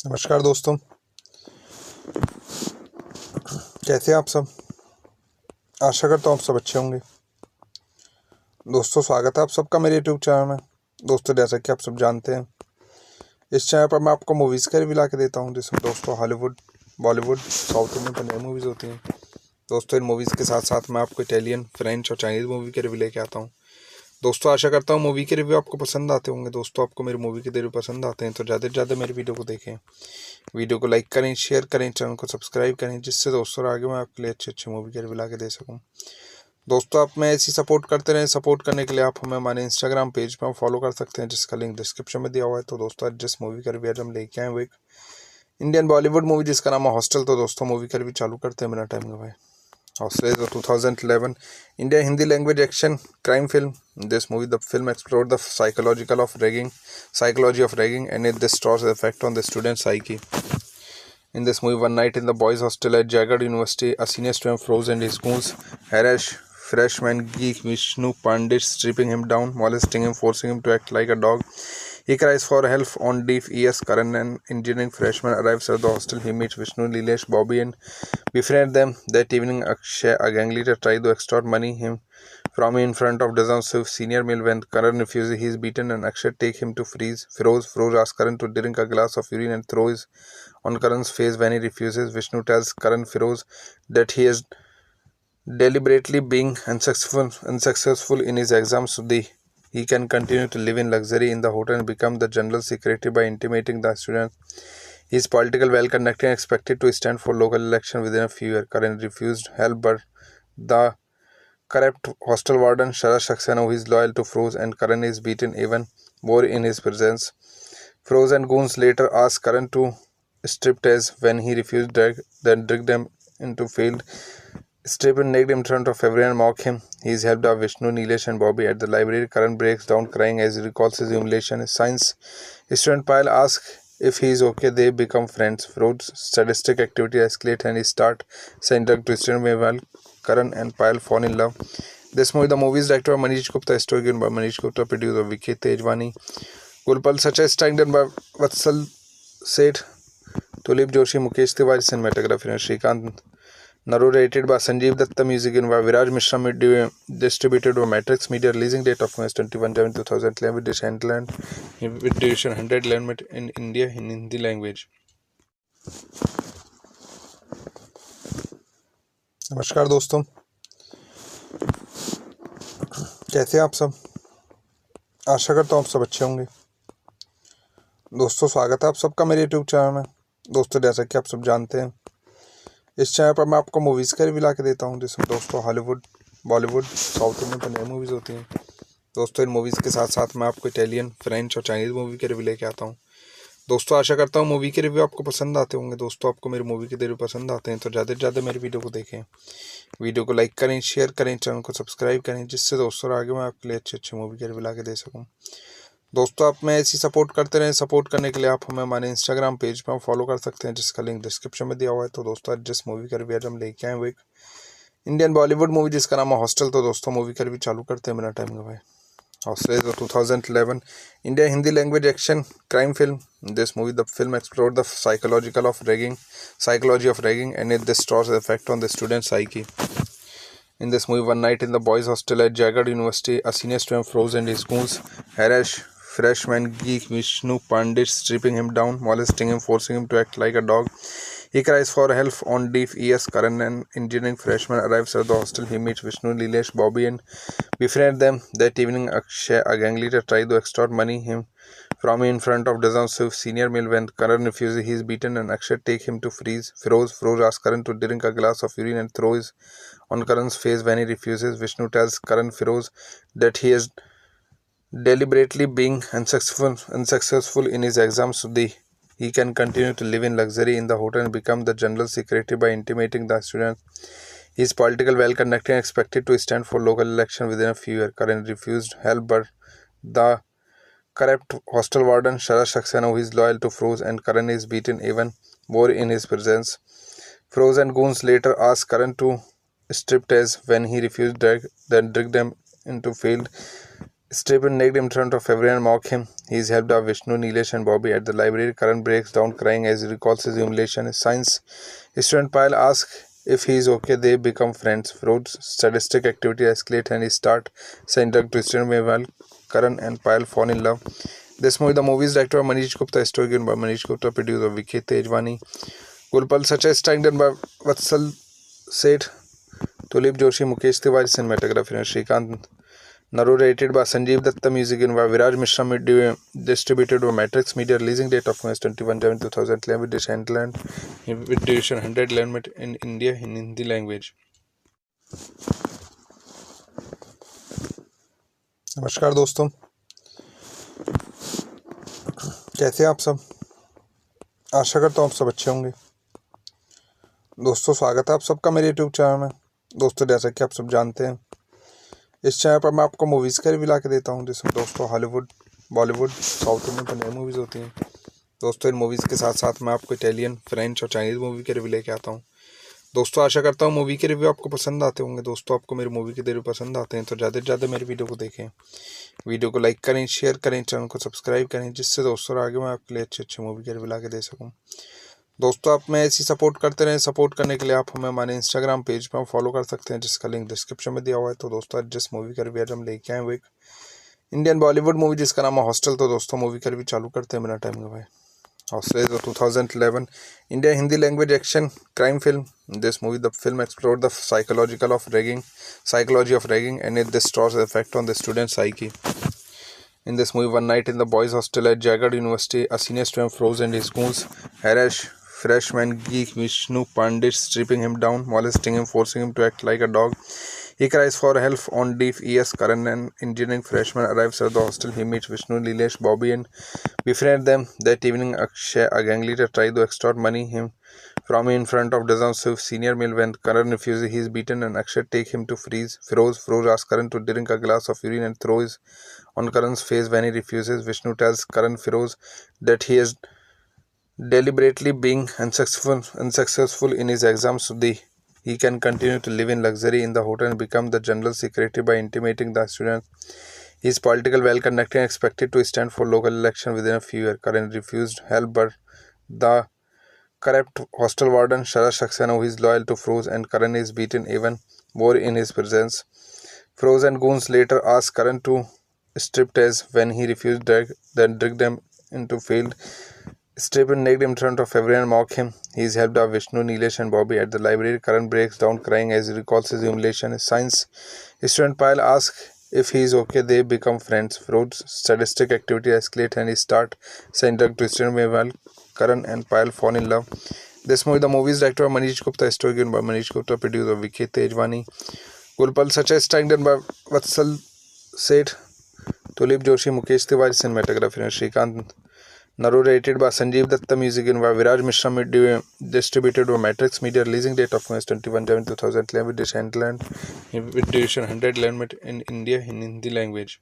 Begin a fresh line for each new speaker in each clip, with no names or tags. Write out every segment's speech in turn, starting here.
नमस्कार दोस्तों, कैसे हैं आप सब। आशा करता हूँ आप सब अच्छे होंगे। दोस्तों, स्वागत है आप सबका मेरे यूट्यूब चैनल में। दोस्तों, जैसा कि आप सब जानते हैं, इस चैनल पर मैं आपको मूवीज़ का रिव्यू ला के देता हूँ, जिसमें दोस्तों हॉलीवुड, बॉलीवुड, साउथ इंडियन तो नई मूवीज़ होती हैं। दोस्तों, इन मूवीज़ के साथ साथ मैं आपको इटालियन, फ्रेंच और चाइनीज़ मूवी के रिव्यू लेके आता हूँ। दोस्तों, आशा करता हूँ मूवी के रिव्यू आपको पसंद आते होंगे। दोस्तों, आपको मेरी मूवी के रिव्यू पसंद आते हैं तो ज़्यादा से ज़्यादा मेरी वीडियो को देखें, वीडियो को लाइक करें, शेयर करें, चैनल को सब्सक्राइब करें, जिससे दोस्तों आगे मैं आपके लिए अच्छे अच्छे मूवी के रिव्यू ला के दे सकूँ। दोस्तों, आप मैं ऐसी सपोर्ट करते रहें। सपोर्ट करने के लिए आप हमें हमारे इंस्टाग्राम पेज पर फॉलो कर सकते हैं, जिसका लिंक डिस्क्रिप्शन में दिया हुआ है। तो दोस्तों, आज जिस मूवी का रिव्यू आज हम लेके आए वो एक इंडियन बॉलीवुड मूवी जिसका नाम है हॉस्टल। तो दोस्तों, मूवी का रिव्यू चालू करते हैं बिना टाइम गवाए। Hostel is 2011 Indian Hindi language action crime film. In this movie, the film explored the psychology of ragging and its disastrous effect on the student's psyche. In this movie, one night in the boys' hostel at Jagat University, a senior student froze and his goons harass freshman geek Vishnu Pandit, stripping him down, molesting him, forcing him to act like a dog. He cries for help on deaf ears. Karan, an engineering freshman, arrives at the hostel. He meets Vishnu, Nilesh, Bobby, and befriends them. That evening, Akshay, a gang leader, tries to extort money from him in front of dozens of senior male. When Karan refuses, he is beaten, and Akshay takes him to Feroz. Feroz asks Karan to drink a glass of urine and throws on Karan's face. When he refuses, Vishnu tells Karan Feroz that he is deliberately being unsuccessful in his exams so he can continue to live in luxury in the hotel and become the general secretary by intimidating the students. He is political, well-connected and expected to stand for local election within a few years. Karan refused help, but the corrupt hostel warden Sharad Saxena, who is loyal to Feroz, and Karan is beaten even more in his presence. Feroz and goons later ask Karan to strip test. When he refused, then drag them into field. Strip and naked in front of everyone and mock him. He is helped by Vishnu, Nilesh and Bobby at the library. Karan breaks down crying as he recalls his humiliation. Science student Payal asks if he is okay. They become friends. Ferod's sadistic activity escalates and he starts saying drug to student. Meanwhile, Karan and Payal fall in love. This movie, the movie is directed by Manish Gupta, story given by Manish Gupta, produced by Vicky Tejwani, Gulpal Sachai, starring done by Vatsal Seth, Tulip Joshi, Mukesh Tiwari, cinematography, and Shrikant. Narrated by Sanjeev Datta, music in by Viraj Mishra, distributed by Matrix Media. Releasing date of August 21, 2011, with distribution 111 in India in Hindi language. नमस्कार दोस्तों, कैसे हैं आप सब। आशा करता हूँ आप सब अच्छे होंगे। दोस्तों, स्वागत है आप सबका मेरे यूट्यूब चैनल में। दोस्तों, जैसा कि आप सब जानते हैं, इस चैनल पर मैं आपको मूवीज़ का रिव्यू ला के देता हूँ, जिसमें दोस्तों Hollywood, Bollywood, south Indian Punjabi movies होती हैं। दोस्तों, इन मूवीज़ के साथ साथ मैं आपको इटालियन, फ्रेंच और चाइनीज़ मूवी के रिव्यू लेके आता हूँ। दोस्तों, आशा करता हूँ मूवी के रिव्यू आपको पसंद आते होंगे। दोस्तों, आपको मेरी मूवी के रिव्यू पसंद आते हैं तो ज़्यादा से ज़्यादा मेरी वीडियो को देखें, वीडियो को लाइक करें, शेयर करें, चैनल को सब्सक्राइब करें, जिससे दोस्तों आगे मैं आपके लिए अच्छे अच्छे मूवी के रिव्यू ला के दे सकूँ। दोस्तों, आप मैं ऐसी सपोर्ट करते रहें। सपोर्ट करने के लिए आप हमें हमारे इंस्टाग्राम पेज पर फॉलो कर सकते हैं, जिसका लिंक डिस्क्रिप्शन में दिया हुआ है। तो दोस्तों, आज जिस मूवी का रिव्यू आज हम लेके आए वो एक इंडियन बॉलीवुड मूवी जिसका नाम है हॉस्टल। तो दोस्तों, मूवी का रिव्यू चालू करते हैं बिना टाइम गवाए। Hostel is a 2011 Indian Hindi language action crime film. In this movie, the film explored the psychology of ragging, and it destroys the effect on the student's psyche. In this movie, one night in the boys' hostel at Jagged University, a senior student froze and his goons harass freshman geek Vishnu Pandit, stripping him down, molesting him, forcing him to act like a dog. He cries for help on deaf ears. Karan, an engineering freshman, arrives at the hostel. He meets Vishnu, Nilesh, Bobby, and befriends them. That evening, Akshay, a gang leader, tries to extort money him from in front of dozens of senior male. When Karan refuses, he is beaten, and Akshay takes him to Feroz. Feroz asks Karan to drink a glass of urine and throws on Karan's face. When he refuses, Vishnu tells Karan Feroz that he is deliberately being unsuccessful in his exams so he can continue to live in luxury in the hotel and become the general secretary by intimidating the students. He is political, well-connected and expected to stand for local election within a few years. Karan refused help, but the corrupt hostel warden Sharad Saxena, who is loyal to Feroz, and Karan is beaten even more in his presence. Feroz and goons later ask Karan to striptease. When he refused, then drag them into field. Strip and naked in front of everyone and mock him. He is helped by Vishnu, Nilesh and Bobby at the library. Karan breaks down crying as he recalls his humiliation. His science student Pyle asks if he is okay. They become friends. Feroz sadistic activity escalates and he starts saying drug to student. Meanwhile, Karan and Pyle fall in love. This movie, the movie is directed by Manish Gupta, story given by Manish Gupta, produced by Vicky Tejwani, Gulpal Sacha, starring done by Vatsal Seth, Tulip Joshi, Mukesh Tiwari, cinematography and Shrikant. Narrated by Sanjeev Datta, music in by Viraj Mishra, distributed by Matrix Media. Releasing date of 21 January 2011 with duration 100 language in India in Hindi language. नमस्कार दोस्तों, कैसे हैं आप सब। आशा करता हूँ आप सब अच्छे होंगे। दोस्तों, स्वागत है आप सबका मेरे यूट्यूब चैनल में। दोस्तों, जैसा कि आप सब जानते हैं, इस चैनल पर मैं आपको मूवीज़ का रिव्यू ला के देता हूँ, जिसमें दोस्तों Hollywood, Bollywood, south Indian Punjabi movies होती हैं। दोस्तों, इन मूवीज़ के साथ साथ मैं आपको इटालियन, फ्रेंच और चाइनीज़ मूवी के रिव्यू लेके आता हूँ। दोस्तों, आशा करता हूँ मूवी के रिव्यू आपको पसंद आते होंगे। दोस्तों, आपको मेरी मूवी के रिव्यू पसंद आते हैं तो ज़्यादा से ज़्यादा मेरी वीडियो को देखें, वीडियो को लाइक करें, शेयर करें, चैनल को सब्सक्राइब करें, जिससे दोस्तों आगे मैं आपके लिए अच्छे अच्छे मूवी के रिव्यू ला के दे सकूँ। दोस्तों, आप मैं ऐसी सपोर्ट करते रहें। सपोर्ट करने के लिए आप हमें हमारे इंस्टाग्राम पेज पर फॉलो कर सकते हैं, जिसका लिंक डिस्क्रिप्शन में दिया हुआ है। तो दोस्तों, आज जिस मूवी का रिव्यू आज हम लेके आए वो एक इंडियन बॉलीवुड मूवी जिसका नाम है हॉस्टल। तो दोस्तों, मूवी का रिव्यू चालू करते हैं बिना टाइम गवाए। Hostel is a 2011 Indian Hindi language action crime film. In this movie, the film explored the psychology of ragging, and it destroys the effect on the student's psyche. In this movie, one night in the boys' hostel at Jagged University, a senior student froze and his goons harass freshman geek Vishnu Pandit, stripping him down, molesting him, forcing him to act like a dog. He cries for help on deaf ears. Karan, an engineering freshman, arrives at the hostel. He meets Vishnu, Nilesh, Bobby, and befriends them. That evening, Akshay, a gang leader, tries to extort money him from in front of dozens of senior male. When Karan refuses, he is beaten, and Akshay takes him to Feroz. Feroz asks Karan to drink a glass of urine and throws on Karan's face. When he refuses, Vishnu tells Karan Feroz that he is deliberately being unsuccessful in his exams so he can continue to live in luxury in the hotel and become the general secretary by intimidating the students. He is political, well-connected and expected to stand for local election within a few years. Karan refused help, but the corrupt hostel warden Sharad Saxena, who is loyal to Feroz, and Karan is beaten even more in his presence. Feroz and goons later ask Karan to striptease. When he refused, then drag them into field. Stephen naked in front of everyone and mock him. He is helped by Vishnu, Nilesh and Bobby at the library. Karan breaks down crying as he recalls his humiliation. Science student Pyle asks if he is okay. They become friends. Frode's sadistic activity escalates and he start saying drug twisted. Meanwhile, Karan and Pyle fall in love. This movie, the movie is directed by Manish Gupta, story given by Manish Gupta, produced by Vicky Tejwani, Gulpal Sachay, starring done by Vatsal Seth, Tulip Joshi, Mukesh Tiwari, cinematography, and Shrikant. Narrated by Sanjeev Datta, music given by Viraj Mishra, distributed by Matrix Media, releasing date of August 21, 2011, with distribution 111 in India in Hindi language.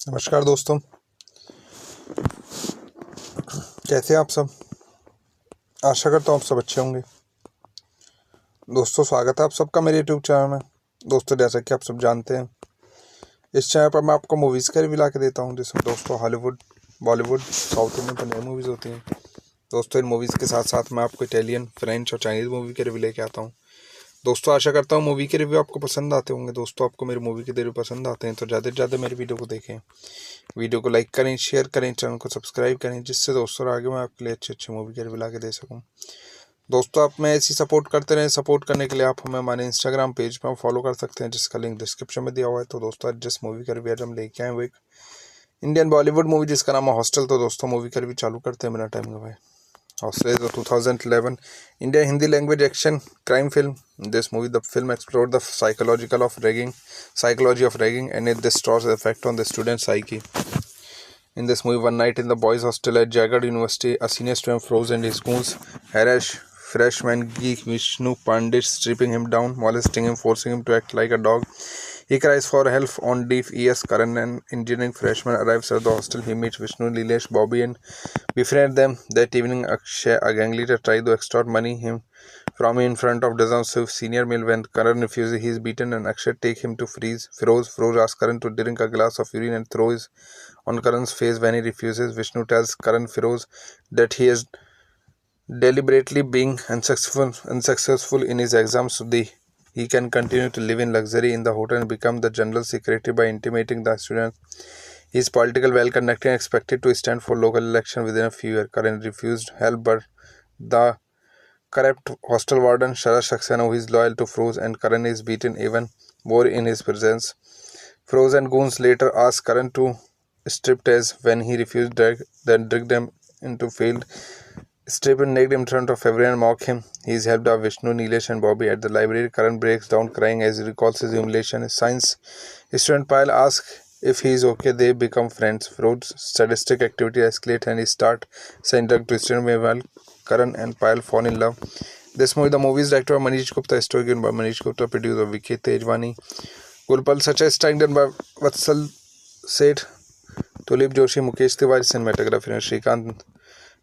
नमस्कार दोस्तों, कैसे हैं आप सब। आशा करता हूँ आप सब अच्छे होंगे। दोस्तों, स्वागत है आप सबका मेरे यूट्यूब चैनल में। दोस्तों, जैसा कि आप सब जानते हैं, इस चैनल पर मैं आपको मूवीज़ का रिव्यू ला के देता हूँ, जिसमें दोस्तों हॉलीवुड, बॉलीवुड, साउथ इंडियन पर नई मूवीज़ होती हैं। दोस्तों, इन मूवीज़ के साथ साथ मैं आपको इटालियन, फ्रेंच और चाइनीज़ मूवी के रिव्यू लेके आता हूँ। दोस्तों, आशा करता हूँ मूवी के रिव्यू आपको पसंद आते होंगे। दोस्तों, आपको मेरी मूवी के रिव्यू पसंद आते हैं तो ज़्यादा से ज़्यादा मेरी वीडियो को देखें, वीडियो को लाइक करें, शेयर करें, चैनल को सब्सक्राइब करें, जिससे दोस्तों आगे मैं आपके लिए अच्छे अच्छे मूवी के रिव्यू ला के दे सकूँ। दोस्तों, आप मैं ऐसी सपोर्ट करते रहें। सपोर्ट करने के लिए आप हमें हमारे इंस्टाग्राम पेज पर फॉलो कर सकते हैं, जिसका लिंक डिस्क्रिप्शन में दिया हुआ है। तो दोस्तों, आज जिस मूवी का रिव्यू हम लेके आए वो एक इंडियन बॉलीवुड मूवी जिसका नाम है हॉस्टल। तो दोस्तों, मूवी का रिव्यू चालू करते हैं बिना टाइम गवाए। Hostel is a 2011 Indian Hindi language action crime film. This movie, the film explored the psychology of ragging, and it destroys the effect on the student's psyche. In this movie, one night in the boys' hostel at Jagat University, a senior student froze and his goons harass freshman geek Vishnu Pandit, stripping him down, molesting him, forcing him to act like a dog. He cries for help on deaf ears. Karan, an engineering freshman, arrives at the hostel. He meets Vishnu, Nilesh, Bobby, and befriends them. That evening, Akshay, a gang leader, tries to extort money from him in front of dozens of senior male. When Karan refuses, he is beaten, and Akshay takes him to Feroz. Feroz asks Karan to drink a glass of urine and throws on Karan's face. When he refuses, Vishnu tells Karan Feroz that he is deliberately being unsuccessful in his exams so he can continue to live in luxury in the hotel and become the general secretary by intimidating the students. He is politically well connected and expected to stand for local election within a few years. Karan refused help, but the corrupt hostel warden Sharad Saxena, who is loyal to Feroz, and Karan is beaten even more in his presence. Feroz and goons later ask Karan to strip test. When he refused, then drag them into field. Stephen naked in front of everyone and mock him. He is helped by Vishnu, Nilesh and Bobby at the library. Karan breaks down crying as he recalls his humiliation. Science student Pyle asks if he is okay. They become friends. Frode's sadistic activity escalates and he start saying drug twisted. Meanwhile, Karan and Pyle fall in love. This movie, the movie is directed by Manish Gupta, story given by Manish Gupta, produced by Vicky Tejwani, Gulpal Sachay, starring done by Vatsal Seth, Tulip Joshi, Mukesh Tiwari, cinematography, and Shrikant.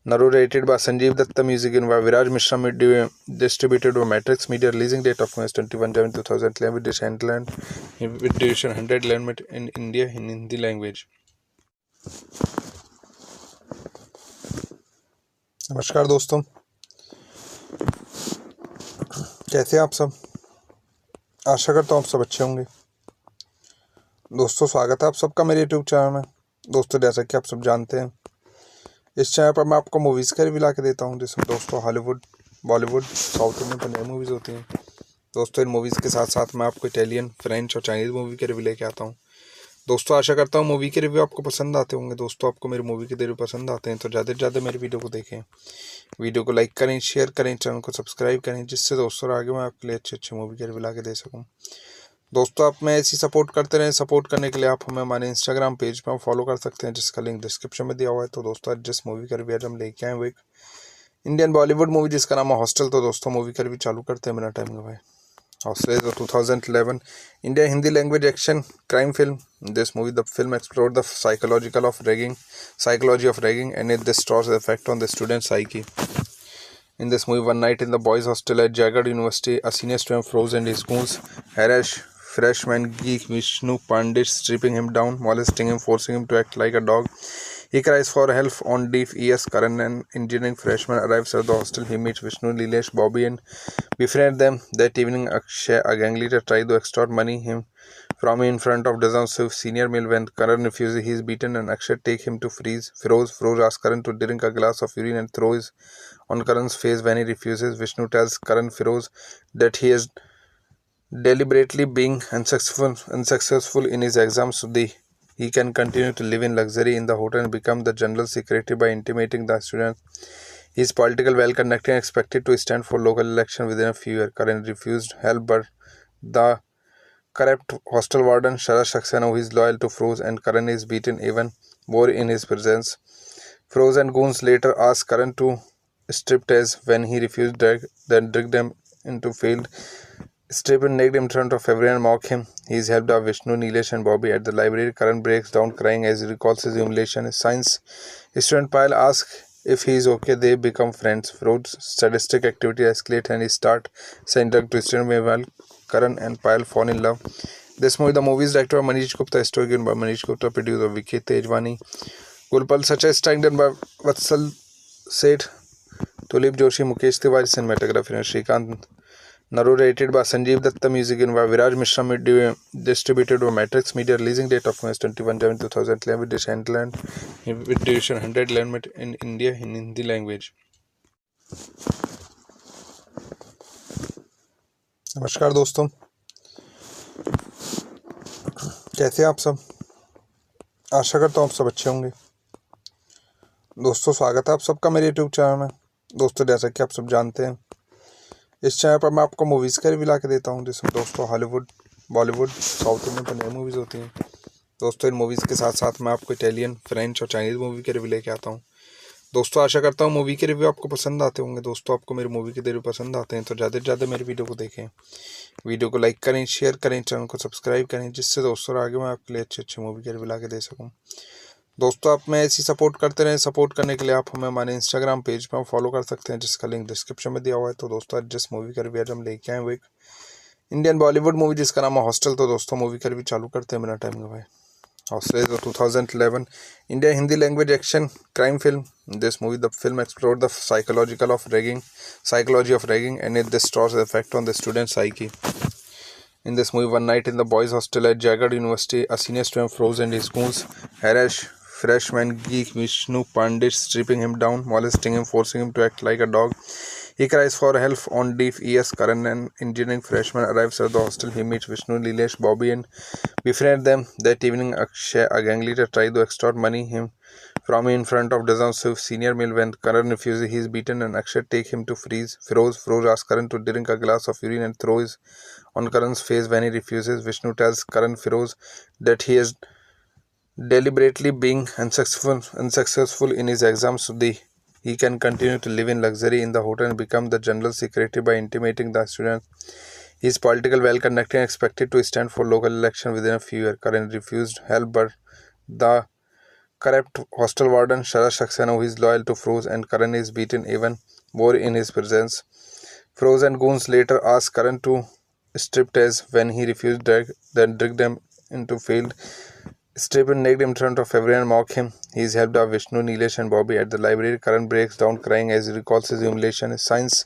Narrated by Sanjeev Datta, music given by Viraj Mishra, distributed by Matrix Media, releasing date of August 21, 2011, with distribution 111 in India in Hindi language. नमस्कार दोस्तों, कैसे हैं आप सब। आशा करता हूँ आप सब अच्छे होंगे। दोस्तों, स्वागत है आप सबका मेरे यूट्यूब चैनल में। दोस्तों, जैसा कि आप सब जानते हैं, इस चैनल पर मैं आपको मूवीज़ का रिव्यू ला के देता हूँ, जिसमें दोस्तों हॉलीवुड, बॉलीवुड, साउथ इंडियन पर नई मूवीज़ होती हैं। दोस्तों, इन मूवीज़ के साथ साथ मैं आपको इटालियन, फ्रेंच और चाइनीज़ मूवी के रिव्यू लेके आता हूँ। दोस्तों, आशा करता हूँ मूवी के रिव्यू आपको पसंद आते होंगे। दोस्तों, आपको मेरी मूवी के रिव्यू पसंद आते हैं तो ज़्यादा से ज़्यादा मेरी वीडियो को देखें, वीडियो को लाइक करें, शेयर करें, चैनल को सब्सक्राइब करें, जिससे दोस्तों आगे मैं आपके लिए अच्छे अच्छे मूवी के रिव्यू ला के दे सकूँ। दोस्तों, आप मैं ऐसी सपोर्ट करते रहें। सपोर्ट करने के लिए आप हमें हमारे इंस्टाग्राम पेज पर फॉलो कर सकते हैं, जिसका लिंक डिस्क्रिप्शन में दिया हुआ है। तो दोस्तों, आज जिस मूवी का रिव्यू हम लेके आए वो एक इंडियन बॉलीवुड मूवी जिसका नाम है हॉस्टल। तो दोस्तों, मूवी का रिव्यू चालू करते हैं बिना टाइम गवाए। Hostel is a 2011 Indian Hindi language action crime film. This movie, the film explored the psychology of ragging, and it destroys the effect on the student's psyche. In this movie, one night in the boys' hostel at Jagat University, a senior student froze and his goons harass freshman geek Vishnu Pandit, stripping him down, molesting him, forcing him to act like a dog. He cries for help on deaf ears. Karan, an engineering freshman, arrives at the hostel. He meets Vishnu, Nilesh, Bobby, and befriends them. That evening, Akshay, a gang leader, tries to extort money from in front of Dazam Sif senior meal. When Karan refuses, he is beaten and Akshay take him to freeze. Feroz asks Karan to drink a glass of urine and throws on Karan's face when he refuses. Vishnu tells Karan Feroz that he is deliberately being unsuccessful in his exams so he can continue to live in luxury in the hotel and become the general secretary by intimidating the students. He is political, well-connected and expected to stand for local election within a few years. Karan refused help, but the corrupt hostel warden Sharad Saxena, who is loyal to Feroz, and Karan is beaten even more in his presence. Feroz and goons later ask Karan to striptease when he refused, then drag them into field. Strip and naked in front of everyone and mock him. He is helped by Vishnu, Nilesh and Bobby at the library. Karan breaks down crying as he recalls his humiliation. His science student Payal asks if he is okay. They become friends. Ferod's sadistic activity escalates and he starts saying drug to student. Meanwhile, Karan and Payal fall in love. This movie, the movie is directed by Manish Gupta, story given by Manish Gupta, produced by Vicky Tejwani, Gulpal Sacha, starring done by Vatsal Seth, Tulip Joshi, Mukesh Tiwari, cinematography and Shrikant narrated by Sanjeev Datta, music given by Viraj Mishra, distributed by Matrix Media, releasing date of 21 January 2011, with duration 100 language in India in Hindi language. नमस्कार दोस्तों, कैसे हैं आप सब। आशा करता हूँ आप सब अच्छे होंगे। दोस्तों, स्वागत है आप सबका मेरे यूट्यूब चैनल में। दोस्तों, जैसा कि आप सब जानते हैं, इस चैनल पर मैं आपको मूवीज़ का रिव्यू ला के देता हूँ, जिसमें दोस्तों हॉलीवुड, बॉलीवुड, साउथ इंडियन पर नई मूवीज़ होती हैं। दोस्तों, इन मूवीज़ के साथ साथ मैं आपको इटालियन, फ्रेंच और चाइनीज़ मूवी के रिव्यू लेके आता हूँ। दोस्तों, आशा करता हूँ मूवी के रिव्यू आपको पसंद आते होंगे। दोस्तों, आपको मेरे मूवी के रिव्यू पसंद आते हैं तो ज़्यादा से ज़्यादा मेरे वीडियो को देखें, वीडियो को लाइक करें, शेयर करें, चैनल को सब्सक्राइब करें, जिससे दोस्तों आगे मैं आपके लिए अच्छे मूवी के रिव्यू ला के दे सकूँ। दोस्तों, आप मैं ऐसी सपोर्ट करते रहें। सपोर्ट करने के लिए आप हमें हमारे इंस्टाग्राम पेज पर फॉलो कर सकते हैं, जिसका लिंक डिस्क्रिप्शन में दिया हुआ है। तो दोस्तों, आज जिस मूवी का रिव्यू आज हम लेके आए वो एक इंडियन बॉलीवुड मूवी जिसका नाम है हॉस्टल। तो दोस्तों, मूवी का रिव्यू चालू करते हैं बिना टाइम गवाए। Hostel is a 2011 Indian Hindi language action crime film. In this movie, the film explored the psychology of ragging, and it destroys the effect on the student's psyche. In this movie, one night in the boys' hostel at Jagat University, a senior student Feroz and his goons harass freshman geek Vishnu Pandit, stripping him down, molesting him, forcing him to act like a dog. He cries for help on deaf ears. Karan, an engineering freshman, arrives at the hostel. He meets Vishnu, Nilesh, Bobby and befriends them. That evening, Akshay, a gang leader, tries to extort money from in front of Dazam Sif senior meal. When Karan refuses, he is beaten and Akshay take him to freeze. Feroz asks Karan to drink a glass of urine and throws on Karan's face when he refuses. Vishnu tells Karan Feroz that he is deliberately being unsuccessful in his exams so he can continue to live in luxury in the hotel and become the general secretary by intimidating the students. He is political, well-connected and expected to stand for local election within a few years. Karan refused help, but the corrupt hostel warden Sharad Saxena, who is loyal to Feroz, and Karan is beaten even more in his presence. Feroz and goons later ask Karan to striptease when he refused, then drag them into field. Strip and naked in front of everyone and mock him. He is helped by Vishnu, Nilesh and Bobby at the library. Karan breaks down crying as he recalls his humiliation. His science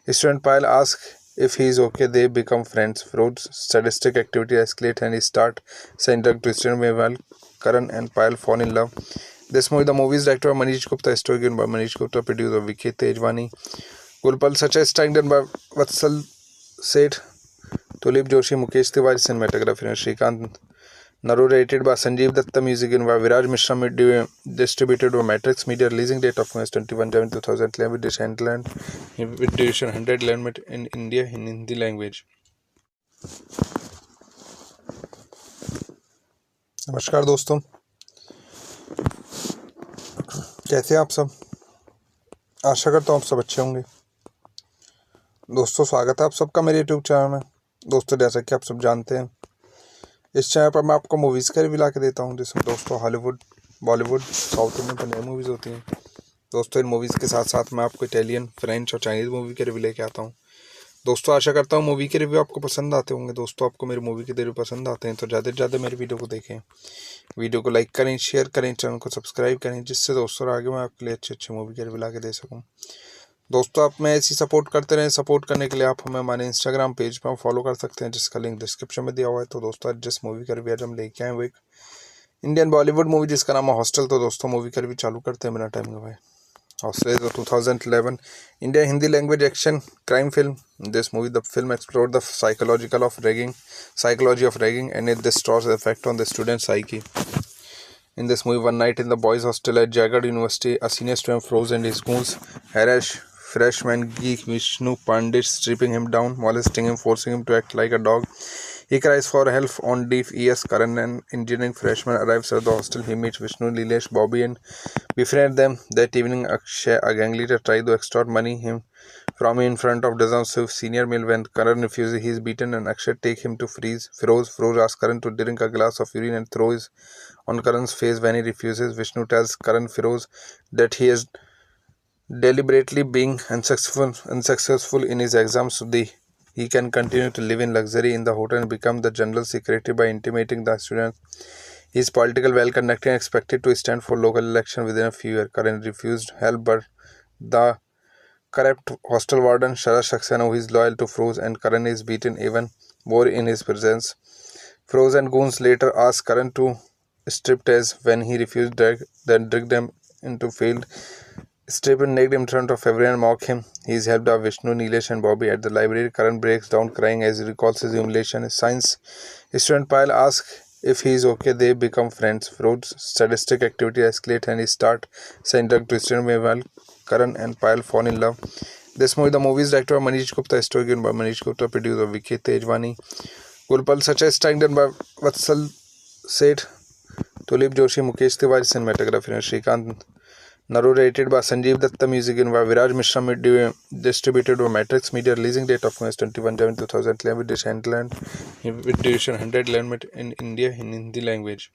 student Payal asks if he is okay. They become friends. Ferod's sadistic activity escalates and he starts saying drug to student. Meanwhile, Karan and Payal fall in love. This movie, the movie is directed by Manish Gupta, story given by Manish Gupta, produced by Vicky Tejwani, Gulpal Sacha, starring done by Vatsal Seth, Tulip Joshi, Mukesh Tiwari, cinematography and Shrikant narrated by Sanjeev Datta, music given by Viraj Mishra, distributed by Matrix Media, releasing date of 21 January 2011, with duration 100 language in India in Hindi language. नमस्कार दोस्तों, कैसे हैं आप सब। आशा करता हूँ आप सब अच्छे होंगे। दोस्तों, स्वागत है आप सबका मेरे यूट्यूब चैनल में। दोस्तों, जैसा कि आप सब जानते हैं, इस चैनल पर मैं आपको मूवीज़ का रिव्यू ला के देता हूँ, जिसमें दोस्तों हॉलीवुड, बॉलीवुड, साउथ इंडियन पर नई मूवीज़ होती हैं। दोस्तों, इन मूवीज़ के साथ साथ मैं आपको इटालियन, फ्रेंच और चाइनीज़ मूवी के रिव्यू लेके आता हूँ। दोस्तों, आशा करता हूँ मूवी के रिव्यू आपको पसंद आते होंगे। दोस्तों, आपको मेरे मूवी के रिव्यू पसंद आते हैं तो ज़्यादा से ज़्यादा मेरे वीडियो को देखें, वीडियो को लाइक करें, शेयर करें, चैनल को सब्सक्राइब करें, जिससे दोस्तों आगे मैं आपके लिए अच्छे मूवी के रिव्यू ला के दे सकूँ। दोस्तों आप में ऐसी सपोर्ट करते रहें। सपोर्ट करने के लिए आप हमें हमारे इंस्टाग्राम पेज पर फॉलो कर सकते हैं, जिसका लिंक डिस्क्रिप्शन में दिया हुआ है। तो दोस्तों आज जिस मूवी का रिव्यू आज हम लेके आए वो एक इंडियन बॉलीवुड मूवी जिसका नाम है हॉस्टल। तो दोस्तों मूवी का रिव्यू चालू करते हैं बिना टाइम गवाए। Hostel is a 2011 India Hindi language action crime film. This movie, the film explored the psychology of ragging, and it distorts the effect on the student's psyche. In this movie, one night in the boys' hostel at Jagged University, a senior student froze and his goons harass freshman geek Vishnu Pandit, stripping him down, molesting him, forcing him to act like a dog. He cries for help on deaf ears. Karan, an engineering freshman, arrives at the hostel. He meets Vishnu, Nilesh, Bobby, and befriends them. That evening, Akshay, a gang leader, tries to extort money from him in front of dozens of senior male. When Karan refuses, he is beaten, and Akshay takes him to Feroz. Feroz asks Karan to drink a glass of urine and throws on Karan's face. When he refuses, Vishnu tells Karan Feroz that he is deliberately being unsuccessful in his exams so he can continue to live in luxury in the hotel and become the general secretary by intimidating the students. He is political, well-connected and expected to stand for local election within a few years. Karan refused help, but the corrupt hostel warden Sharad Saxena, who is loyal to Feroz, and Karan is beaten even more in his presence. Feroz and goons later ask Karan to striptease. When he refused, then drag them into field. Strip and naked in front of everyone and mock him. He is helped by Vishnu, Nilesh and Bobby at the library. Karan breaks down crying as he recalls his humiliation. His science student Payal asks if he is okay. They become friends. Ferod's sadistic activity escalates and he starts sending drugs to students. Meanwhile, Karan and Payal fall in love. This movie, the movie is directed by Manish Gupta, story given by Manish Gupta, produced by Vicky Tejwani, Gulpal Sacha, starring done by Vatsal Seth, Tulip Joshi, Mukesh Tiwari, cinematography and Shrikant. Narrated by Sanjeev Datta, music in by Viraj Mishra, distributed by Matrix Media, releasing date of 21 January 2011, with duration 100 language in India in Hindi language.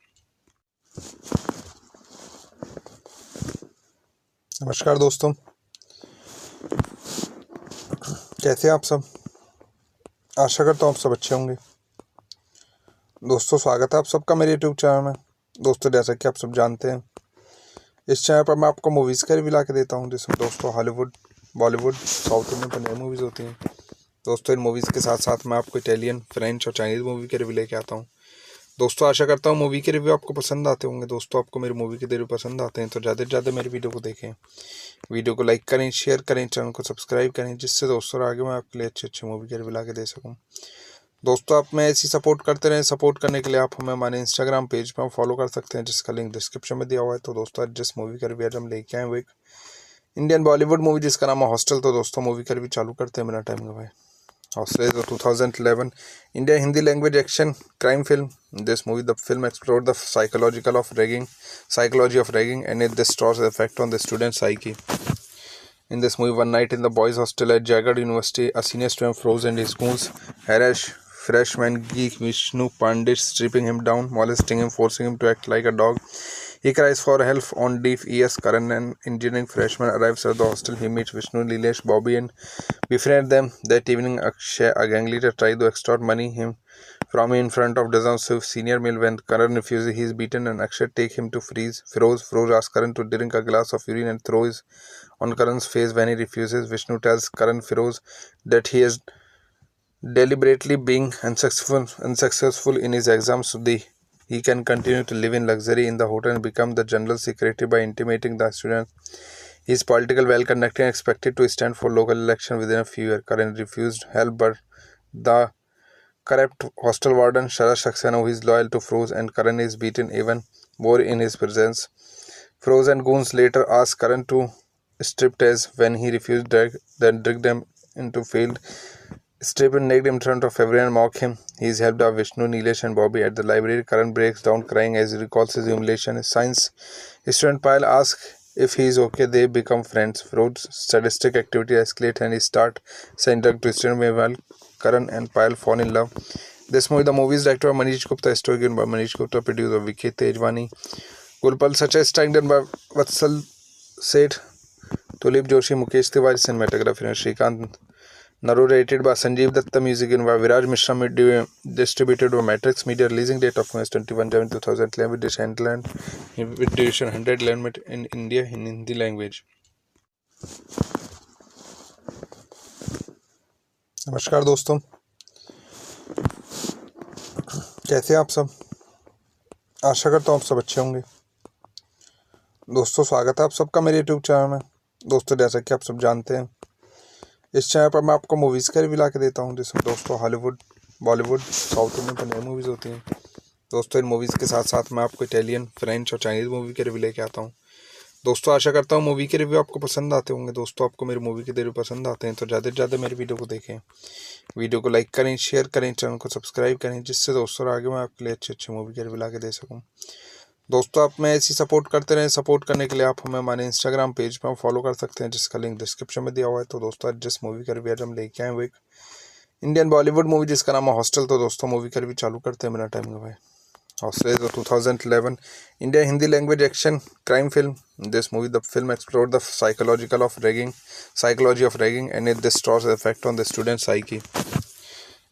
नमस्कार दोस्तों, कैसे हैं आप सब। आशा करता हूँ आप सब अच्छे होंगे। दोस्तों स्वागत है आप सबका मेरे यूट्यूब चैनल में। दोस्तों जैसा कि आप सब जानते हैं, इस चैनल पर मैं आपको मूवीज़ का रिव्यू ला के देता हूं, जिसमें दोस्तों हॉलीवुड, बॉलीवुड, साउथ इंडियन पर नई मूवीज़ होती हैं। दोस्तों इन मूवीज़ के साथ साथ मैं आपको इटालियन, फ्रेंच और चाइनीज़ मूवी के रिव्यू लेके आता हूं। दोस्तों आशा करता हूं मूवी के रिव्यू आपको पसंद आते होंगे। दोस्तों आपको मेरी मूवी के रिव्यू पसंद आते हैं तो ज़्यादा से ज़्यादा मेरी वीडियो को देखें, वीडियो को लाइक करें, शेयर करें, चैनल को सब्सक्राइब करें, जिससे दोस्तों आगे मैं आपके लिए अच्छे मूवी के रिव्यू ला के दे सकूँ। दोस्तों आप में ऐसी सपोर्ट करते रहें। सपोर्ट करने के लिए आप हमें हमारे इंस्टाग्राम पेज पर फॉलो कर सकते हैं, जिसका लिंक डिस्क्रिप्शन में दिया हुआ है। तो दोस्तों आज जिस मूवी का रिव्यू आज हम लेके आए वो एक इंडियन बॉलीवुड मूवी जिसका नाम है हॉस्टल। तो दोस्तों मूवी का रिव्यू चालू करते हैं बिना टाइम गवाए। Hostel is a 2011 India Hindi language action crime film. This movie, the film explored the psychology of ragging, and it distorts the effect on the student's psyche. In this movie, one night in the boys' hostel at Jagged University, a senior student froze and his goons harass freshman geek Vishnu Pandit, stripping him down, molesting him, forcing him to act like a dog. He cries for help on deaf ears. Karan, an engineering freshman, arrives at the hostel. He meets Vishnu, Nilesh, Bobby, and befriends them. That evening, Akshay, a gang leader, tries to extort money from him in front of dozens of senior male. When Karan refuses, he is beaten, and Akshay takes him to Feroz. Feroz asks Karan to drink a glass of urine and throws on Karan's face. When he refuses, Vishnu tells Karan Feroz that he is deliberately being unsuccessful in his exams so he can continue to live in luxury in the hotel and become the general secretary by intimidating the students. He is political, well-connected and expected to stand for local election within a few years. Karan refused help, but the corrupt hostel warden Sharad Saxena, who is loyal to Feroz, and Karan is beaten even more in his presence. Feroz and goons later ask Karan to striptease. When he refused, then drag them into field. Strip and naked in front of everyone and mock him. He is helped by Vishnu, Nilesh and Bobby at the library. Karan breaks down crying as he recalls his humiliation. His science student Payal asks if he is okay. They become friends. Ferod's sadistic activity escalates and he starts sending drugs to students. Meanwhile, Karan and Payal fall in love. This movie, the movie is directed by Manish Gupta, story given by Manish Gupta, produced by Vicky Tejwani, Gulpal Sacha, starring done by Vatsal Seth, Tulip Joshi, Mukesh Tiwari, cinematography and Shrikant. Narrated by Sanjeev Datta, music in by Viraj Mishra, distributed by Matrix Media, releasing date of 21 January 2011, with duration 100 language in India in Hindi language. नमस्कार दोस्तों, कैसे हैं आप सब। आशा करता हूँ आप सब अच्छे होंगे। दोस्तों, स्वागत है आप सबका मेरे यूट्यूब चैनल में। दोस्तों, जैसा कि आप सब जानते हैं, इस चैनल पर मैं आपको मूवीज़ का रिव्यू ला के देता हूँ, जिसमें दोस्तों Hollywood, Bollywood, south Indian Punjabi movies होती हैं। दोस्तों, इन मूवीज़ के साथ साथ मैं आपको इटालियन, फ्रेंच और चाइनीज़ मूवी के रिव्यू लेके आता हूँ। दोस्तों, आशा करता हूँ मूवी के रिव्यू आपको पसंद आते होंगे। दोस्तों, आपको मेरी मूवी के रिव्यू पसंद आते हैं तो ज़्यादा से ज़्यादा मेरी वीडियो को देखें, वीडियो को लाइक करें, शेयर करें, चैनल को सब्सक्राइब करें, जिससे दोस्तों आगे मैं आपके लिए अच्छे अच्छे मूवी के रिव्यू ला के दे सकूँ। दोस्तों, आप में ऐसी सपोर्ट करते रहें। सपोर्ट करने के लिए आप हमें हमारे इंस्टाग्राम पेज पर फॉलो कर सकते हैं, जिसका लिंक डिस्क्रिप्शन में दिया हुआ है। तो दोस्तों, आज जिस मूवी का रिव्यू हम लेके आए वो एक इंडियन बॉलीवुड मूवी जिसका नाम है हॉस्टल। तो दोस्तों, मूवी का रिव्यू चालू करते हैं, मेरा टाइम गवाए। Hostel is a 2011 India Hindi language action crime film. In this movie, the film explored the psychology of ragging, and it destroys the effect on the student's psyche.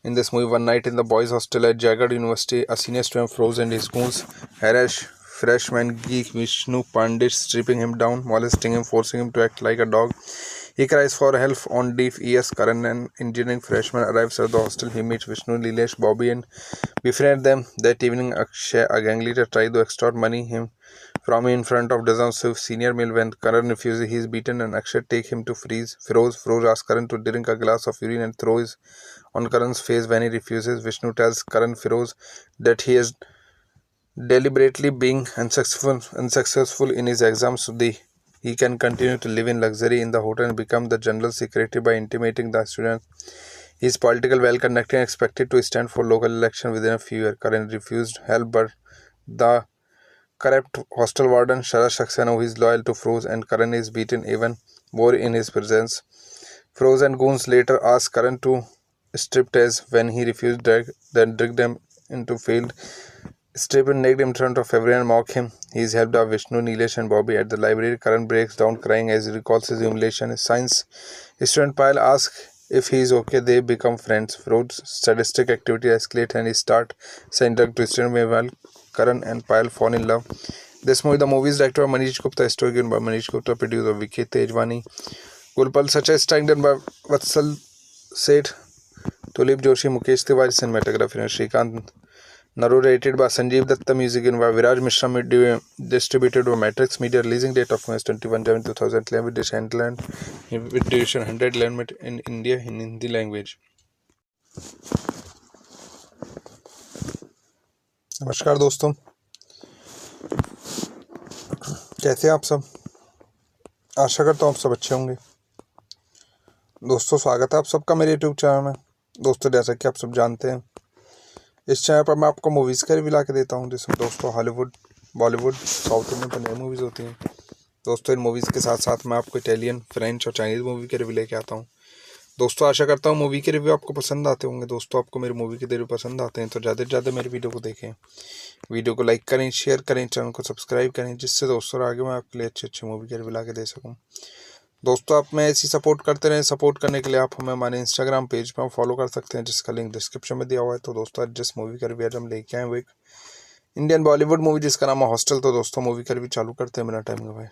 In this movie, one night in the boys' hostel at Jagat University, a senior student froze and his goons harass freshman geek Vishnu Pandit, stripping him down, molesting him, forcing him to act like a dog. He cries for help on deaf ears. Karan, an engineering freshman, arrives at the hostel. He meets Vishnu, Nilesh, Bobby, and befriends them. That evening, Akshay, a gang leader, tries to extort money from him in front of dozens of senior male. When Karan refuses, he is beaten, and Akshay takes him to Feroz. Feroz asks Karan to drink a glass of urine and throws on Karan's face. When he refuses, Vishnu tells Karan Feroz that he is deliberately being unsuccessful in his exams so he can continue to live in luxury in the hotel and become the general secretary by intimidating the students. He is political, well-connected, and expected to stand for local election within a few years. Karan refused help, but the corrupt hostel warden Sharad Saxena, who is loyal to Feroz, and Karan is beaten even more in his presence. Feroz and goons later ask Karan to striptease. When he refused, then drag them into field. Strip and naked in front of everyone and mock him. He is helped by Vishnu, Nilesh, and Bobby. At the library, Karan breaks down crying as he recalls his humiliation. His science student Payal asks if he is okay. They become friends. Feroz's sadistic activity escalates and he starts saying drug twisted. Meanwhile, Karan and Payal fall in love. This movie, the movie is directed by Manish Gupta, story given by Manish Gupta, produced by Vicky Tejwani, Gulpal Sacha, starring done by Vatsal Seth, Tulip Joshi, Mukesh Tiwari, cinematography, and Shrikant. Narrated by Sanjeev Datta, music in by Viraj Mishra, distributed by Matrix Media. Releasing date of March 21 January 2011 with duration 111 minutes in India in Hindi language. नमस्कार दोस्तों, कैसे हैं आप सब। आशा करता हूँ आप सब अच्छे होंगे। दोस्तों, स्वागत है आप सबका मेरे यूट्यूब चैनल में। दोस्तों, जैसा कि आप सब जानते हैं, इस चैनल पर मैं आपको मूवीज़ का रिव्यू ला के देता हूँ, जिसमें दोस्तों Hollywood, Bollywood, south Indian Punjabi movies होती हैं। दोस्तों, इन मूवीज़ के साथ साथ मैं आपको इटालियन, फ्रेंच और चाइनीज़ मूवी के रिव्यू लेके आता हूँ। दोस्तों, आशा करता हूँ मूवी के रिव्यू आपको पसंद आते होंगे। दोस्तों, आपको मेरी मूवी के रिव्यू पसंद आते हैं तो ज़्यादा से ज़्यादा मेरी वीडियो को देखें, वीडियो को लाइक करें, शेयर करें, चैनल को सब्सक्राइब करें, जिससे दोस्तों आगे मैं आपके लिए अच्छे अच्छे मूवी के रिव्यू ला के दे सकूँ। दोस्तों, आप में ऐसी सपोर्ट करते रहें। सपोर्ट करने के लिए आप हमें हमारे इंस्टाग्राम पेज पर फॉलो कर सकते हैं, जिसका लिंक डिस्क्रिप्शन में दिया हुआ है। तो दोस्तों, आज जिस मूवी का रिव्यू हम लेके आए वो एक इंडियन बॉलीवुड मूवी जिसका नाम है हॉस्टल। तो दोस्तों, मूवी का रिव्यू चालू करते हैं, मेरा टाइम गवाए।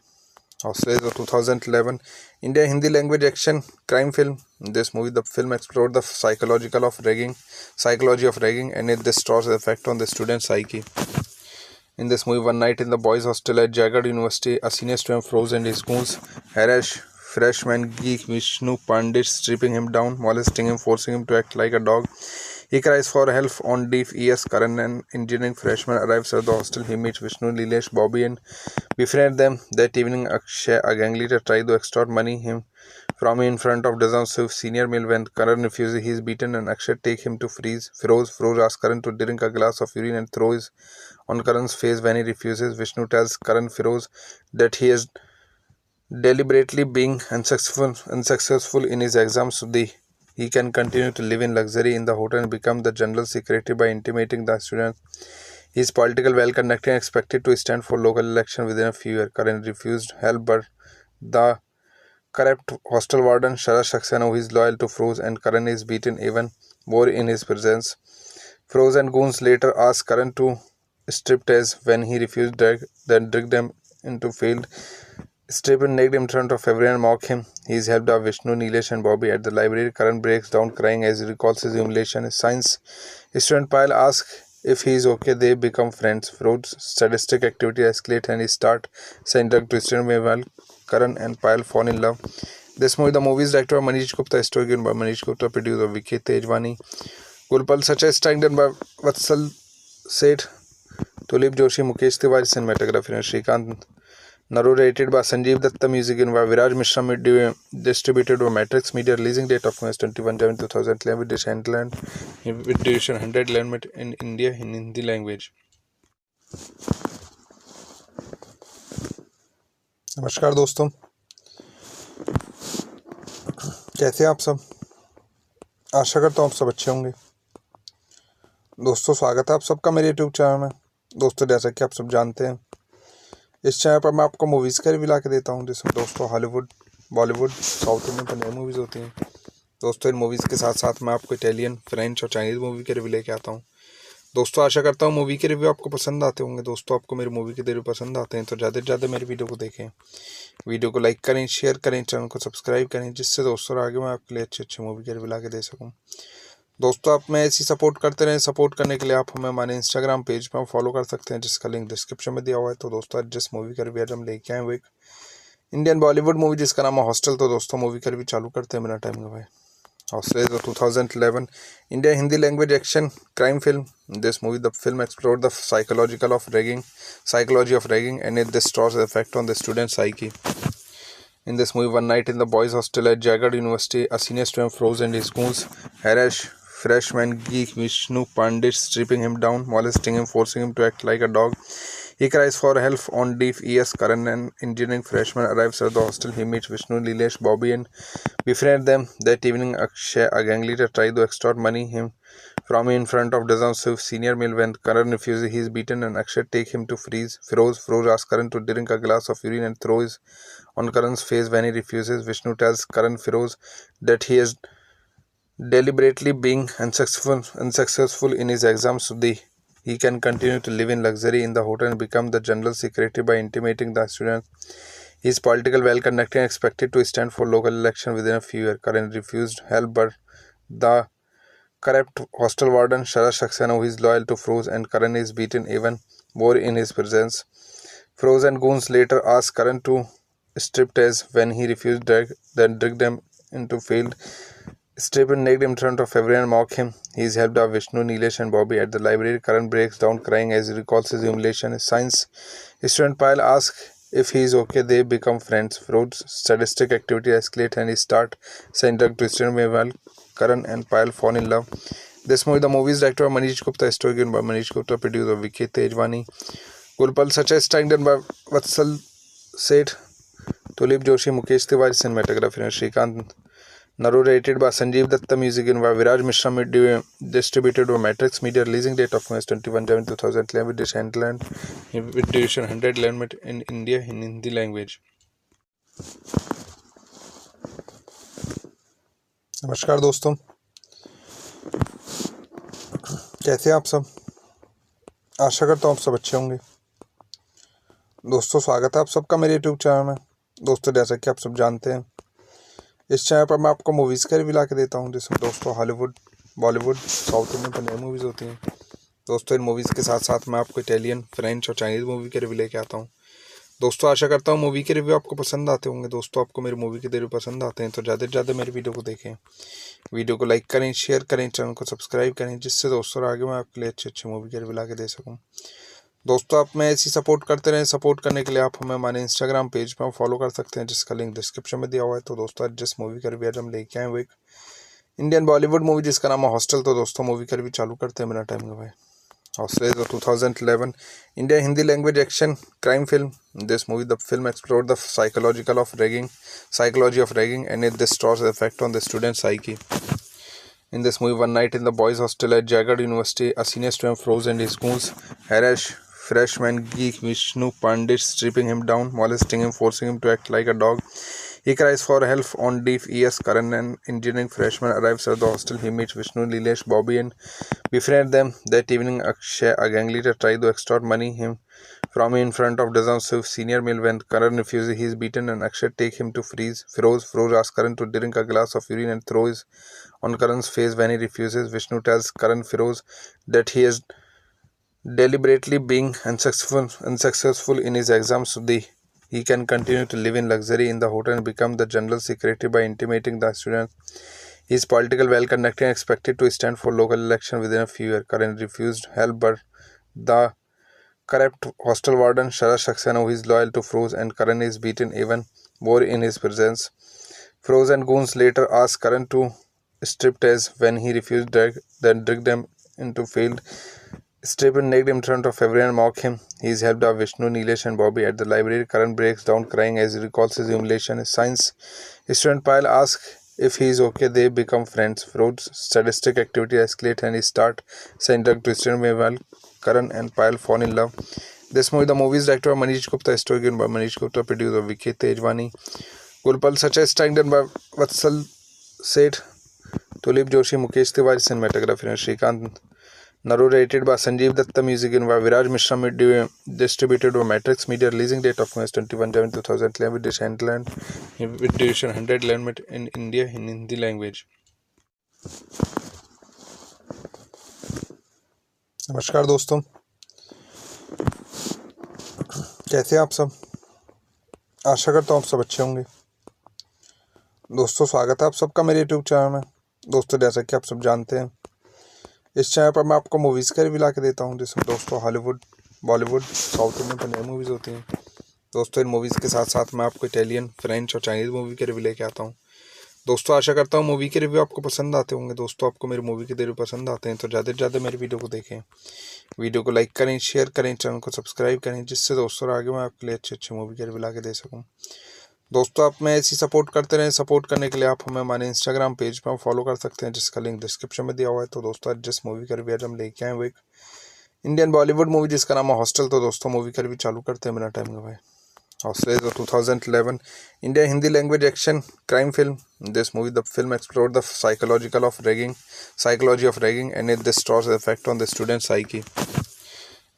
Hostel is a 2011 India Hindi language action crime film. In this movie, the film explored the psychology of ragging, and it destroys the effect on the student's psyche. In this movie, one night in the boys' hostel at Jagat University, a senior student froze and his goons harass freshman geek Vishnu Pandit, stripping him down, molesting him, forcing him to act like a dog. He cries for help on deaf ears. Karan, an engineering freshman, arrives at the hostel. He meets Vishnu, Nilesh, Bobby, and befriends them. That evening, Akshay, a gang leader, tries to extort money from him in front of dozens of senior male. When Karan refuses, he is beaten, and Akshay takes him to Feroz. Feroz asks Karan to drink a glass of urine and throws on Karan's face. When he refuses, Vishnu tells Karan Feroz that he is deliberately being unsuccessful in his exams so he can continue to live in luxury in the hotel and become the general secretary by intimidating the students. He is political, well-connected, and expected to stand for local election within a few years. Karan refused help, but the corrupt hostel warden Sharad Saxena, who is loyal to Feroz, and Karan is beaten even more in his presence. Feroz and goons later ask Karan to striptease. When he refused, then drag them into field. Stephen naked in front of everyone and mock him. He is helped by Vishnu, Nilesh and Bobby at the library. Karan breaks down crying as he recalls his humiliation. His science student Pyle asks if he is okay. They become friends. Frode's sadistic activity escalates and he starts saying drug to student. Meanwhile, Karan and Pyle fall in love. The movie is directed by Manish Gupta, story given by Manish Gupta, produced by Vicky Tejwani. Gulpal Sacha is starring by Vatsal Seth, Tulip Joshi, Mukesh Tiwari, cinematography, and Shrikant. Narrated by Sanjeev Datta, music in by Viraj Mishra, distributed by Matrix Media, releasing date of 21 January 2011, with duration 111 in India in Hindi language. नमस्कार दोस्तों, कैसे हैं आप सब। आशा करता हूँ आप सब अच्छे होंगे। दोस्तों, स्वागत है आप सबका मेरे यूट्यूब चैनल में। दोस्तों, जैसा कि आप सब जानते हैं, इस चैनल पर मैं आपको मूवीज़ का रिव्यू ला के देता हूँ, जिसमें दोस्तों हॉलीवुड, बॉलीवुड, साउथ इंडियन पर नई मूवीज़ होती हैं। दोस्तों, इन मूवीज़ के साथ साथ मैं आपको इटालियन, फ्रेंच और चाइनीज़ मूवी के रिव्यू लेके आता हूँ। दोस्तों, आशा करता हूँ मूवी के रिव्यू आपको पसंद आते होंगे। दोस्तों, आपको मेरी मूवी के रिव्यू पसंद आते हैं तो ज़्यादा से ज़्यादा मेरी वीडियो को देखें, वीडियो को लाइक करें, शेयर करें, चैनल को सब्सक्राइब करें, जिससे दोस्तों आगे मैं आपके लिए अच्छे मूवी के रिव्यू ला के दे सकूँ। दोस्तों, आप मैं ऐसी सपोर्ट करते रहें। सपोर्ट करने के लिए आप हमें हमारे इंस्टाग्राम पेज पर फॉलो कर सकते हैं, जिसका लिंक डिस्क्रिप्शन में दिया हुआ है। तो दोस्तों, आज जिस मूवी का रिव्यू आज हम लेके आए वो एक इंडियन बॉलीवुड मूवी जिसका नाम है हॉस्टल। तो दोस्तों, मूवी का रिव्यू चालू करते हैं बिना टाइम गवाए। Hostel is a 2011 India Hindi language action crime film. This movie, the film explored the psychology of ragging, and it destroys the effect on the student's psyche. In this movie, one night in the boys' hostel at Jagged University, a senior student froze and his goons harass freshman geek Vishnu Pandit, stripping him down, molesting him, forcing him to act like a dog. He cries for help on deaf ears. Karan, an engineering freshman, arrives at the hostel. He meets Vishnu, Nilesh, Bobby, and befriends them. That evening, Akshay, a gang leader, tries to extort money from him in front of dozens of senior male. When Karan refuses, he is beaten, and Akshay takes him to Feroz. Feroz asks Karan to drink a glass of urine and throws on Karan's face. When he refuses, Vishnu tells Karan Feroz that he is deliberately being unsuccessful in his exams so he can continue to live in luxury in the hotel and become the general secretary by intimidating the students. He is political, well-connected and expected to stand for local election within a few years. Karan refused help, but the corrupt hostel warden Sharad Saxena, who is loyal to Feroz, and Karan is beaten even more in his presence. Feroz and goons later ask Karan to striptease. When he refused, then drag them into field. Stephen naked in front of everyone and mock him. He is helped by Vishnu, Nilesh and Bobby at the library. Karan breaks down crying as he recalls his humiliation. His science student Pyle asks if he is okay. They become friends. Frode's sadistic activity escalates and he starts saying drug to student. Meanwhile, Karan and Pyle fall in love. The movie is directed by Manish Gupta, story given by Manish Gupta, produced by Vicky Tejwani. Gulpal Sacha is starring by Vatsal Seth, Tulip Joshi, Mukesh Tiwari, cinematography, and Shrikant. Narrated by Sanjeev Datta, music in by Viraj Mishra, distributed by Matrix Media, releasing date of 21 January 2011, with duration 111 in India in Hindi language. नमस्कार दोस्तों, कैसे हैं आप सब। आशा करता हूँ आप सब अच्छे होंगे। दोस्तों, स्वागत है आप सबका मेरे यूट्यूब चैनल में। दोस्तों, जैसा कि आप सब जानते हैं, इस चैनल पर मैं आपको मूवीज़ का रिव्यू ला के देता हूँ, जिसमें दोस्तों हॉलीवुड, बॉलीवुड, साउथ इंडियन पर नई मूवीज़ होती हैं। दोस्तों, इन मूवीज़ के साथ साथ मैं आपको इटालियन, फ्रेंच और चाइनीज़ मूवी के रिव्यू लेके आता हूँ। दोस्तों, आशा करता हूँ मूवी के रिव्यू आपको पसंद आते होंगे। दोस्तों, आपको मेरी मूवी के रिव्यू पसंद आते हैं तो ज़्यादा से ज़्यादा मेरी वीडियो को देखें, वीडियो को लाइक करें, शेयर करें, चैनल को सब्सक्राइब करें, जिससे दोस्तों आगे मैं आपके लिए अच्छे मूवी के रिव्यू ला के दे सकूँ। दोस्तों, आप मैं ऐसी सपोर्ट करते रहें। सपोर्ट करने के लिए आप हमें हमारे इंस्टाग्राम पेज पर फॉलो कर सकते हैं, जिसका लिंक डिस्क्रिप्शन में दिया हुआ है। तो दोस्तों, आज जिस मूवी का रिव्यू आज हम लेके आए वो एक इंडियन बॉलीवुड मूवी जिसका नाम है हॉस्टल। तो दोस्तों, मूवी का रिव्यू चालू करते हैं बिना टाइम गवाए। Hostel is a 2011 India Hindi language action crime film. This movie, the film explored the psychology of ragging, and it destroys the effect on the student's psyche. In this movie, one night in the boys' hostel at Jagged University, a senior student froze and his goons harass freshman geek Vishnu Pandit, stripping him down, molesting him, forcing him to act like a dog. He cries for help on deaf ears. Karan, an engineering freshman, arrives at the hostel. He meets Vishnu, Nilesh, Bobby, and befriends them. That evening, Akshay, a gang leader, tries to extort money from him in front of dozens of senior male. When Karan refuses, he is beaten, and Akshay takes him to Feroz. Feroz asks Karan to drink a glass of urine and throws on Karan's face. When he refuses, Vishnu tells Karan Feroz that he is deliberately being unsuccessful in his exams so he can continue to live in luxury in the hotel and become the general secretary by intimidating the students. He is political, well-connected, and expected to stand for local election within a few years. Karan refused help, but the corrupt hostel warden Sharad Saxena, who is loyal to Feroz, and Karan is beaten even more in his presence. Feroz and goons later ask Karan to striptease. When he refused, then drag them into field. Strip and naked in front of everyone and mock him. He is helped by Vishnu, Nilesh, and Bobby at the library. Karan breaks down crying as he recalls his humiliation. His science student Payal asks if he is okay. They become friends. Feroz's sadistic activity escalates and he starts saying drug to student. Meanwhile, Karan and Payal fall in love. The movie is directed by Manish Gupta, story given by Manish Gupta, produced by Vicky Tejwani, Gulpal Sacha, starring done by Vatsal Seth, Tulip Joshi, Mukesh Tiwari, cinematography and Shrikant. Narrated by Sanjeev Datta, music given by Viraj Mishra, distributed by Matrix Media, releasing date of March 21, 2011, with duration 111 minutes in India in Hindi language. नमस्कार दोस्तों, कैसे हैं आप सब। आशा करता हूँ आप सब अच्छे होंगे। दोस्तों, स्वागत है आप सबका मेरे यूट्यूब चैनल में। दोस्तों, जैसा कि आप सब जानते हैं, इस चैनल पर मैं आपको मूवीज़ का रिव्यू ला के देता हूँ, जिसमें दोस्तों हॉलीवुड, बॉलीवुड, साउथ इंडियन पर नई मूवीज़ होती हैं। दोस्तों, इन मूवीज़ के साथ साथ मैं आपको इटालियन, फ्रेंच और चाइनीज़ मूवी के रिव्यू लेके आता हूँ। दोस्तों, आशा करता हूँ मूवी के रिव्यू आपको पसंद आते होंगे। दोस्तों, आपको मेरी मूवी के रिव्यू पसंद आते हैं तो ज़्यादा से ज़्यादा मेरी वीडियो को देखें, वीडियो को लाइक करें, शेयर करें, चैनल को सब्सक्राइब करें, जिससे दोस्तों आगे मैं आपके लिए अच्छे मूवी के रिव्यू ला के दे सकूँ। दोस्तों, आप मैं ऐसी सपोर्ट करते रहें। सपोर्ट करने के लिए आप हमें हमारे इंस्टाग्राम पेज पर फॉलो कर सकते हैं, जिसका लिंक डिस्क्रिप्शन में दिया हुआ है। तो दोस्तों, आज जिस मूवी का रिव्यू हम लेके आए वो एक इंडियन बॉलीवुड मूवी जिसका नाम है हॉस्टल। तो दोस्तों, मूवी का रिव्यू चालू करते हैं बिना टाइम गवाए। Hostel is a 2011 Indian Hindi language action crime film. This movie, the film explored the psychology of ragging, and it destroys the effect on the student's psyche.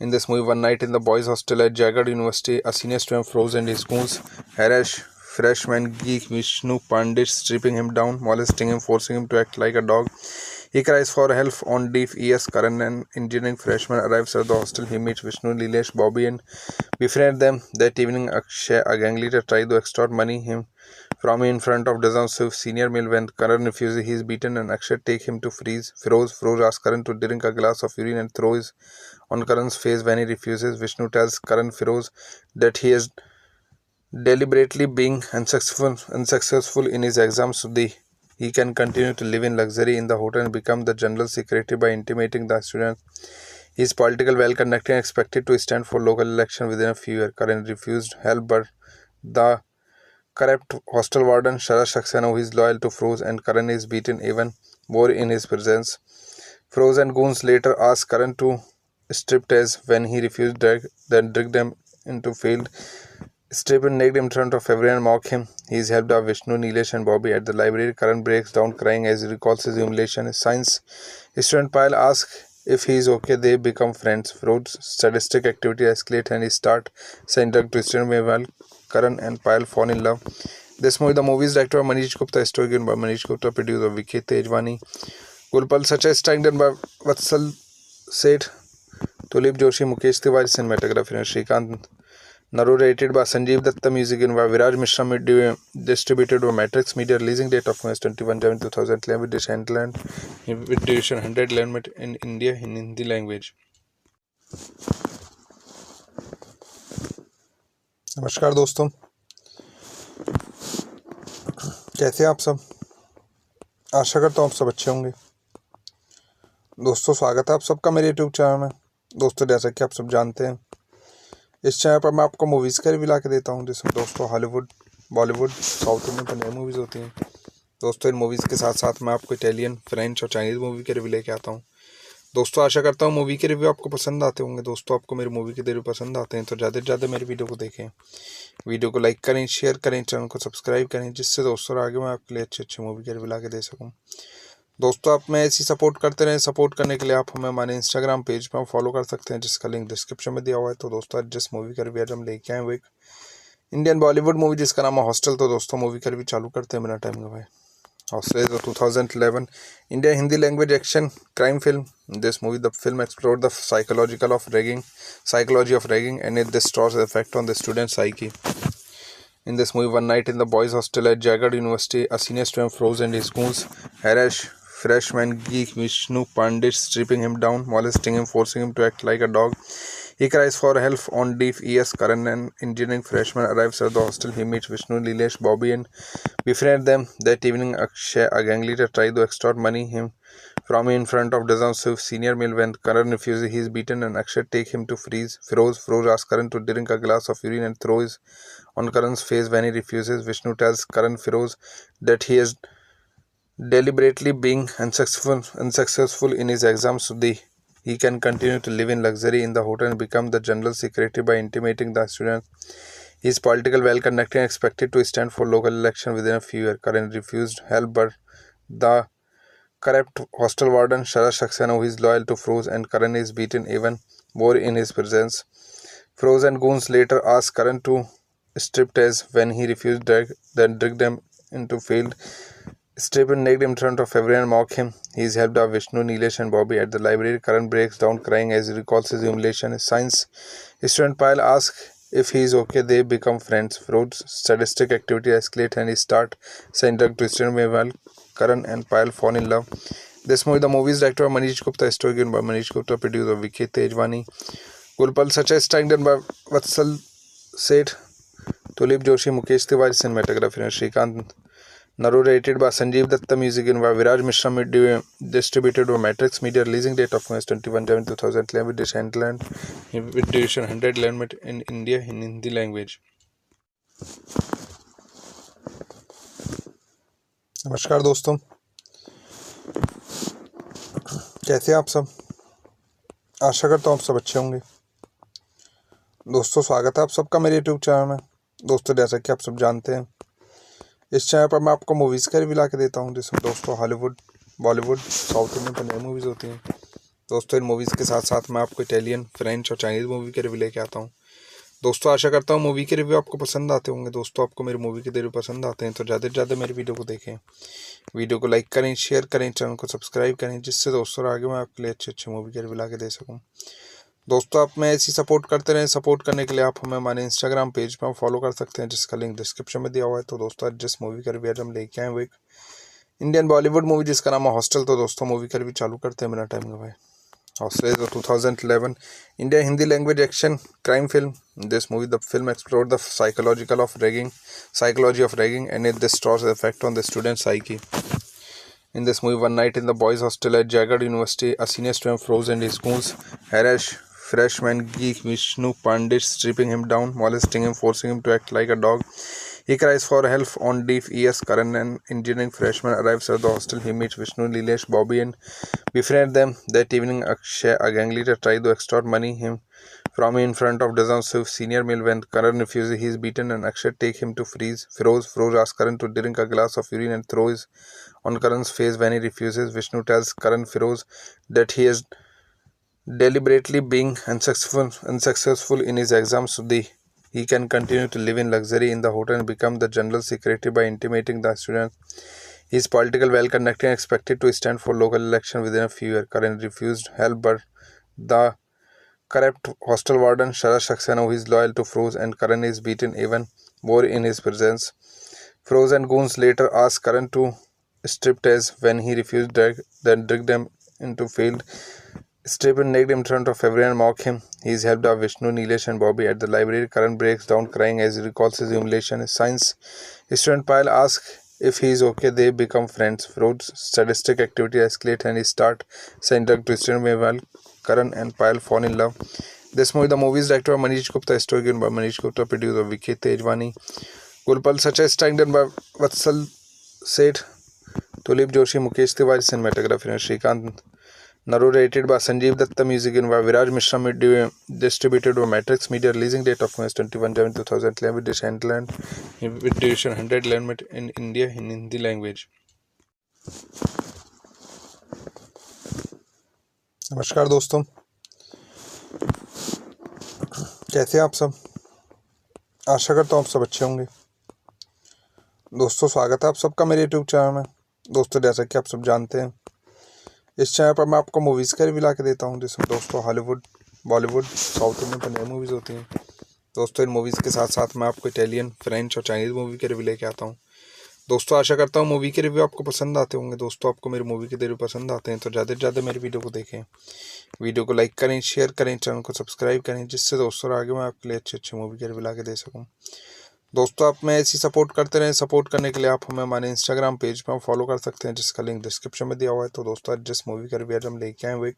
In this movie, one night in the boys' hostel at Jagged University, a senior student Feroz and his goons harass freshman geek Vishnu Pandit, stripping him down, molesting him, forcing him to act like a dog. He cries for help on deaf ears. Karan, an engineering freshman, arrives at the hostel. He meets Vishnu, Nilesh, Bobby, and befriends them. That evening, Akshay, a gang leader, tries to extort money from him in front of dozens of senior male. When Karan refuses, he is beaten, and Akshay takes him to Feroz. Feroz asks Karan to drink a glass of urine and throws on Karan's face. When he refuses, Vishnu tells Karan Feroz that he is deliberately being unsuccessful in his exams so he can continue to live in luxury in the hotel and become the general secretary by intimidating the students. He is political, well-connected, and expected to stand for local election within a few years. Karan refused help, but the corrupt hostel warden Sharad Saxena, who is loyal to Feroz, and Karan is beaten even more in his presence. Feroz and goons later ask Karan to striptease. When he refused, then drag them into field. Strip and naked in front of everyone and mock him. He is helped by Vishnu, Nilesh, and Bobby at the library. Karan breaks down crying as he recalls his humiliation. His science student Payal asks if he is okay. They become friends. Feroz's sadistic activity escalates and he starts saying drug to student. Meanwhile, Karan and Payal fall in love. The movie is directed by Manish Gupta, story given by Manish Gupta, produced by Vicky Tejwani, Gulpal Sacha, starring done by Vatsal Seth, Tulip Joshi, Mukesh Tiwari, cinematography and Shrikant. Narrated by Sanjeev Datta, music given by Viraj Mishra, distributed by Matrix Media, releasing date of March 21, 2011, with duration 111 minutes in India in Hindi language. नमस्कार दोस्तों, कैसे हैं आप सब। आशा करता हूँ आप सब अच्छे होंगे। दोस्तों, स्वागत है आप सबका मेरे यूट्यूब चैनल में। दोस्तों, जैसा कि आप सब जानते हैं, इस चैनल पर मैं आपको मूवीज़ का रिव्यू ला के देता हूँ, जिसमें दोस्तों हॉलीवुड, बॉलीवुड, साउथ इंडियन पर नई मूवीज़ होती हैं। दोस्तों, इन मूवीज़ के साथ साथ मैं आपको इटालियन, फ्रेंच और चाइनीज़ मूवी के रिव्यू लेके आता हूँ। दोस्तों आशा करता हूँ मूवी के रिव्यू आपको पसंद आते होंगे। दोस्तों आपको मेरे मूवी के रिव्यू पसंद आते हैं तो ज़्यादा से ज़्यादा मेरी वीडियो को देखें, वीडियो को लाइक करें, शेयर करें, चैनल को सब्सक्राइब करें, जिससे दोस्तों आगे मैं आपके लिए अच्छे अच्छे मूवी के रिव्यू ला के दे सकूँ। दोस्तों आप मैं ऐसी सपोर्ट करते रहें। सपोर्ट करने के लिए आप हमें हमारे इंस्टाग्राम पेज पर फॉलो कर सकते हैं, जिसका लिंक डिस्क्रिप्शन में दिया हुआ है। तो दोस्तों आज जिस मूवी का रिव्यू आज हम लेके आए वो एक इंडियन बॉलीवुड मूवी जिसका नाम है हॉस्टल। तो दोस्तों मूवी का रिव्यू चालू करते हैं बिना टाइम गवाए। Hostel is a 2011 India Hindi language action crime film. In this movie, the film explored the psychology of ragging, and it destroys the effect on the student's psyche. In this movie, one night in the boys' hostel at Jagged University, a senior student froze and his goons harass freshman geek Vishnu Pandit, stripping him down, molesting him, forcing him to act like a dog. He cries for help on deaf ears. Karan, an engineering freshman, arrives at the hostel. He meets Vishnu, Nilesh, Bobby, and befriends them. That evening, Akshay, a gang leader, tries to extort money from him in front of dozens of senior male. When Karan refuses, he is beaten, and Akshay takes him to Feroz. Feroz asks Karan to drink a glass of urine and throws on Karan's face. When he refuses, Vishnu tells Karan Feroz that he is deliberately being unsuccessful in his exams so he can continue to live in luxury in the hotel and become the general secretary by intimidating the students. He is political, well-connected, and expected to stand for local election within a few years. Karan refused help, but the corrupt hostel warden Sharad Saxena, who is loyal to Feroz, and Karan is beaten even more in his presence. Feroz and goons later ask Karan to striptease. When he refused, then drag them into field. Strip and naked in front of everyone and mock him. He is helped by Vishnu, Nilesh, and Bobby at the library. Karan breaks down crying as he recalls his humiliation. His science student Payal asks if he is okay. They become friends. Ferod's sadistic activity escalates and he starts saying drug twisted. Meanwhile, Karan and Payal fall in love. This movie, the movie is directed by Manish Gupta, story given by Manish Gupta, produced by Vicky Tejwani, Gulpal Sacha, starring done by Vatsal Seth, Tulip Joshi, Mukesh Tiwari, cinematography, and Shrikant. Narrated by Sanjeev Datta, music given by Viraj Mishra, distributed by Matrix Media. Releasing date of 21/7/2011 with duration 111 in India in Hindi language. नमस्कार दोस्तों, कैसे हैं आप सब। आशा करता हूँ आप सब अच्छे होंगे। दोस्तों स्वागत है आप सबका मेरे यूट्यूब चैनल में। दोस्तों जैसा कि आप सब जानते हैं, इस चैनल पर मैं आपको मूवीज़ का रिव्यू ला के देता हूँ, जिसमें दोस्तों हॉलीवुड, बॉलीवुड, साउथ इंडियन पर नई मूवीज़ होती हैं। दोस्तों इन मूवीज़ के साथ साथ मैं आपको इटालियन, फ्रेंच और चाइनीज़ मूवी के रिव्यू लेके आता हूँ। दोस्तों आशा करता हूँ मूवी के रिव्यू आपको पसंद आते होंगे। दोस्तों आपको मेरे मूवी के रिव्यू पसंद आते हैं तो ज़्यादा से ज़्यादा मेरी वीडियो को देखें, वीडियो को लाइक करें, शेयर करें, चैनल को सब्सक्राइब करें, जिससे दोस्तों आगे मैं आपके लिए अच्छे अच्छे मूवी के रिव्यू ला के दे सकूँ। दोस्तों आप मैं ऐसी सपोर्ट करते रहें। सपोर्ट करने के लिए आप हमें हमारे इंस्टाग्राम पेज पर फॉलो कर सकते हैं, जिसका लिंक डिस्क्रिप्शन में दिया हुआ है। तो दोस्तों आज जिस मूवी का रिव्यू आज हम लेके आए वो एक इंडियन बॉलीवुड मूवी जिसका नाम है हॉस्टल। तो दोस्तों मूवी का रिव्यू चालू करते हैं बिना टाइम गवाए। Hostel is a 2011 India Hindi language action crime film. In this movie, the film explored the psychology of ragging, and it destroys the effect on the student's psyche. In this movie, one night in the boys' hostel at Jagged University, a senior student froze and his goons harass freshman geek Vishnu Pandit, stripping him down, molesting him, forcing him to act like a dog. He cries for help on deaf ears. Karan, an engineering freshman, arrives at the hostel. He meets Vishnu, Nilesh, Bobby, and befriends them. That evening, Akshay, a gang leader, tries to extort money from him in front of dozens of senior male. When Karan refuses, he is beaten, and Akshay takes him to Feroz. Feroz asks Karan to drink a glass of urine and throws on Karan's face. When he refuses, Vishnu tells Karan Feroz that he is deliberately being unsuccessful in his exams so he can continue to live in luxury in the hotel and become the general secretary by intimidating the students. He is political, well-connected, and expected to stand for local election within a few years. Karan refused help, but the corrupt hostel warden Sharad Saxena, who is loyal to Feroz, and Karan is beaten even more in his presence. Feroz and goons later ask Karan to striptease. When he refused, then drag them into field. Strip and naked in front of everyone and mock him. He is helped by Vishnu, Nilesh, and Bobby at the library. Karan breaks down crying as he recalls his humiliation. His science student Payal asks if he is okay. They become friends. Ferod's sadistic activity escalates and he starts saying drug twisted. Meanwhile, Karan and Payal fall in love. This movie, the movie is directed by Manish Gupta, story given by Manish Gupta, produced by Vicky Tejwani, Gulpal Sacha, starring done by Vatsal Seth, Tulip Joshi, Mukesh Tiwari, cinematography, and Shrikant. Narrated by Sanjeev Datta, music in by Viraj Mishra, distributed by Matrix Media, releasing date of August 21 Jan 2011, with distribution 111 in India in Hindi language. नमस्कार दोस्तों, कैसे हैं आप सब। आशा करता हूँ आप सब अच्छे होंगे। दोस्तों, स्वागत है आप सबका मेरे यूट्यूब चैनल में। दोस्तों, जैसा कि आप सब जानते हैं, इस चैनल पर मैं आपको मूवीज़ का रिव्यू ला के देता हूँ, जिसमें दोस्तों Hollywood, Bollywood, south Indian Punjabi movies होती हैं। दोस्तों, इन मूवीज़ के साथ साथ मैं आपको इटालियन, फ्रेंच और चाइनीज़ मूवी के रिव्यू लेके आता हूँ। दोस्तों, आशा करता हूँ मूवी के रिव्यू आपको पसंद आते होंगे। दोस्तों, आपको मेरी मूवी के रिव्यू पसंद आते हैं तो ज़्यादा से ज़्यादा मेरी वीडियो को देखें, वीडियो को लाइक करें, शेयर करें, चैनल को सब्सक्राइब करें, जिससे दोस्तों आगे मैं आपके लिए अच्छे अच्छे मूवी के रिव्यू ला के दे सकूँ। दोस्तों, आप मैं ऐसी सपोर्ट करते रहें। सपोर्ट करने के लिए आप हमें हमारे इंस्टाग्राम पेज पर फॉलो कर सकते हैं, जिसका लिंक डिस्क्रिप्शन में दिया हुआ है। तो दोस्तों, आज जिस मूवी का रिव्यू हम लेके आए वो एक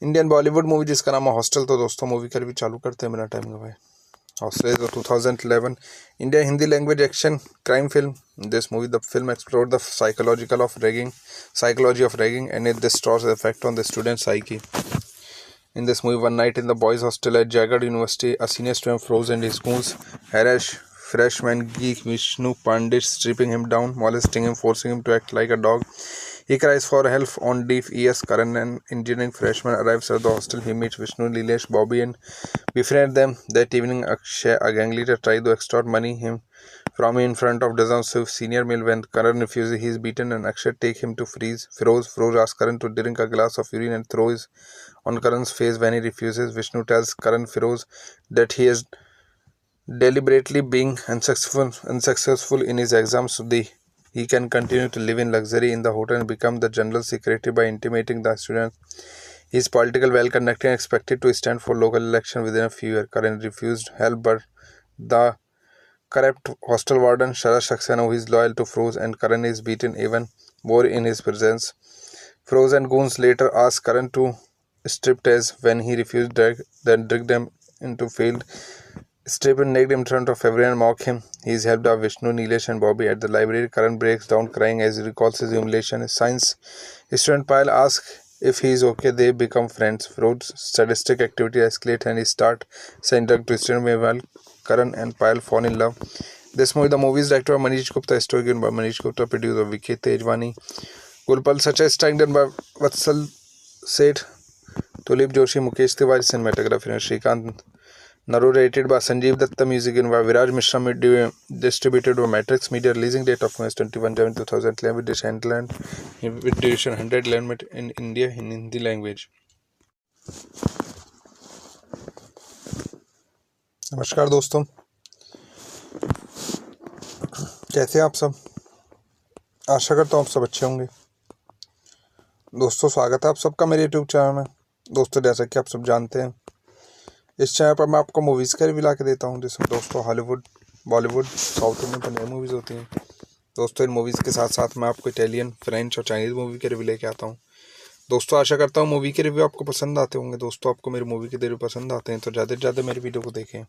इंडियन बॉलीवुड मूवी जिसका नाम है हॉस्टल। तो दोस्तों, मूवी का रिव्यू चालू करते हैं बिना टाइम गवाए। Hostel is a 2011 India Hindi language action crime film. This movie, the film explored the psychology of ragging and its disastrous effect on the student's psyche. In this movie, one night in the boys' hostel at Jagged University, a senior student froze and his goons harass freshman geek Vishnu Pandit, stripping him down, molesting him, forcing him to act like a dog. He cries for help on deaf ears. Karan, an engineering freshman, arrives at the hostel. He meets Vishnu, Nilesh, Bobby, and befriends them. That evening, Akshay, a gang leader, tries to extort money from him in front of dozens of senior male. When Karan refuses, he is beaten, and Akshay takes him to Feroz. Feroz asks Karan to drink a glass of urine and throws on Karan's face. When he refuses, Vishnu tells Karan Feroz that he is deliberately being unsuccessful in his exams so he can continue to live in luxury in the hotel and become the general secretary by intimidating the students. He is political, well-connected and expected to stand for local election within a few years. Karan refused help, but the corrupt hostel warden Sharad Saxena, who is loyal to Feroz, and Karan is beaten even more in his presence. Feroz and goons later ask Karan to striptease. When he refused, then drag them into field. Strip and naked in front of everyone and mock him. He is helped by Vishnu, Nilesh and Bobby. At the library, Karan breaks down crying as he recalls his humiliation. His science student Payal asks if he is okay. They become friends. Ferod's sadistic activity escalates and he starts saying drug to student. Meanwhile, Karan and Payal fall in love. This movie, the movie is directed by Manish Gupta, story given by Manish Gupta, produced by Vicky Tejwani, Gulpal Sacha, starring done by Vatsal Seth, Tulip Joshi, Mukesh Tiwari, cinematography and Shrikant. Narrated by Sanjeev Datta, music in by Viraj Mishra, distributed by Matrix Media, releasing date of August 21 Jan 2011, with distribution 111 in India in Hindi language. नमस्कार दोस्तों, कैसे हैं आप सब। आशा करता हूँ आप सब अच्छे होंगे। दोस्तों, स्वागत है आप सबका मेरे यूट्यूब चैनल में। दोस्तों, जैसा कि आप सब जानते हैं, इस चैनल पर मैं आपको मूवीज़ का रिव्यू ला के देता हूँ, जिसमें दोस्तों Hollywood, Bollywood, south Indian Punjabi movies होती हैं। दोस्तों, इन मूवीज़ के साथ साथ मैं आपको इटालियन, फ्रेंच और चाइनीज़ मूवी के रिव्यू लेके आता हूँ। दोस्तों, आशा करता हूँ मूवी के रिव्यू आपको पसंद आते होंगे। दोस्तों, आपको मेरी मूवी के रिव्यू पसंद आते हैं तो ज़्यादा से ज़्यादा मेरी वीडियो को देखें,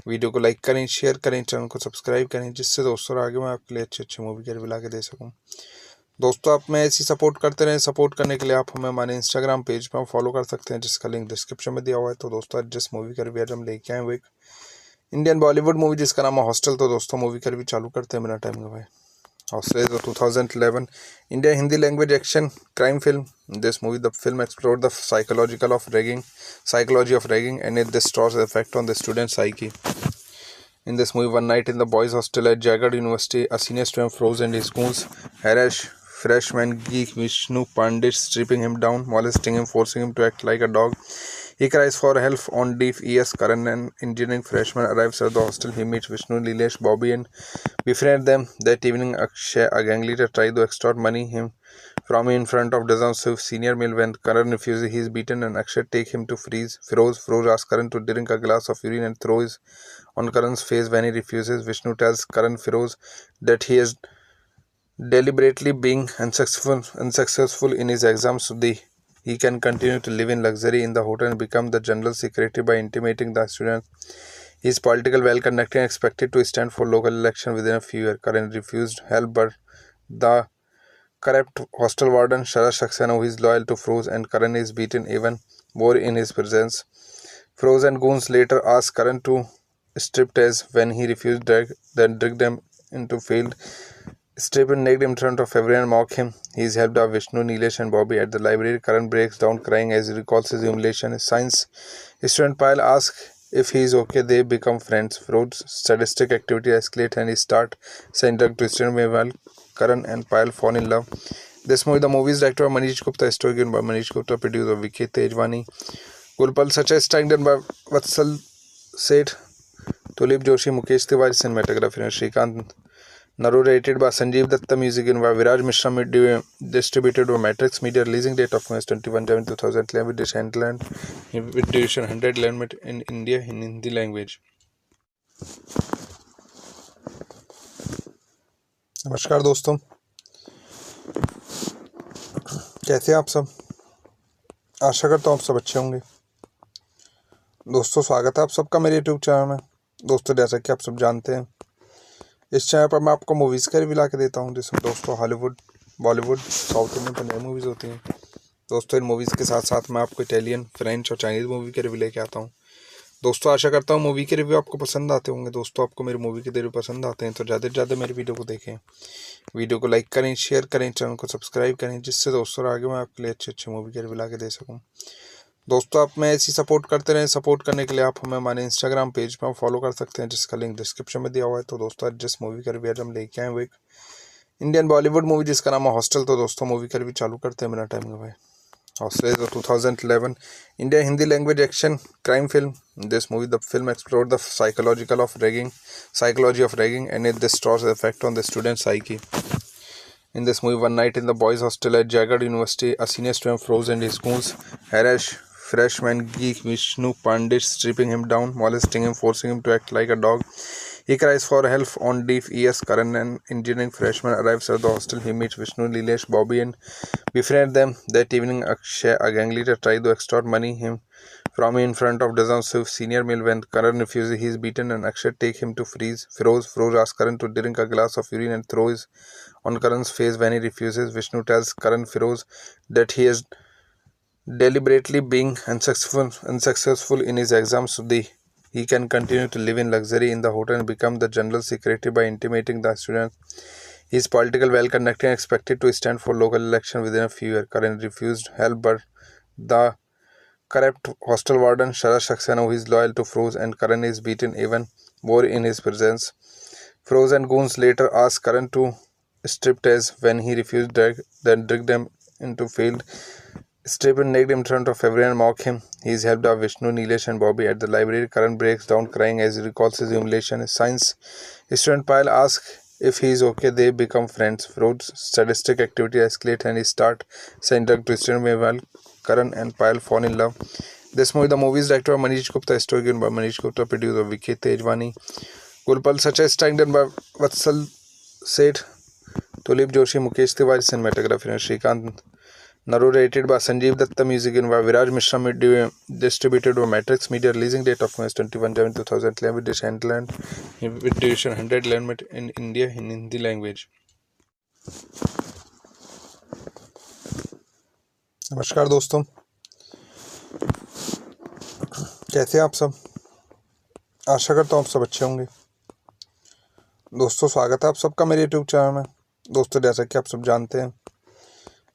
वीडियो को लाइक करें, शेयर करें, चैनल को सब्सक्राइब करें, जिससे दोस्तों आगे मैं आपके लिए अच्छे अच्छे मूवी के रिव्यू ला के दे सकूँ। दोस्तों, आप मैं ऐसी सपोर्ट करते रहें। सपोर्ट करने के लिए आप हमें हमारे इंस्टाग्राम पेज पर फॉलो कर सकते हैं, जिसका लिंक डिस्क्रिप्शन में दिया हुआ है। तो दोस्तों, आज जिस मूवी का रिव्यू हम लेके आए वो एक इंडियन बॉलीवुड मूवी जिसका नाम है हॉस्टल। तो दोस्तों, मूवी का रिव्यू चालू करते हैं बिना टाइम गवाए। Hostel is a 2011 India Hindi language action crime film. This movie, the film explored the psychology of ragging and its disastrous effect on the student's psyche. In this movie, one night in the boys' hostel at Jagged University, a senior student froze and his goons harass freshman geek Vishnu Pandit, stripping him down, molesting him, forcing him to act like a dog. He cries for help on deaf ears. Karan, an engineering freshman, arrives at the hostel. He meets Vishnu, Nilesh, Bobby, and befriends them. That evening, Akshay, a gang leader, tries to extort money from him in front of dozens of senior male. When Karan refuses, he is beaten, and Akshay takes him to Feroz. Feroz asks Karan to drink a glass of urine and throws on Karan's face. When he refuses, Vishnu tells Karan Feroz that he is deliberately being unsuccessful in his exams so he can continue to live in luxury in the hotel and become the general secretary by intimidating the students. He is political, well-connected and expected to stand for local election within a few years. Karan refused help, but the corrupt hostel warden Sharad Saxena, who is loyal to Feroz, and Karan is beaten even more in his presence. Feroz and goons later ask Karan to striptease when he refused, then drag them into field. Strip and naked in front of everyone and mock him. He is helped by Vishnu, Nilesh and Bobby at the library. Karan breaks down crying as he recalls his humiliation. Science student Pyle asks if he is okay. They become friends. Feroz sadistic activity escalates and he start saying drug twisted. Meanwhile, Karan and Pyle fall in love. This movie, the movie is directed by Manish Gupta, story given by Manish Gupta, produced by Vicky Tejwani, Gulpal Sacha, starring done by Vatsal Seth, Tulip Joshi, Mukesh Tiwari, cinematography and Shrikant. Narrated by Sanjeev Datta, music given by Viraj Mishra, distributed by Matrix Media, releasing date of 21/7/2011 with duration 111 in India in Hindi language. नमस्कार दोस्तों, कैसे हैं आप सब। आशा करता हूँ आप सब अच्छे होंगे। दोस्तों, स्वागत है आप सबका मेरे यूट्यूब चैनल में। दोस्तों, जैसा कि आप सब जानते हैं, इस चैनल पर मैं आपको मूवीज़ का रिव्यू ला के देता हूँ, जिसमें दोस्तों Hollywood, Bollywood, south Indian, Punjabi movies होती हैं। दोस्तों, इन मूवीज़ के साथ साथ मैं आपको इटालियन, फ्रेंच और चाइनीज़ मूवी के रिव्यू लेके आता हूँ। दोस्तों, आशा करता हूँ मूवी के रिव्यू आपको पसंद आते होंगे। दोस्तों, आपको मेरी मूवी के रिव्यू पसंद आते हैं तो ज़्यादा से ज़्यादा मेरी वीडियो को देखें, वीडियो को लाइक करें, शेयर करें, चैनल को सब्सक्राइब करें, जिससे दोस्तों आगे मैं आपके लिए अच्छे मूवी के रिव्यू ला के दे सकूँ। दोस्तों, आप मैं ऐसी सपोर्ट करते रहें। सपोर्ट करने के लिए आप हमें हमारे इंस्टाग्राम पेज पर फॉलो कर सकते हैं, जिसका लिंक डिस्क्रिप्शन में दिया हुआ है। तो दोस्तों, आज जिस मूवी का रिव्यू हम लेके आए वो एक इंडियन बॉलीवुड मूवी जिसका नाम है हॉस्टल। तो दोस्तों, मूवी का रिव्यू चालू करते हैं, मेरा टाइम गवाए। Hostel is a 2011 India Hindi language action crime film. In this movie, the film explored the psychology of ragging, and it destroys the effect on the student's psyche. In this movie, one night in the boys' hostel at Jagat University, a senior student Feroz and his goons harass freshman geek Vishnu Pandit, stripping him down, molesting him, forcing him to act like a dog. He cries for help on deaf ears. Karan, an engineering freshman, arrives at the hostel. He meets Vishnu, Nilesh, Bobby, and befriends them. That evening, Akshay, a gang leader, tries to extort money from him in front of dozens of senior male. When Karan refuses, he is beaten, and Akshay takes him to Feroz. Feroz asks Karan to drink a glass of urine and throws on Karan's face. When he refuses, Vishnu tells Karan Feroz that he is deliberately being unsuccessful in his exams so he can continue to live in luxury in the hotel and become the general secretary by intimidating the students. He is political, well-connected, and expected to stand for local election within a few years. Karan refused help, but the corrupt hostel warden Sharad Saxena, who is loyal to Feroz, and Karan is beaten even more in his presence. Feroz and goons later ask Karan to striptease when he refused, then drag them into field. Strip and naked in front of everyone and mock him. He is helped by Vishnu, Nilesh and Bobby at the library. Karan breaks down crying as he recalls his humiliation. Science student Pyle asks if he is okay. They become friends. Feroz sadistic activity escalates and he start saying drug twisted. Meanwhile, Karan and Pyle fall in love. This movie, the movie is directed by Manish Gupta, story given by Manish Gupta, produced by Vicky Tejwani, Gulpal Sacha, starring done by Vatsal Seth, Tulip Joshi, Mukesh Tiwari, cinematography and Shrikant. Narrated by Sanjeev Datta, music given by Viraj Mishra, distributed by Matrix Media, releasing date of 21/7/2011 with duration 111 in India in Hindi language. नमस्कार दोस्तों, कैसे हैं आप सब। आशा करता हूँ आप सब अच्छे होंगे। दोस्तों, स्वागत है आप सबका मेरे यूट्यूब चैनल में। दोस्तों, जैसा कि आप सब जानते हैं,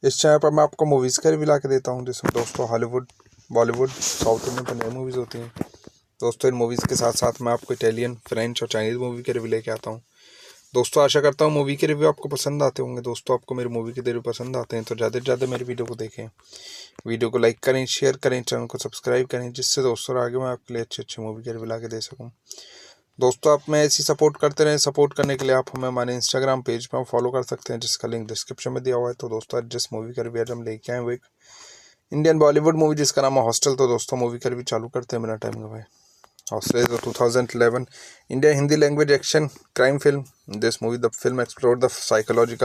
इस चैनल पर मैं आपको मूवीज़ का रिव्यू ला के देता हूँ, जिसमें दोस्तों Hollywood, Bollywood, south Indian, Punjabi movies होती हैं। दोस्तों, इन मूवीज़ के साथ साथ मैं आपको इटालियन, फ्रेंच और चाइनीज़ मूवी के रिव्यू लेके आता हूँ। दोस्तों, आशा करता हूँ मूवी के रिव्यू आपको पसंद आते होंगे। दोस्तों, आपको मेरी मूवी के रिव्यू पसंद आते हैं तो ज़्यादा से ज़्यादा मेरी वीडियो को देखें, वीडियो को लाइक करें, शेयर करें, चैनल को सब्सक्राइब करें, जिससे दोस्तों आगे मैं आपके लिए अच्छे मूवी के रिव्यू ला के दे सकूँ। दोस्तों, आप मैं ऐसी सपोर्ट करते रहें। सपोर्ट करने के लिए आप हमें हमारे इंस्टाग्राम पेज पर फॉलो कर सकते हैं, जिसका लिंक डिस्क्रिप्शन में दिया हुआ है। तो दोस्तों, आज जिस मूवी का रिव्यू हम लेके आए वो एक इंडियन बॉलीवुड मूवी जिसका नाम है हॉस्टल। तो दोस्तों, मूवी का रिव्यू चालू करते हैं, मेरा टाइम गवाए। Hostel is a 2011 India Hindi language action crime film. In this movie, the film explored the psychology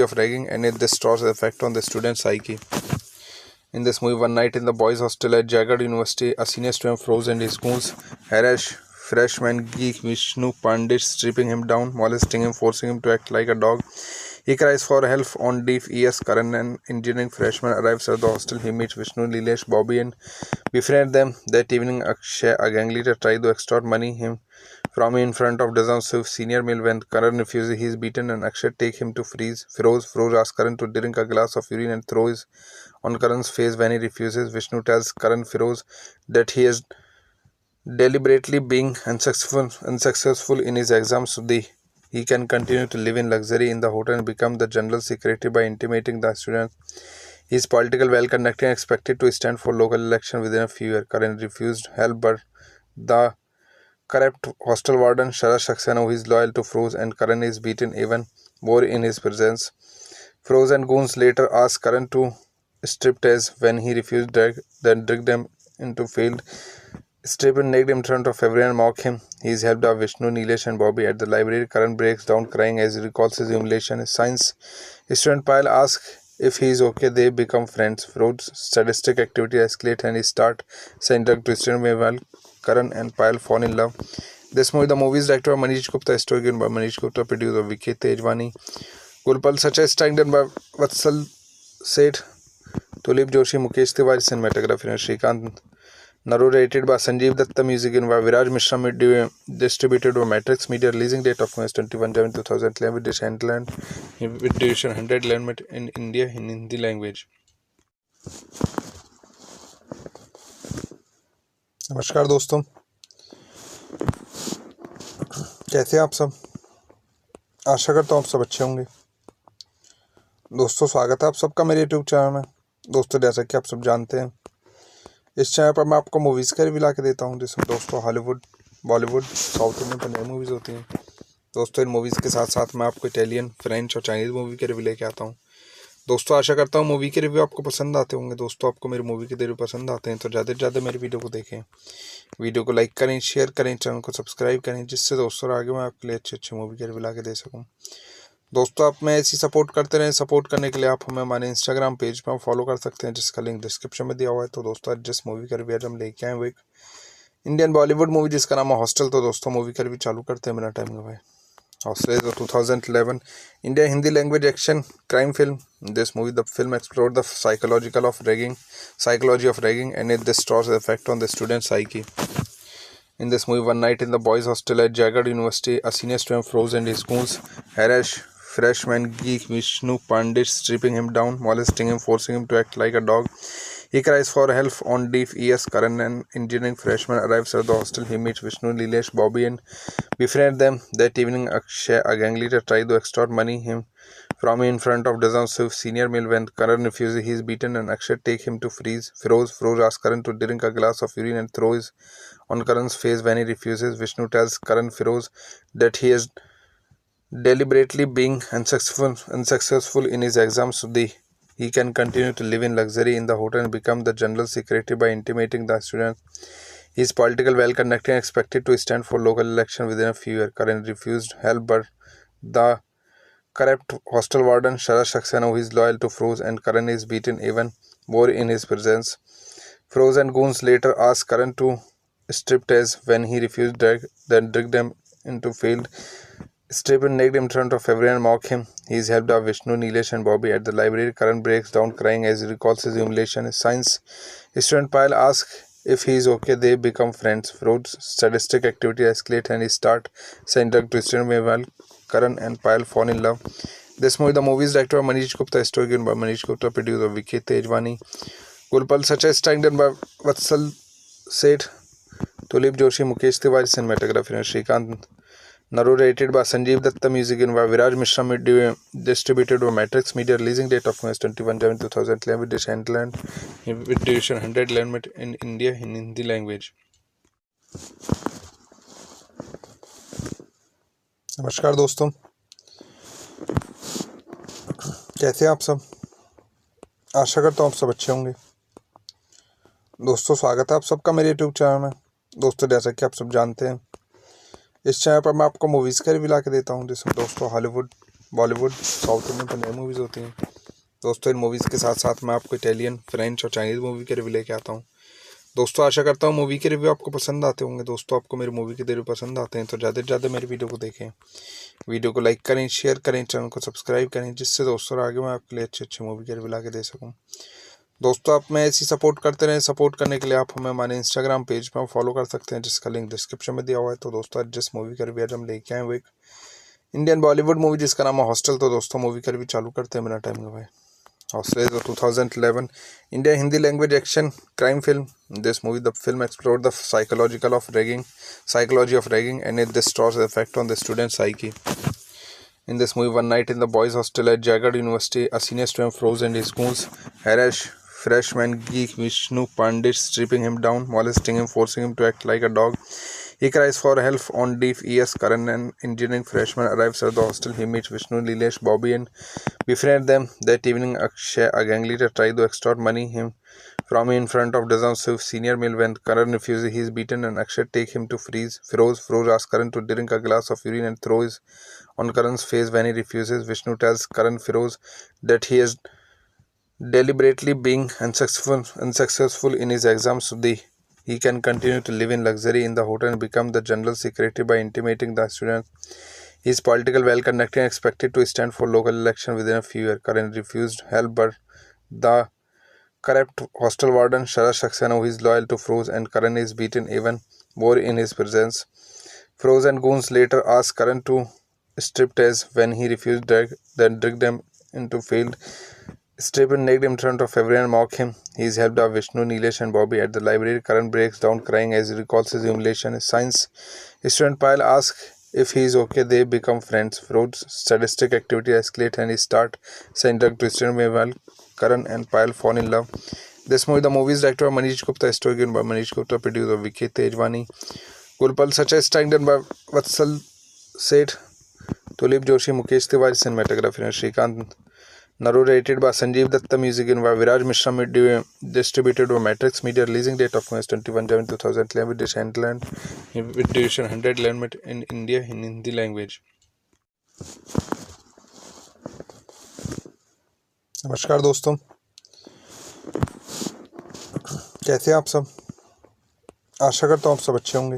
of ragging, and it destroys the effect on the student's psyche. In this movie, one night in the boys' hostel at Jagat University, a senior student Feroz and his goons harass freshman geek Vishnu Pandit, stripping him down, molesting him, forcing him to act like a dog. He cries for help on deaf ears. Karan, an engineering freshman, arrives at the hostel. He meets Vishnu, Nilesh, Bobby, and befriends them. That evening, Akshay, a gang leader, tries to extort him from in front of dozens of senior male. When Karan refuses, he is beaten, and Akshay takes him to Feroz. Feroz asks Karan to drink a glass of urine and throws on Karan's face. When he refuses, Vishnu tells Karan Feroz that he is deliberately being unsuccessful in his exams so he can continue to live in luxury in the hotel and become the general secretary by intimidating the students. He is political, well-connected and expected to stand for local election within a few years. Karan refused help, but the corrupt hostel warden Sharad Saxena, who is loyal to Feroz, and Karan is beaten even more in his presence. Feroz and goons later ask Karan to striptease. When he refused, then drag them into field. Strip and naked in front of everyone and mock him. He is helped by Vishnu, Nilesh and Bobby at the library. Karan breaks down crying as he recalls his humiliation. His science student Payal asks if he is okay. They become friends. Ferod's sadistic activity escalates and he starts saying drug to student. Meanwhile, Karan and Payal fall in love. The movie is directed by Manish Gupta, story given by Manish Gupta, produced by Vicky Tejwani, Gulpal Sacha, starring by Vatsal Seth, Tulip Joshi, Mukesh Tiwari, cinematography and Shrikant. Narrated by Sanjeev Datta, music in by Viraj Mishra, distributed by Matrix Media, releasing date of 21 January 2011 with distribution 111 in India in Hindi language. नमस्कार दोस्तों, कैसे हैं आप सब। आशा करता हूँ आप सब अच्छे होंगे। दोस्तों, स्वागत है आप सबका मेरे यूट्यूब चैनल में। दोस्तों, जैसा कि आप सब जानते हैं, इस चैनल पर मैं आपको मूवीज़ का रिव्यू ला के देता हूं, जिसमें दोस्तों हॉलीवुड, बॉलीवुड, साउथ इंडियन पर नई मूवीज़ होती हैं। दोस्तों, इन मूवीज़ के साथ साथ मैं आपको इटालियन, फ्रेंच और चाइनीज़ मूवी के रिव्यू लेके आता हूं। दोस्तों, आशा करता हूं मूवी के रिव्यू आपको पसंद आते होंगे। दोस्तों, आपको मेरी मूवी के रिव्यू पसंद आते हैं तो ज़्यादा से ज़्यादा मेरी वीडियो को देखें, वीडियो को लाइक करें, शेयर करें, चैनल को सब्सक्राइब करें, जिससे दोस्तों आगे मैं आपके लिए अच्छे मूवी के रिव्यू ला के दे सकूँ। दोस्तों, आप मैं ऐसी सपोर्ट करते रहें। सपोर्ट करने के लिए आप हमें हमारे इंस्टाग्राम पेज पर फॉलो कर सकते हैं, जिसका लिंक डिस्क्रिप्शन में दिया हुआ है। तो दोस्तों, आज जिस मूवी का रिव्यू हम लेके आए वो एक इंडियन बॉलीवुड मूवी जिसका नाम है हॉस्टल। तो दोस्तों, मूवी का रिव्यू चालू करते हैं बिना टाइम गवाए। Hostel is 2011 India Hindi language action crime film. In this movie, the film explored the psychology of ragging and its disastrous effect on the student's psyche. In this movie, one night in the boys' hostel at Jagged University, a senior student Feroz and his goons harass freshman geek Vishnu Pandit, stripping him down, molesting him, forcing him to act like a dog. He cries for help on deaf ears. Karan, an engineering freshman, arrives at the hostel. He meets Vishnu, Nilesh, Bobby, and befriends them. That evening, Akshay, a gang leader, tries to extort him from in front of dozens of senior male. When Karan refuses, he is beaten, and Akshay takes him to Feroz. Feroz asks Karan to drink a glass of urine and throws on Karan's face. When he refuses, Vishnu tells Karan Feroz that he is deliberately being unsuccessful in his exams so he can continue to live in luxury in the hotel and become the general secretary by intimidating the students. He is political, well-connected and expected to stand for local election within a few years. Karan refused help, but the corrupt hostel warden Sharad Saxena, who is loyal to Feroz, and Karan is beaten even more in his presence. Feroz and goons later ask Karan to striptease. When he refused, then drag them into field. Strip and naked in front of everyone and mock him. He is helped by Vishnu, Nilesh and Bobby at the library. Karan breaks down crying as he recalls his humiliation. His science student Payal asks if he is okay. They become friends. Ferod's sadistic activity escalates and he starts saying drug to student. Meanwhile, Karan and Payal fall in love. The movie is directed by Manish Gupta, story given by Manish Gupta, produced by Vicky Tejwani, Gulpal Sacha, starring by Vatsal Seth, Tulip Joshi, Mukesh Tiwari, cinematography and Shrikant. Narrated by Sanjeev Datta, music in by Viraj Mishra, distributed by Matrix Media, releasing date of 21 January 2011 with distribution 111 in India in Hindi language. नमस्कार दोस्तों, कैसे हैं आप सब। आशा करता हूँ आप सब अच्छे होंगे। दोस्तों, स्वागत है आप सबका मेरे यूट्यूब चैनल में। दोस्तों, जैसा कि आप सब जानते हैं, इस चैनल पर मैं आपको मूवीज़ का रिव्यू ला के देता हूं, जिसमें दोस्तों हॉलीवुड, बॉलीवुड, साउथ इंडियन पर नई मूवीज़ होती हैं। दोस्तों, इन मूवीज़ के साथ साथ मैं आपको इटालियन, फ्रेंच और चाइनीज़ मूवी के रिव्यू लेके आता हूं। दोस्तों आशा करता हूँ मूवी के रिव्यू आपको पसंद आते होंगे। दोस्तों आपको मेरे मूवी के रिव्यू पसंद आते हैं तो ज़्यादा से ज़्यादा मेरी वीडियो को देखें, वीडियो को लाइक करें, शेयर करें, चैनल को सब्सक्राइब करें, जिससे दोस्तों आगे मैं आपके लिए अच्छे अच्छे मूवी के रिव्यू ला के दे सकूँ। दोस्तों आप मैं ऐसी सपोर्ट करते रहें। सपोर्ट करने के लिए आप हमें हमारे इंस्टाग्राम पेज पर फॉलो कर सकते हैं, जिसका लिंक डिस्क्रिप्शन में दिया हुआ है। तो दोस्तों आज जिस मूवी का रिव्यू आज हम लेके आए वो एक इंडियन बॉलीवुड मूवी जिसका नाम है हॉस्टल। तो दोस्तों मूवी का रिव्यू चालू करते हैं बिना टाइम गवाए। Hostel is a 2011 Indian Hindi language action crime film. In this movie, the film explored the psychology of ragging, and it destroys the effect on the student's psyche. In this movie, one night in the boys' hostel at Jagat University, a senior student froze and his goons harass freshman geek Vishnu Pandit, stripping him down, molesting him, forcing him to act like a dog. He cries for help on deaf ears. Karan, an engineering freshman, arrives at the hostel. He meets Vishnu, Nilesh, Bobby, and befriends them. That evening, Akshay, a gang leader, tries to extort from him in front of dozens of senior male. When Karan refuses, he is beaten, and Akshay takes him to Feroz. Feroz asks Karan to drink a glass of urine and throws on Karan's face. When he refuses, Vishnu tells Karan Feroz that he is deliberately being unsuccessful in his exams so he can continue to live in luxury in the hotel and become the general secretary by intimidating the students. He is political, well-connected, and expected to stand for local election within a few years. Karan refused help, but the corrupt hostel warden Sharad Saxena, who is loyal to Feroz, and Karan is beaten even more in his presence. Feroz and goons later ask Karan to striptease. When he refused, then drag them into field. Strip and naked in front of everyone and mock him. He is helped by Vishnu, Nilesh, and Bobby at the library. Karan breaks down crying as he recalls his humiliation. His science student Payal asks if he is okay. They become friends. Ferod's sadistic activity escalates and he starts saying drug to student. Meanwhile, Karan and Payal fall in love. This movie, the movie is directed by Manish Gupta, story given by Manish Gupta, produced by Vicky Tejwani, Gulpal Sacha, starring done by Vatsal Seth, Tulip Joshi, Mukesh Tiwari, cinematography, and Shrikant. Narrated by Sanjeev Datta, music given by Viraj Mishra, distributed by Matrix Media. Releasing date of 21 January 2011 with duration 111 minutes in India in Hindi language. नमस्कार दोस्तों, कैसे हैं आप सब। आशा करता हूँ आप सब अच्छे होंगे।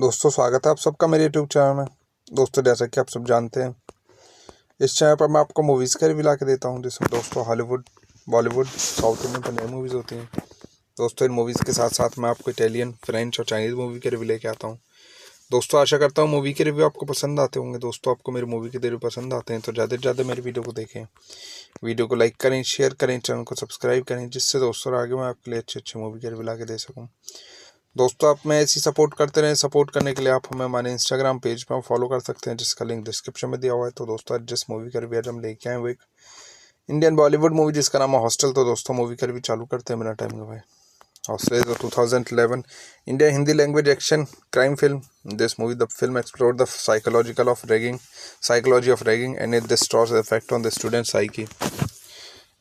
दोस्तों स्वागत है आप सबका मेरे यूट्यूब चैनल में। दोस्तों जैसा कि आप सब जानते हैं, इस चैनल पर मैं आपको मूवीज़ का रिव्यू ला के देता हूँ, जिसमें दोस्तों हॉलीवुड, बॉलीवुड, साउथ इंडियन पर नई मूवीज़ होती हैं। दोस्तों इन मूवीज़ के साथ साथ मैं आपको इटालियन, फ्रेंच और चाइनीज़ मूवी के रिव्यू लेके आता हूँ। दोस्तों आशा करता हूँ मूवी के रिव्यू आपको पसंद आते होंगे। दोस्तों आपको मेरे मूवी के रिव्यू पसंद आते हैं तो ज़्यादा से ज़्यादा मेरी वीडियो को देखें, वीडियो को लाइक करें, शेयर करें, चैनल को सब्सक्राइब करें, जिससे दोस्तों आगे मैं आपके लिए अच्छे अच्छे मूवी के रिव्यू ला के दे सकूँ। दोस्तों आप मैं ऐसी सपोर्ट करते रहें। सपोर्ट करने के लिए आप हमें हमारे इंस्टाग्राम पेज पर फॉलो कर सकते हैं, जिसका लिंक डिस्क्रिप्शन में दिया हुआ है। तो दोस्तों आज जिस मूवी का रिव्यू आज हम लेके आए वो एक इंडियन बॉलीवुड मूवी जिसका नाम है हॉस्टल। तो दोस्तों मूवी का रिव्यू चालू करते हैं बिना टाइम गवाए। Hostel is a 2011 Indian Hindi language action crime film. In this movie, the film explored the psychology of ragging, and it destroys the effect on the student's psyche.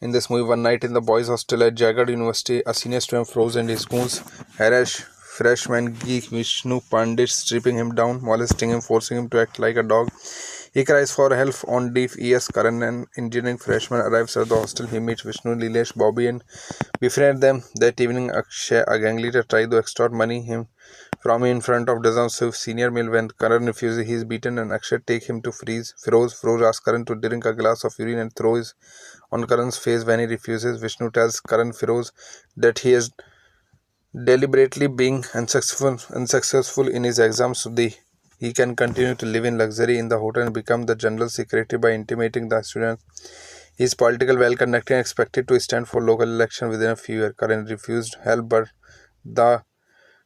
In this movie, one night in the boys' hostel at Jagat University, a senior student froze and his goons harass freshman geek Vishnu Pandit, stripping him down, molesting him, forcing him to act like a dog. He cries for help on deaf ears. Karan, an engineering freshman, arrives at the hostel. He meets Vishnu, Nilesh, Bobby, and befriends them. That evening, Akshay, a gang leader, tries to extort from him in front of dozens of senior male. When Karan refuses, he is beaten, and Akshay takes him to Feroz. Feroz asks Karan to drink a glass of urine and throws on Karan's face. When he refuses, Vishnu tells Karan Feroz that he is deliberately being unsuccessful in his exams so he can continue to live in luxury in the hotel and become the general secretary by intimidating the students. He is political, well-connected, and expected to stand for local election within a few years. Karan refused help, but the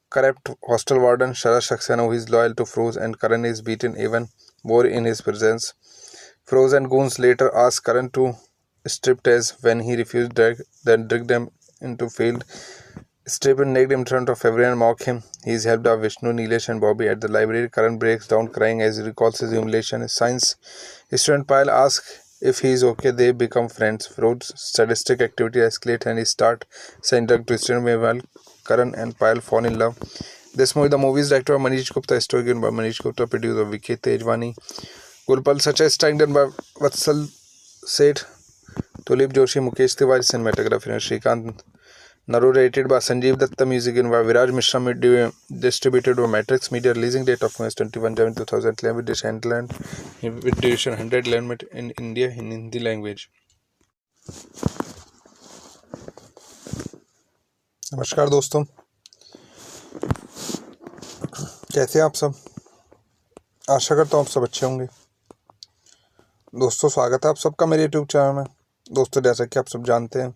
corrupt hostel warden Sharad Saxena, who is loyal to Feroz, and Karan is beaten even more in his presence. Feroz and goons later ask Karan to striptease. When he refused, then drag them into field. Strip and naked in front of everyone and mock him. He is helped by Vishnu, Nilesh, and Bobby at the library. Karan breaks down crying as he recalls his humiliation. His science student Payal asks if he is okay. They become friends. Ferod's sadistic activity escalates and he starts saying drug to student. Meanwhile, Karan and Payal fall in love. This movie, the movie is directed by Manish Gupta, story given by Manish Gupta, produced by Vicky Tejwani, Gulpal Sacha, starring done by Vatsal Seth, Tulip Joshi, Mukesh Tiwari, cinematography, and Shrikant. Narrated by Sanjeev Datta, music in by Viraj Mishra, distributed by Matrix Media, releasing date of 21 January 2011, with distribution 100 in India in Hindi language. नमस्कार दोस्तों, कैसे हैं आप सब। आशा करता हूँ आप सब अच्छे होंगे। दोस्तों, स्वागत है आप सबका मेरे यूट्यूब चैनल में। दोस्तों, जैसा कि आप सब जानते हैं,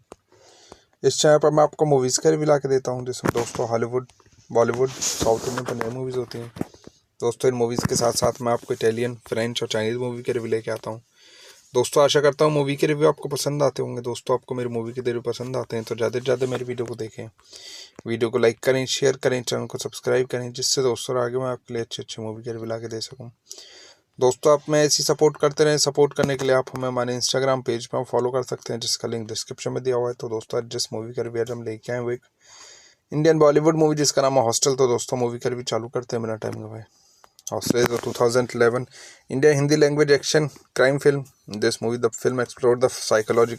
इस चैनल पर मैं आपको मूवीज़ का रिव्यू ला के देता हूँ, जिसमें दोस्तों हॉलीवुड, बॉलीवुड, साउथ इंडियन पर नई मूवीज़ होती हैं। दोस्तों, इन मूवीज़ के साथ साथ मैं आपको इटालियन, फ्रेंच और चाइनीज़ मूवी के रिव्यू लेके आता हूँ। दोस्तों, आशा करता हूँ मूवी के रिव्यू आपको पसंद आते होंगे। दोस्तों, आपको मेरी मूवी के रिव्यू पसंद आते हैं तो ज़्यादा से ज़्यादा मेरी वीडियो को देखें, वीडियो को लाइक करें, शेयर करें, चैनल को सब्सक्राइब करें, जिससे दोस्तों आगे मैं आपके लिए अच्छे मूवी के रिव्यू ला के दे सकूँ। दोस्तों, आप मैं ऐसी सपोर्ट करते रहें। सपोर्ट करने के लिए आप हमें हमारे इंस्टाग्राम पेज पर फॉलो कर सकते हैं, जिसका लिंक डिस्क्रिप्शन में दिया हुआ है। तो दोस्तों, आज जिस मूवी का रिव्यू आज हम लेके आए वो एक इंडियन बॉलीवुड मूवी जिसका नाम है हॉस्टल। तो दोस्तों, मूवी का रिव्यू चालू करते हैं बिना टाइम गवाए। Hostel is a 2011 India Hindi language action crime film. In this movie, the film explored the psychology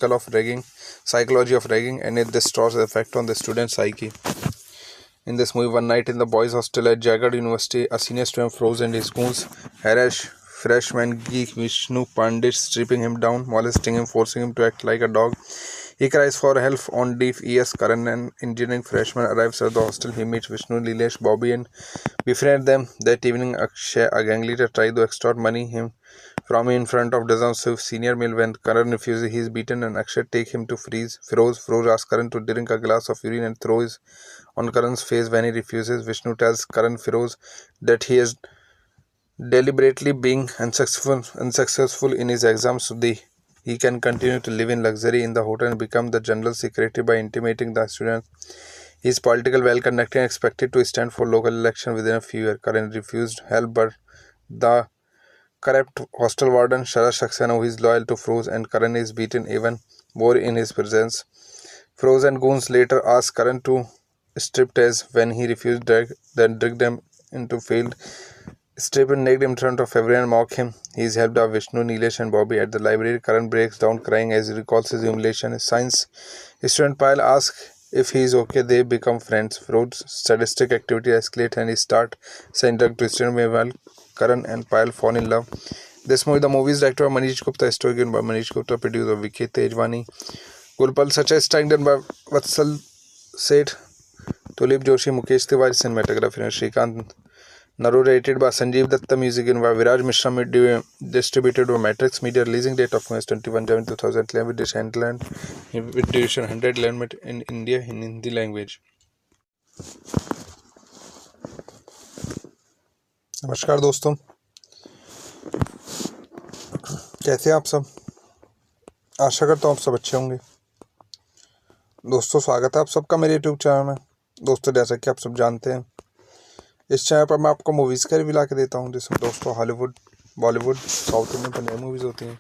of ragging and its disastrous effect on the student's psyche. In this movie, one night in the boys' hostel at Jagged University, a senior student froze and his goons harass freshman geek Vishnu Pandit, stripping him down, molesting him, forcing him to act like a dog. He cries for help on deaf ears. Karan, an engineering freshman, arrives at the hostel. He meets Vishnu, Nilesh, Bobby, and befriends them. That evening, Akshay, a gang leader, tries to extort money from him in front of dozens of senior male. When Karan refuses, he is beaten, and Akshay takes him to Feroz. Feroz asks Karan to drink a glass of urine and throws on Karan's face. When he refuses, Vishnu tells Karan Feroz that he is deliberately being unsuccessful in his exams so he can continue to live in luxury in the hotel and become the general secretary by intimidating the students. He is political, well-conducted, and expected to stand for local election within a few years. Karan refused help, but the corrupt hostel warden Sharad Saxena, who is loyal to Feroz, and Karan is beaten even more in his presence. Feroz and goons later ask Karan to striptease. When he refused, then drag them into field. Strip and naked in front of everyone and mock him. He is helped by Vishnu, Nilesh and Bobby. At the library, Karan breaks down crying as he recalls his humiliation. His science student Payal asks if he is okay. They become friends. Ferod's sadistic activity escalates and he starts saying drug to student. Meanwhile, Karan and Payal fall in love. This movie, the movie is directed by Manish Gupta, story given by Manish Gupta, produced by Vicky Tejwani, Gulpal Sacha, starring done by Vatsal Seth, Tulip Joshi, Mukesh Tiwari, cinematography and Shrikant. Narrated by Sanjeev Datta, music in by Viraj Mishra, distributed by Matrix Media, releasing date of 21 January 2011, with distribution 100 in India in Hindi language. नमस्कार दोस्तों, कैसे हैं आप सब। आशा करता हूँ आप सब अच्छे होंगे। दोस्तों, स्वागत है आप सबका मेरे यूट्यूब चैनल में। दोस्तों, जैसा कि आप सब जानते हैं, इस चैनल पर मैं आपको मूवीज़ का रिव्यू ला के देता हूँ, जिसमें दोस्तों हॉलीवुड, बॉलीवुड, साउथ इंडियन पर नई मूवीज़ होती हैं।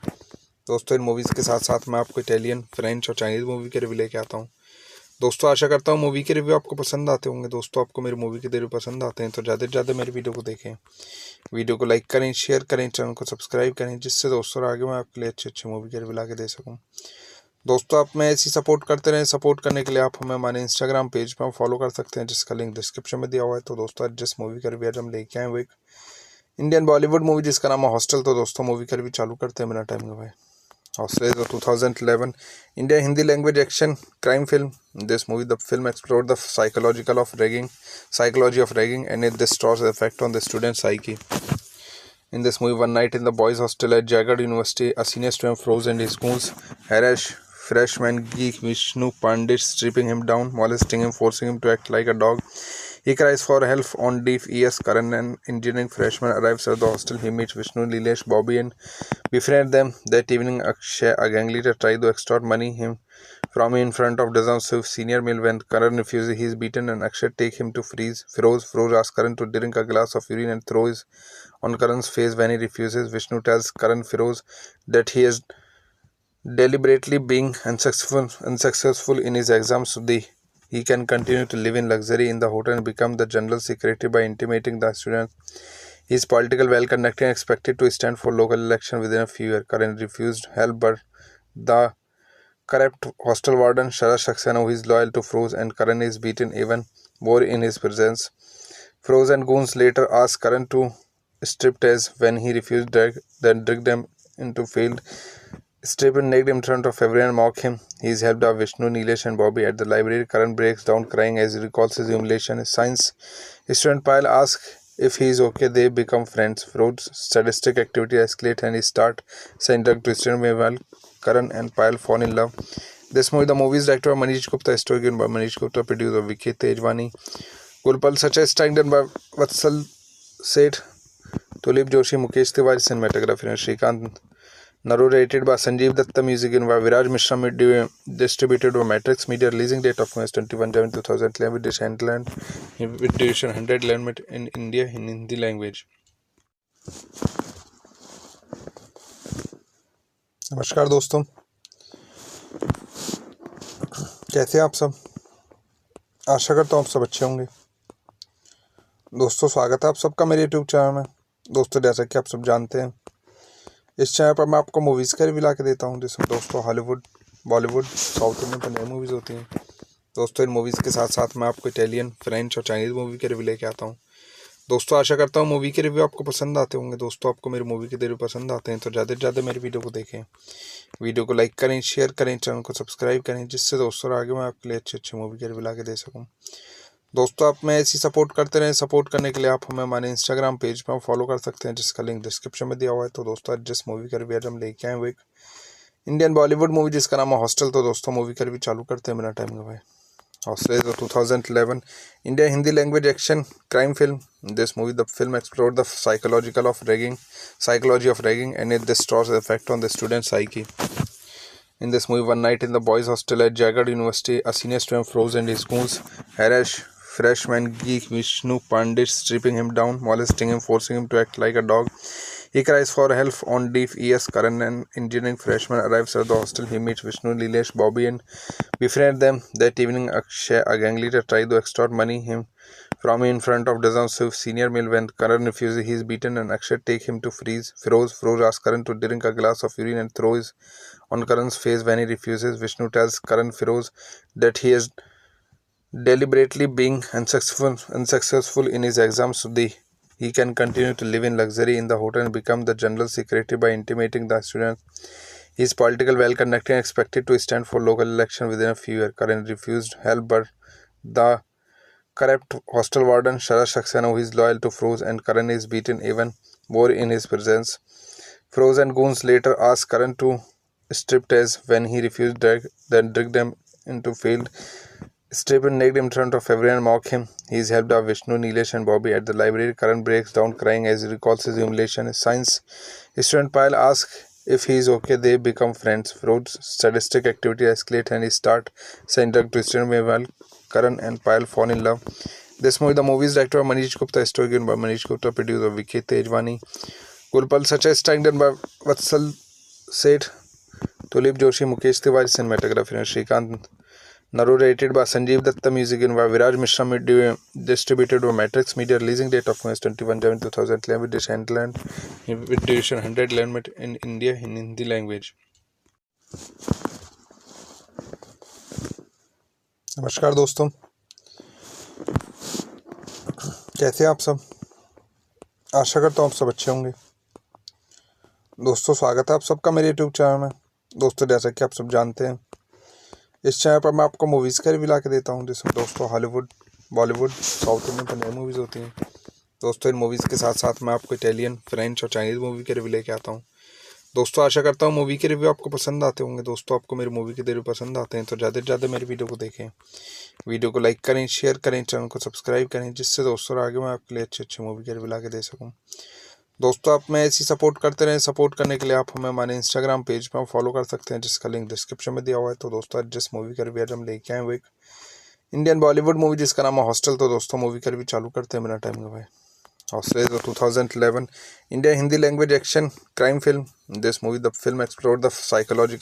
दोस्तों, इन मूवीज़ के साथ साथ मैं आपको इटालियन, फ्रेंच और चाइनीज़ मूवी के रिव्यू लेके आता हूँ। दोस्तों, आशा करता हूँ मूवी के रिव्यू आपको पसंद आते होंगे। दोस्तों, आपको मेरी मूवी के रिव्यू पसंद आते हैं तो ज़्यादा से ज़्यादा मेरी वीडियो को देखें, वीडियो को लाइक करें, शेयर करें, चैनल को सब्सक्राइब करें, जिससे दोस्तों आगे मैं आपके लिए अच्छे मूवी के रिव्यू ला के दे सकूँ। दोस्तों, आप मैं ऐसी सपोर्ट करते रहें। सपोर्ट करने के लिए आप हमें हमारे इंस्टाग्राम पेज पर फॉलो कर सकते हैं, जिसका लिंक डिस्क्रिप्शन में दिया हुआ है। तो दोस्तों, आज जिस मूवी का रिव्यू आज हम लेके आए वो एक इंडियन बॉलीवुड मूवी जिसका नाम है हॉस्टल। तो दोस्तों, मूवी का रिव्यू चालू करते हैं बिना टाइम गवाए। Hostel is a 2011 India Hindi language action crime film. In this movie, the film explored the psychology of ragging and its disastrous effect on the student's psyche. In this movie, one night in the boys' hostel at Jagged University, a senior student froze and his goons harass freshman geek Vishnu Pandit, stripping him down, molesting him, forcing him to act like a dog. He cries for help on deaf ears. Karan, an engineering freshman, arrives at the hostel. He meets Vishnu, Nilesh, Bobby, and befriends them. That evening, Akshay, a gang leader, tries to extort money from him in front of dozens of senior male. When Karan refuses, he is beaten, and Akshay takes him to Feroz. Feroz asks Karan to drink a glass of urine and throws on Karan's face. When he refuses, Vishnu tells Karan Feroz that he is deliberately being unsuccessful in his exams so he can continue to live in luxury in the hotel and become the general secretary by intimidating the students. He is political, well-conducted, and expected to stand for local election within a few years. Karan refused help, but the corrupt hostel warden Sharad Saxena, who is loyal to Feroz, and Karan is beaten even more in his presence. Feroz and goons later ask Karan to striptease when he refused, then drag them into field. Strip and naked in front of everyone and mock him. He is helped by Vishnu, Nilesh and Bobby at the library. Karan breaks down crying as he recalls his humiliation. His science student Payal asks if he is okay. They become friends. Feroz's sadistic activity escalates and he starts saying drug to student. Meanwhile, Karan and Payal fall in love. This movie, the movie is directed by Manish Gupta, story given by Manish Gupta, produced by Vicky Tejwani, Gulpal Sacha, starring done by Vatsal Seth, Tulip Joshi, Mukesh Tiwari, cinematography and Shrikant. Narrated by Sanjeev Datta, music given by Viraj Mishra, distributed by Matrix Media, releasing date of August 21 Jan 2011, with distribution 111 in India in Hindi language. नमस्कार दोस्तों, कैसे हैं आप सब। आशा करता हूँ आप सब अच्छे होंगे। दोस्तों, स्वागत है आप सबका मेरे यूट्यूब चैनल में। दोस्तों, जैसा कि आप सब जानते हैं, इस चैनल पर मैं आपको मूवीज़ का रिव्यू ला के देता हूँ, जिसमें दोस्तों हॉलीवुड, बॉलीवुड, साउथ इंडियन पर नई मूवीज़ होती हैं। दोस्तों, इन मूवीज़ के साथ साथ मैं आपको इटालियन, फ्रेंच और चाइनीज़ मूवी के रिव्यू लेके आता हूँ। दोस्तों, आशा करता हूँ मूवी के रिव्यू आपको पसंद आते होंगे। दोस्तों, आपको मेरी मूवी के रिव्यू पसंद आते हैं तो ज़्यादा से ज़्यादा मेरी वीडियो को देखें, वीडियो को लाइक करें, शेयर करें, चैनल को सब्सक्राइब करें, जिससे दोस्तों आगे मैं आपके लिए अच्छे अच्छे मूवी के रिव्यू ला के दे सकूँ। दोस्तों, आप मैं ऐसी सपोर्ट करते रहें। सपोर्ट करने के लिए आप हमें हमारे इंस्टाग्राम पेज पर फॉलो कर सकते हैं, जिसका लिंक डिस्क्रिप्शन में दिया हुआ है। तो दोस्तों, आज जिस मूवी का रिव्यू हम लेके आए वो एक इंडियन बॉलीवुड मूवी जिसका नाम है हॉस्टल। तो दोस्तों, मूवी का रिव्यू चालू करते हैं बिना टाइम गवाए। Hostel is a 2011 Indian Hindi language action crime film. This movie, the film explored the psychology of ragging, and it destroys the effect on the student's psyche. In this movie, one night in the boys' hostel at Jagat University, a senior student Feroz and his goons harass freshman geek Vishnu Pandit, stripping him down, molesting him, forcing him to act like a dog. He cries for help on deaf ears. Karan, an engineering freshman, arrives at the hostel. He meets Vishnu, Nilesh, Bobby, and befriends them. That evening, Akshay, a gang leader, tries to extort money from him in front of dozens of senior male. When Karan refuses, he is beaten, and Akshay takes him to Feroz. Feroz asks Karan to drink a glass of urine and throws on Karan's face. When he refuses, Vishnu tells Karan Feroz that he is deliberately being unsuccessful in his exams so he can continue to live in luxury in the hotel and become the general secretary by intimidating the students. He is political, well-connected and expected to stand for local election within a few years. Karan refused help, but the corrupt hostel warden Sharad Saxena, who is loyal to Feroz, and Karan is beaten even more in his presence. Feroz and goons later ask Karan to striptease when he refused, then drag them into field. Strip and naked in front of everyone and mock him. He is helped by Vishnu, Nilesh and Bobby at the library. Karan breaks down crying as he recalls his humiliation. His science student Payal asks if he is okay. They become friends. Feroz's sadistic activity escalates and he starts saying drug to student. Meanwhile, Karan and Payal fall in love. This movie, the movie is directed by Manish Gupta, story given by Manish Gupta, produced by Vicky Tejwani, Gulpal Sacha, starring done by Vatsal Seth, Tulip Joshi, Mukesh Tiwari, cinematography and Shrikant. Narrated by Sanjeev Datta, music given by Viraj Mishra, distributed by Matrix Media, releasing date of August 21 Jan 2011, with distribution 111 in India in Hindi language. नमस्कार दोस्तों, कैसे हैं आप सब। आशा करता हूँ आप सब अच्छे होंगे। दोस्तों, स्वागत है आप सबका मेरे यूट्यूब चैनल में। दोस्तों, जैसा कि आप सब जानते हैं, इस चैनल पर मैं आपको मूवीज़ का रिव्यू ला के देता हूँ, जिसमें दोस्तों हॉलीवुड, बॉलीवुड, साउथ इंडियन पर नई मूवीज़ होती हैं। दोस्तों, इन मूवीज़ के साथ साथ मैं आपको इटालियन, फ्रेंच और चाइनीज़ मूवी के रिव्यू लेके आता हूँ। दोस्तों, आशा करता हूँ मूवी के रिव्यू आपको पसंद आते होंगे। दोस्तों, आपको मेरी मूवी के रिव्यू पसंद आते हैं तो ज़्यादा से ज़्यादा मेरी वीडियो को देखें, वीडियो को लाइक करें, शेयर करें, चैनल को सब्सक्राइब करें, जिससे दोस्तों आगे मैं आपके लिए अच्छे अच्छे मूवी के रिव्यू ला के दे सकूँ। दोस्तों, आप मैं ऐसी सपोर्ट करते रहें। सपोर्ट करने के लिए आप हमें हमारे इंस्टाग्राम पेज पर फॉलो कर सकते हैं, जिसका लिंक डिस्क्रिप्शन में दिया हुआ है। तो दोस्तों, आज जिस मूवी का रिव्यू हम लेके आए वो एक इंडियन बॉलीवुड मूवी जिसका नाम है हॉस्टल। तो दोस्तों, मूवी का रिव्यू चालू करते हैं बिना टाइम गवाए। Hostel is a 2011 Indian Hindi language action crime film. This movie, the film explored the psychology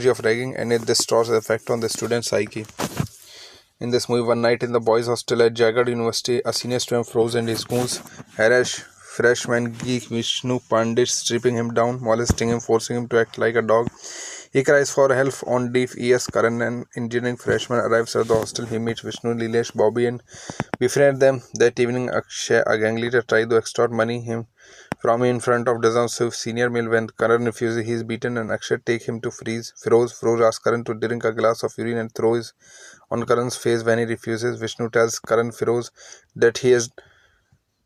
of ragging, and it destroys the effect on the student's psyche. In this movie, one night in the boys' hostel at Jagat University, a senior student Feroz and his goons harass freshman geek Vishnu Pandit, stripping him down, molesting him, forcing him to act like a dog. He cries for help on deaf ears. Karan, an engineering freshman, arrives at the hostel. He meets Vishnu, Nilesh, Bobby and befriend them. That evening, Akshay, a gang leader, tries to extort money him from in front of dozens of senior male. When Karan refuses, he is beaten and Akshay take him to Feroz. Feroz asks Karan to drink a glass of urine and throws on Karan's face. When he refuses, Vishnu tells Karan Feroz that he is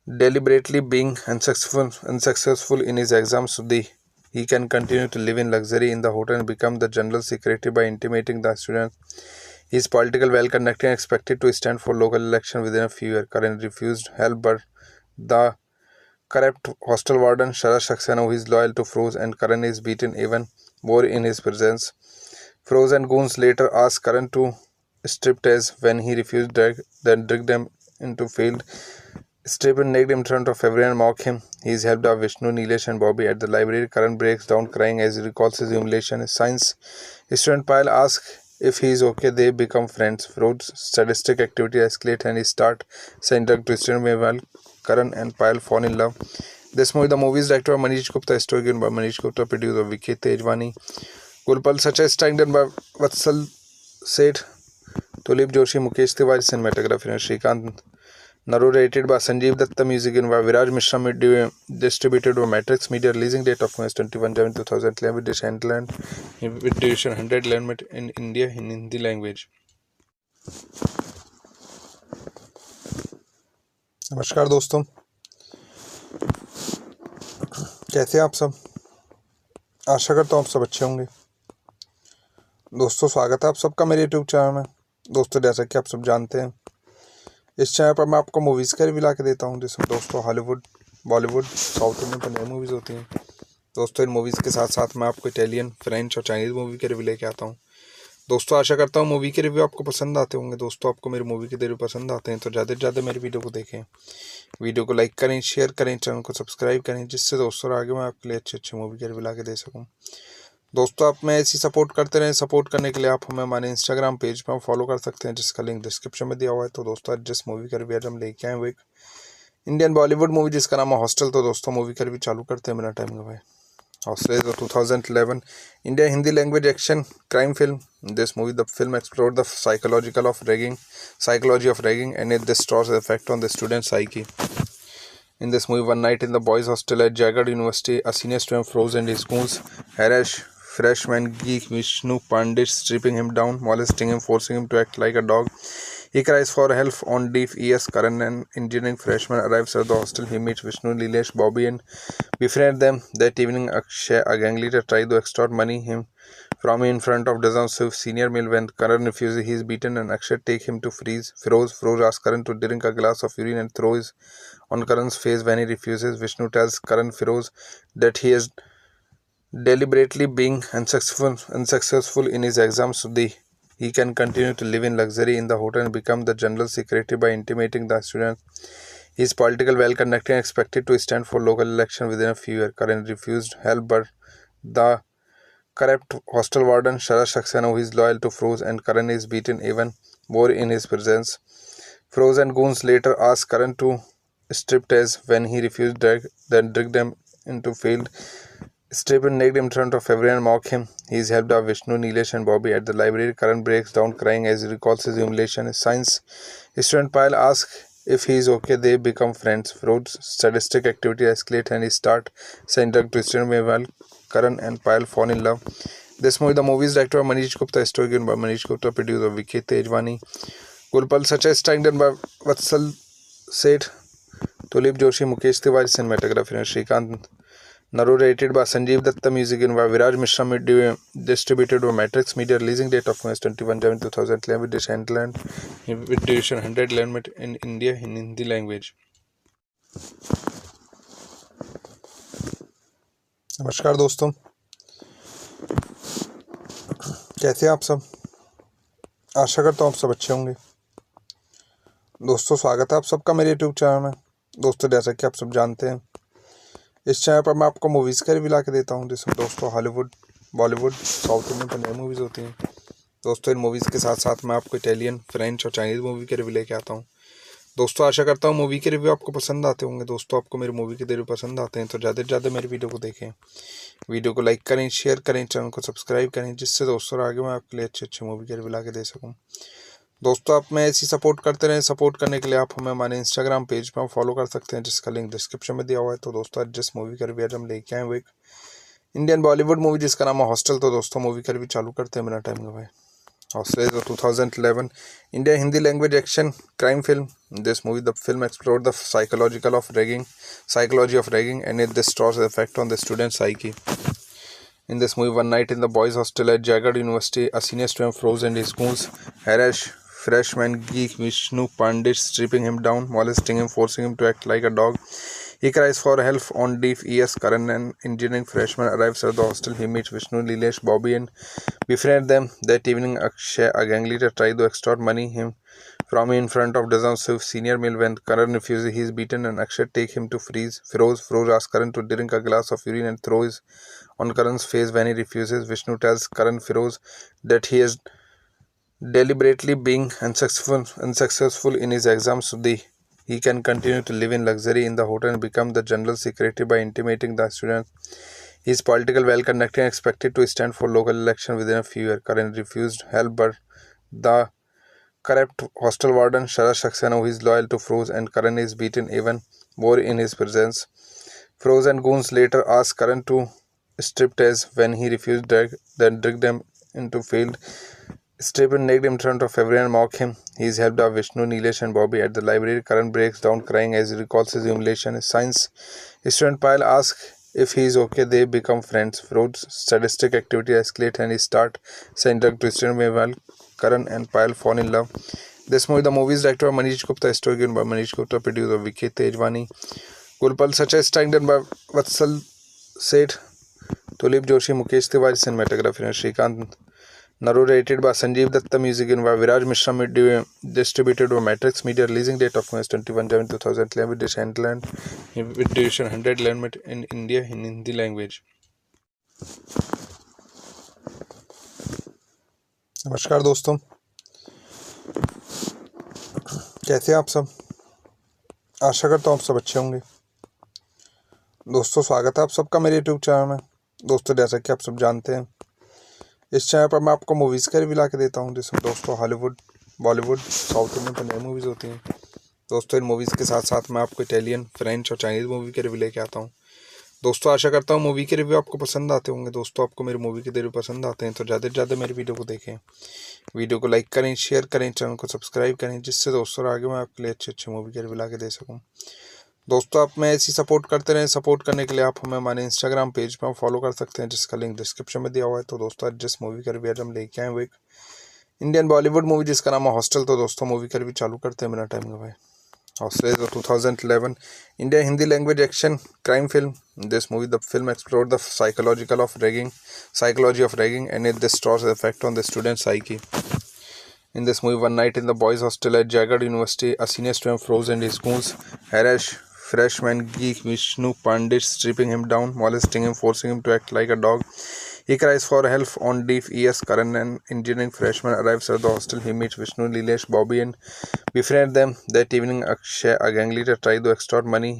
deliberately being unsuccessful in his exams so he can continue to live in luxury in the hotel and become the general secretary by intimidating the students. He is political, well-conducted and expected to stand for local election within a few years. Karan refused help, but the corrupt hostel warden Sharad Saxena, who is loyal to Feroz, and Karan is beaten even more in his presence. Feroz and goons later ask Karan to striptease. When he refused, then drag them into field. Strip and naked in front of everyone and mock him. He is helped by Vishnu, Nilesh and Bobby at the library. Karan breaks down crying as he recalls his humiliation. His science student Payal asks if he is okay. They become friends. Ferod's sadistic activity escalates and he starts saying drug to student. Meanwhile, Karan and Payal fall in love. This movie, the movie is directed by Manish Gupta, story given by Manish Gupta, produced by Vicky Tejwani, Gulpal Sacha, starring done by Vatsal Seth, Tulip Joshi, Mukesh Tiwari, cinematography and Shrikant. Narrated by Sanjeev Datta, music given by Viraj Mishra, distributed by Matrix Media. Releasing date of 21/7/2011 with duration 111 in India in Hindi language. नमस्कार दोस्तों, कैसे हैं आप सब। आशा करता हूँ आप सब अच्छे होंगे। दोस्तों, स्वागत है आप सबका मेरे यूट्यूब चैनल में। दोस्तों, जैसा कि आप सब जानते हैं, इस चैनल पर मैं आपको मूवीज़ का रिव्यू ला के देता हूँ, जिसमें दोस्तों हॉलीवुड, बॉलीवुड, साउथ इंडियन पर नई मूवीज़ होती हैं। दोस्तों, इन मूवीज़ के साथ साथ मैं आपको इटालियन, फ्रेंच और चाइनीज़ मूवी के रिव्यू लेके आता हूँ। दोस्तों, आशा करता हूँ मूवी के रिव्यू आपको पसंद आते होंगे। दोस्तों, आपको मेरी मूवी के रिव्यू पसंद आते हैं तो ज़्यादा से ज़्यादा मेरी वीडियो को देखें, वीडियो को लाइक करें, शेयर करें, चैनल को सब्सक्राइब करें, जिससे दोस्तों आगे मैं आपके लिए अच्छे मूवी के रिव्यू ला के दे सकूँ। दोस्तों, आप मैं ऐसी सपोर्ट करते रहें। सपोर्ट करने के लिए आप हमें हमारे इंस्टाग्राम पेज पर फॉलो कर सकते हैं, जिसका लिंक डिस्क्रिप्शन में दिया हुआ है। तो दोस्तों, आज जिस मूवी का रिव्यू हम लेके आए वो एक इंडियन बॉलीवुड मूवी जिसका नाम है हॉस्टल। तो दोस्तों, मूवी का रिव्यू चालू करते हैं बिना टाइम गवाए। Hostel is a 2011 Indian Hindi language action crime film. In this movie, the film explored the psychology of ragging, and it destroys the effect on the student's psyche. In this movie, one night in the boys' hostel at Jagat University, a senior student Feroz and his goons harass freshman geek Vishnu Pandit, stripping him down, molesting him, forcing him to act like a dog. He cries for help on deaf ears. Karan, an engineering freshman, arrives at the hostel. He meets Vishnu, Nilesh, Bobby and befriend them. That evening, Akshay, a gang leader, tries to extort money him from in front of dozens of senior male. When Karan refuses, he is beaten and Akshay take him to Feroz. Feroz asks Karan to drink a glass of urine and throws on Karan's face. When he refuses, Vishnu tells Karan Feroz that he is deliberately being unsuccessful in his exams so he can continue to live in luxury in the hotel and become the general secretary by intimidating the students. He is political, well-conducted and expected to stand for local election within a few years. Karan refused help, but the corrupt hostel warden Sharad Saxena, who is loyal to Feroz, and Karan is beaten even more in his presence. Feroz and goons later ask Karan to striptease. When he refused, then drag them into field. Strip and naked in front of everyone and mock him. He is helped by Vishnu, Nilesh and Bobby at the library. Karan breaks down crying as he recalls his humiliation. His science student Payal asks if he is okay. They become friends. Ferod's sadistic activity escalates and he starts saying drug to student. Meanwhile, Karan and Payal fall in love. This movie, the movie is directed by Manish Gupta, story given by Manish Gupta, produced by Vicky Tejwani, Gulpal Sacha, starring done by Vatsal Seth, Tulip Joshi, Mukesh Tiwari, cinematography and Shrikant. Narrated by Sanjeev Datta, music given by Viraj Mishra, distributed by Matrix Media. Releasing date of 21/7/2011 with duration 111 in India in Hindi language. नमस्कार दोस्तों, कैसे हैं आप सब। आशा करता हूँ आप सब अच्छे होंगे। दोस्तों, स्वागत है आप सबका मेरे यूट्यूब चैनल में। दोस्तों, जैसा कि आप सब जानते हैं, इस चैनल पर मैं आपको मूवीज़ का रिव्यू ला के देता हूँ, जिसमें दोस्तों हॉलीवुड, बॉलीवुड, साउथ इंडियन पर नई मूवीज़ होती हैं। दोस्तों, इन मूवीज़ के साथ साथ मैं आपको इटालियन, फ्रेंच और चाइनीज़ मूवी के रिव्यू लेके आता हूँ। दोस्तों आशा करता हूँ मूवी के रिव्यू आपको पसंद आते होंगे। दोस्तों आपको मेरे मूवी के रिव्यू पसंद आते हैं तो ज़्यादा से ज़्यादा मेरी वीडियो को देखें, वीडियो को लाइक करें, शेयर करें, चैनल को सब्सक्राइब करें, जिससे दोस्तों आगे मैं आपके लिए अच्छे अच्छे मूवी के रिव्यू ला के दे सकूँ। दोस्तों आप मैं ऐसी सपोर्ट करते रहें। सपोर्ट करने के लिए आप हमें हमारे इंस्टाग्राम पेज पर फॉलो कर सकते हैं, जिसका लिंक डिस्क्रिप्शन में दिया हुआ है। तो दोस्तों आज जिस मूवी का रिव्यू हम लेके आए वो एक इंडियन बॉलीवुड मूवी जिसका नाम है हॉस्टल। तो दोस्तों मूवी का रिव्यू चालू करते हैं बिना टाइम गवाए। Hostel is a 2011 Indian Hindi language action crime film. This movie, the film explored the psychology of ragging, and this stores the effect on the student's psyche. In this movie, one night in the boys' hostel at Jagat University, a senior student froze and his goons harass freshman geek Vishnu Pandit, stripping him down, molesting him, forcing him to act like a dog. He cries for help on deaf ears. Karan, an engineering freshman, arrives at the hostel. He meets Vishnu, Nilesh, Bobby, and befriends them. That evening, Akshay, a gang leader, tries to extort money from him in front of dozens of senior male. When Karan refuses, he is beaten, and Akshay takes him to Feroz. Feroz asks Karan to drink a glass of urine and throws on Karan's face. When he refuses, Vishnu tells Karan Feroz that he is deliberately being unsuccessful in his exams so he can continue to live in luxury in the hotel and become the general secretary by intimidating the students. He is political, well-connected and expected to stand for local election within a few years. Karan refused help, but the corrupt hostel warden Sharad Saxena, who is loyal to Feroz, and Karan is beaten even more in his presence. Feroz and goons later ask Karan to striptease. When he refused, then drag them into field. Strip and naked in front of everyone and mock him. He is helped by Vishnu, Nilesh and Bobby at the library. Karan breaks down crying as he recalls his humiliation. His science student Payal asks if he is okay. They become friends. Ferod's sadistic activity escalates and he starts saying drug to student. Meanwhile, Karan and Payal fall in love. This movie, the movie is directed by Manish Gupta, story given by Manish Gupta, produced by Vicky Tejwani, Gulpal Sacha, starring by Vatsal Seth, Tulip Joshi, Mukesh Tiwari, cinematography, and Shrikant narrated by Sanjeev Datta, music in by Viraj Mishra, distributed by Matrix Media, releasing date of 21 January 2011, with distribution 111 in India in Hindi language. नमस्कार दोस्तों, कैसे हैं आप सब। आशा करता हूँ आप सब अच्छे होंगे। दोस्तों स्वागत है आप सबका मेरे यूट्यूब चैनल में। दोस्तों जैसा कि आप सब जानते हैं, इस चैनल पर मैं आपको मूवीज़ का रिव्यू ला के देता हूँ, जिसमें दोस्तों हॉलीवुड, बॉलीवुड, साउथ इंडियन पर नई मूवीज़ होती हैं। दोस्तों इन मूवीज़ के साथ साथ मैं आपको इटालियन, फ्रेंच और चाइनीज़ मूवी के रिव्यू लेके आता हूँ। दोस्तों आशा करता हूँ मूवी के रिव्यू आपको पसंद आते होंगे। दोस्तों आपको मेरे मूवी के रिव्यू पसंद आते हैं तो ज़्यादा से ज़्यादा मेरी वीडियो को देखें, वीडियो को लाइक करें, शेयर करें, चैनल को सब्सक्राइब करें, जिससे दोस्तों आगे मैं आपके लिए अच्छे अच्छे मूवी के रिव्यू ला के दे सकूँ। दोस्तों आप मैं ऐसी सपोर्ट करते रहें। सपोर्ट करने के लिए आप हमें हमारे इंस्टाग्राम पेज पर फॉलो कर सकते हैं, जिसका लिंक डिस्क्रिप्शन में दिया हुआ है। तो दोस्तों आज जिस मूवी का रिव्यू हम लेके आए वो एक इंडियन बॉलीवुड मूवी जिसका नाम है हॉस्टल। तो दोस्तों मूवी का रिव्यू चालू करते हैं बिना टाइम गवाए। Hostel is a 2011 Indian Hindi language action crime film. This movie, the film explored the psychology of ragging, and this stores the effect on the student's psyche. In this movie, one night in the boys' hostel at Jagat University, a senior student froze and his goons harass freshman geek Vishnu Pandit, stripping him down, molesting him, forcing him to act like a dog. He cries for help on deaf ears. Karan, an engineering freshman, arrives at the hostel. He meets Vishnu, Nilesh, Bobby, and befriends them. That evening, Akshay, a gang leader, tries to extort money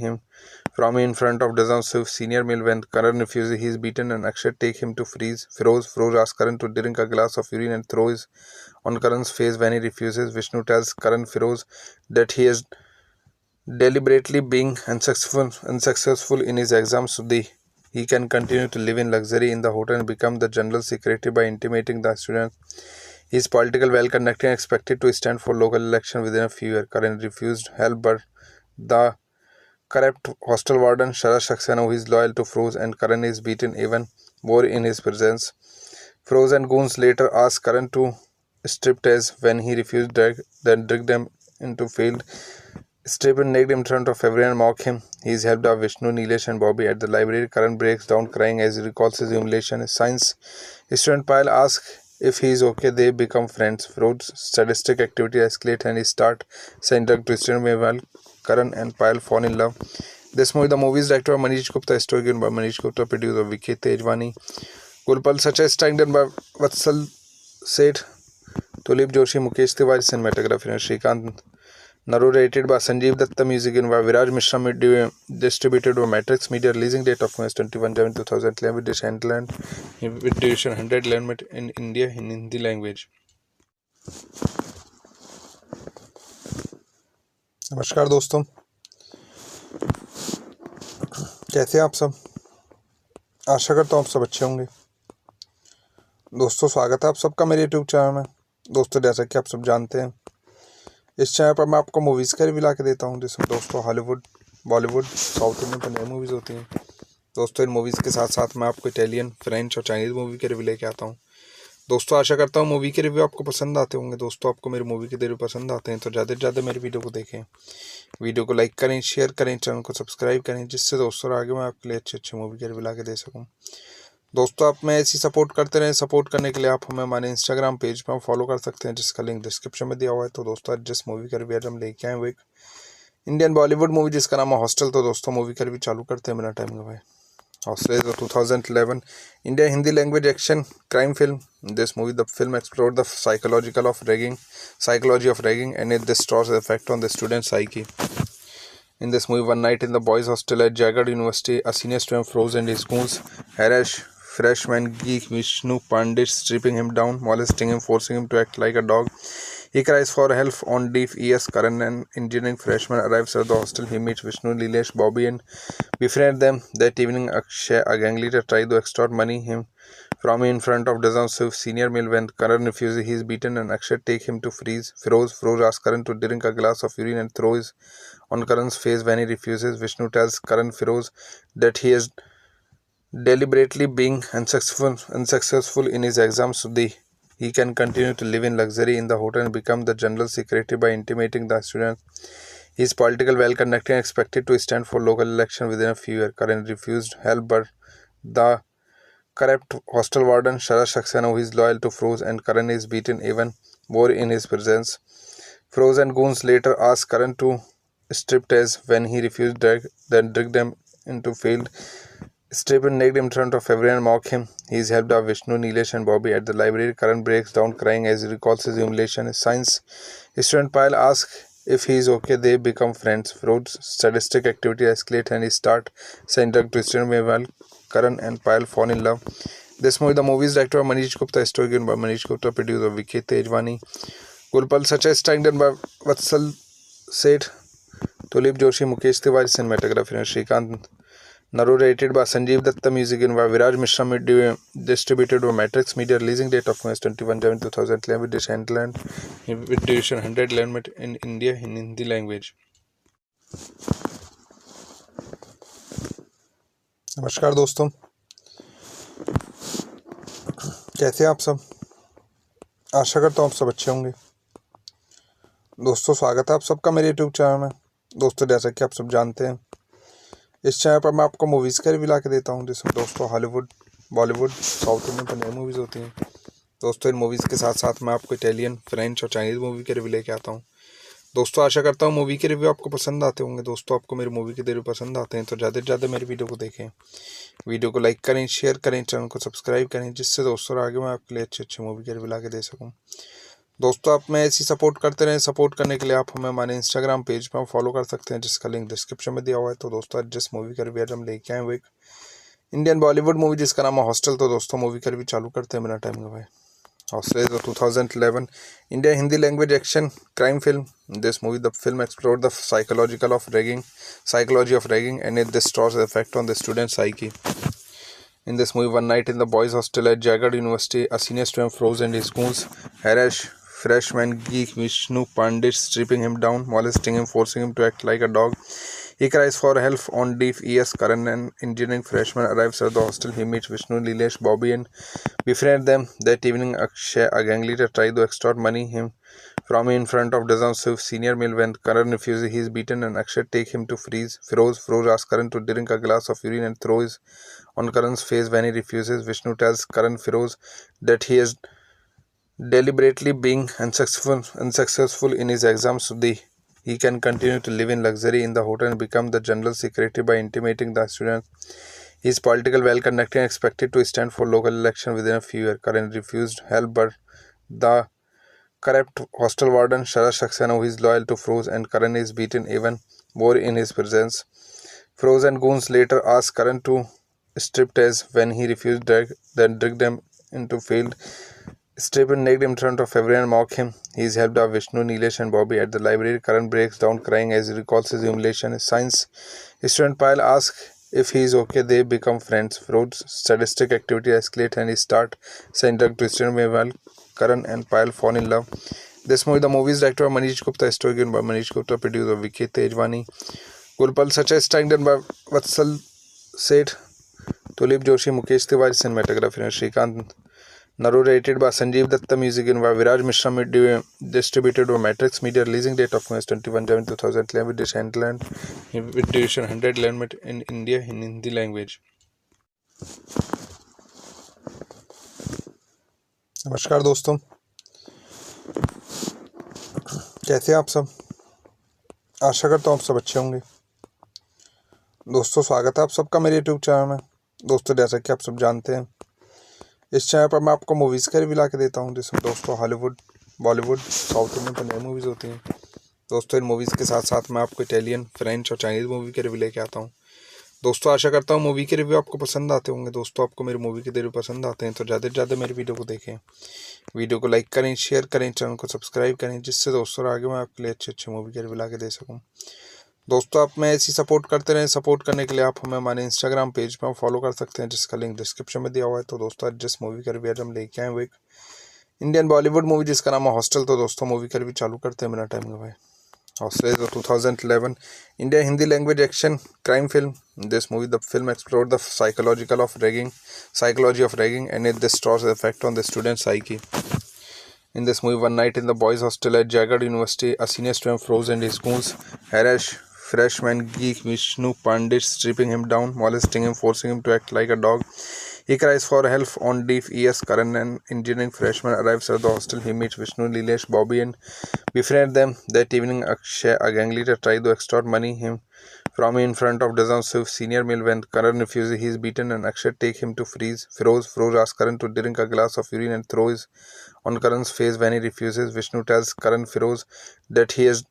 from him in front of dozens of senior male. When Karan refuses, he is beaten, and Akshay takes him to Feroz. Feroz asks Karan to drink a glass of urine and throws on Karan's face. When he refuses, Vishnu tells Karan Feroz that he is deliberately being unsuccessful in his exams so he can continue to live in luxury in the hotel and become the general secretary by intimidating the students. He is political, well-connected and expected to stand for local election within a few years. Karan refused help, but the corrupt hostel warden Sharad Saxena, who is loyal to Feroz, and Karan is beaten even more in his presence. Feroz and goons later ask Karan to striptease. When he refused, then drag them into field. Strip and naked in front of everyone and mock him. He is helped by Vishnu, Nilesh and Bobby at the library. Karan breaks down crying as he recalls his humiliation. His science student Payal asks if he is okay. They become friends. Ferod's sadistic activity escalates and he starts saying drug to student. Meanwhile, Karan and Payal fall in love. This movie, the movie is directed by Manish Gupta, story given by Manish Gupta, produced by Vicky Tejwani, Gulpal Sacha, starring by Vatsal Seth, Tulip Joshi, Mukesh Tiwari, cinematography, and Shrikant Narrated by Sanjeev Datta, music in by Viraj Mishra, distributed by Matrix Media. Releasing date of 21/7/2011 with with duration 111 in India in Hindi language. नमस्कार दोस्तों, कैसे हैं आप सब। आशा करता हूँ आप सब अच्छे होंगे। दोस्तों, स्वागत है आप सबका मेरे यूट्यूब चैनल में। दोस्तों, जैसा कि आप सब जानते हैं, इस चैनल पर मैं आपको मूवीज़ का रिव्यू ला के देता हूँ, जिसमें दोस्तों हॉलीवुड, बॉलीवुड, साउथ इंडियन पर नई मूवीज़ होती हैं। दोस्तों, इन मूवीज़ के साथ साथ मैं आपको इटालियन, फ्रेंच और चाइनीज़ मूवी के रिव्यू लेके आता हूँ। दोस्तों, आशा करता हूँ मूवी के रिव्यू आपको पसंद आते होंगे। दोस्तों, आपको मेरी मूवी के रिव्यू पसंद आते हैं तो ज़्यादा से ज़्यादा मेरी वीडियो को देखें, वीडियो को लाइक करें, शेयर करें, चैनल को सब्सक्राइब करें, जिससे दोस्तों आगे मैं आपके लिए अच्छे अच्छे मूवी के रिव्यू ला के दे सकूँ। दोस्तों, आप मैं ऐसी सपोर्ट करते रहें। सपोर्ट करने के लिए आप हमें हमारे इंस्टाग्राम पेज पर फॉलो कर सकते हैं, जिसका लिंक डिस्क्रिप्शन में दिया हुआ है। तो दोस्तों, आज जिस मूवी का रिव्यू आज हम लेके आए वो एक इंडियन बॉलीवुड मूवी जिसका नाम है हॉस्टल। तो दोस्तों, मूवी का रिव्यू चालू करते हैं बिना टाइम गवाए। Hostel is a 2011 India Hindi language action crime film. In this movie, the film explored the psychology of ragging, and it destroys the effect on the student's psyche. In this movie, one night in the boys' hostel at Jagat University, a senior student froze in his school's Harish, freshman geek Vishnu Pandit, stripping him down, molesting him, forcing him to act like a dog. He cries for help on deaf ears. Karan, an engineering freshman, arrives at the hostel. He meets Vishnu, Nilesh, Bobby, and befriends them. That evening, Akshay, a gang leader, tries to extort money from him in front of dozens of senior male. When Karan refuses, he is beaten, and Akshay takes him to Feroz. Feroz asks Karan to drink a glass of urine and throws on Karan's face. When he refuses, Vishnu tells Karan Feroz that he is deliberately being unsuccessful in his exams so he can continue to live in luxury in the hotel and become the general secretary by intimidating the students. He is political, well-connected, and expected to stand for local election within a few years. Karan refused help, but the corrupt hostel warden Sharad Saxena, who is loyal to Feroz, and Karan is beaten even more in his presence. Feroz and goons later ask Karan to striptease. When he refused, then drag them into field. Strip and naked in front of everyone and mock him. He is helped by Vishnu, Nilesh, and Bobby. At the library, Karan breaks down crying as he recalls his humiliation. His science student Payal asks if he is okay. They become friends. Ferod's sadistic activity escalates and he starts saying drug to student. Meanwhile, Karan and Payal fall in love. The movie is directed by Manish Gupta, story given by Manish Gupta, produced by Vicky Tejwani, Gulpal Sacha, starring done by Vatsal Seth, Tulip Joshi, Mukesh Tiwari, cinematography, and Shrikant. Narrated by Sanjeev Datta, music in by Viraj Mishra, distributed by Matrix Media. Releasing date of 21/7/2011 with duration 111 in India in Hindi language. नमस्कार दोस्तों, कैसे हैं आप सब। आशा करता हूँ आप सब अच्छे होंगे। दोस्तों, स्वागत है आप सबका मेरे यूट्यूब चैनल में। दोस्तों, जैसा कि आप सब जानते हैं, इस चैनल पर मैं आपको मूवीज़ का रिव्यू ला के देता हूँ, जिसमें दोस्तों हॉलीवुड, बॉलीवुड, साउथ इंडियन पर नई मूवीज़ होती हैं। दोस्तों, इन मूवीज़ के साथ साथ मैं आपको इटालियन, फ्रेंच और चाइनीज़ मूवी के रिव्यू लेके आता हूँ। दोस्तों, आशा करता हूँ मूवी के रिव्यू आपको पसंद आते होंगे। दोस्तों, आपको मेरी मूवी के रिव्यू पसंद आते हैं तो ज़्यादा से ज़्यादा मेरी वीडियो को देखें, वीडियो को लाइक करें, शेयर करें, चैनल को सब्सक्राइब करें, जिससे दोस्तों आगे मैं आपके लिए अच्छे अच्छे मूवी के रिव्यू ला के दे सकूँ। दोस्तों, आप मैं ऐसी सपोर्ट करते रहें। सपोर्ट करने के लिए आप हमें हमारे इंस्टाग्राम पेज पर फॉलो कर सकते हैं, जिसका लिंक डिस्क्रिप्शन में दिया हुआ है। तो दोस्तों, आज जिस मूवी का रिव्यू आज हम लेके आए वो एक इंडियन बॉलीवुड मूवी जिसका नाम है हॉस्टल। तो दोस्तों, मूवी का रिव्यू चालू करते हैं बिना टाइम गवाए। Hostel is a 2011 India Hindi language action crime film. In this movie, the film explored the psychology of ragging, and it destroys the effect on the student's psyche. In this movie, one night in the boys' hostel at Jagat University, a senior student froze in his school's Harish, freshman geek Vishnu Pandit, stripping him down, molesting him, forcing him to act like a dog. He cries for help on deaf ears. Karan, an engineering freshman, arrives at the hostel. He meets Vishnu, Nilesh, Bobby, and befriends them. That evening, Akshay, a gang leader, tries to extort money from him in front of dozens of senior male. When Karan refuses, he is beaten, and Akshay takes him to Feroz. Feroz asks Karan to drink a glass of urine and throws on Karan's face. When he refuses, Vishnu tells Karan Feroz that he is deliberately being unsuccessful in his exams so he can continue to live in luxury in the hotel and become the general secretary by intimidating the students. He is political, well-connected, and expected to stand for local election within a few years. Karan refused help, but the corrupt hostel warden Sharad Saxena, who is loyal to Feroz, and Karan is beaten even more in his presence. Feroz and goons later ask Karan to striptease when he refused, then drag them into field. Strip and naked in front of everyone and mock him. He is helped by Vishnu, Nilesh and Bobby at the library. Karan breaks down crying as he recalls his humiliation. His science student Payal asks if he is okay. They become friends. Ferod's sadistic activity escalates and he starts saying drug to student. Meanwhile, Karan and Payal fall in love. This movie, the movie is directed by Manish Gupta, story given by Manish Gupta, produced by Vicky Tejwani. Gulpal Sacha is done by Vatsal Seth, Tulip Joshi, Mukesh Tiwari, cinematography and Shrikant. Narrated by Sanjeev Datta, music in by Viraj Mishra, distributed by Matrix Media, releasing date of 21 January 2011, with division 100 language in India in Hindi language. नमस्कार दोस्तों, कैसे हैं आप सब। आशा करता हूँ आप सब अच्छे होंगे। दोस्तों, स्वागत है आप सबका मेरे यूट्यूब चैनल में। दोस्तों, जैसा कि आप सब जानते हैं, इस चैनल पर मैं आपको मूवीज़ का रिव्यू ला के देता हूं, जिसमें दोस्तों हॉलीवुड, बॉलीवुड, साउथ इंडियन पर नई मूवीज़ होती हैं। दोस्तों, इन मूवीज़ के साथ साथ मैं आपको इटालियन, फ्रेंच और चाइनीज़ मूवी के रिव्यू लेके आता हूं। दोस्तों, आशा करता हूं मूवी के रिव्यू आपको पसंद आते होंगे। दोस्तों, आपको मेरी मूवी के रिव्यू पसंद आते हैं तो ज़्यादा से ज़्यादा मेरी वीडियो को देखें, वीडियो को लाइक करें, शेयर करें, चैनल को सब्सक्राइब करें, जिससे दोस्तों आगे मैं आपके लिए अच्छे मूवी के रिव्यू ला के दे सकूँ। दोस्तों, आप मैं ऐसी सपोर्ट करते रहें। सपोर्ट करने के लिए आप हमें हमारे इंस्टाग्राम पेज पर फॉलो कर सकते हैं, जिसका लिंक डिस्क्रिप्शन में दिया हुआ है। तो दोस्तों, आज जिस मूवी का रिव्यू आज हम लेके आए वो एक इंडियन बॉलीवुड मूवी जिसका नाम है हॉस्टल। तो दोस्तों, मूवी का रिव्यू चालू करते हैं बिना टाइम गवाए। Hostel is a 2011 India Hindi language action crime film. In this movie, the film explored the psychology of ragging, and it destroys the effect on the student's psyche. In this movie, one night in the boys' hostel at Jagat University, a senior student Feroz and his goons harass freshman geek Vishnu Pandit, stripping him down, molesting him, forcing him to act like a dog. He cries for help on deaf ears. Karan, an engineering freshman, arrives at the hostel. He meets Vishnu, Nilesh, Bobby and befriends them. That evening, Akshay, a gang leader, tries to extort money from him in front of dozens of senior male. When Karan refuses, he is beaten and Akshay takes him to Feroz. Feroz asks Karan to drink a glass of urine and throws on Karan's face. When he refuses, Vishnu tells Karan Feroz that he is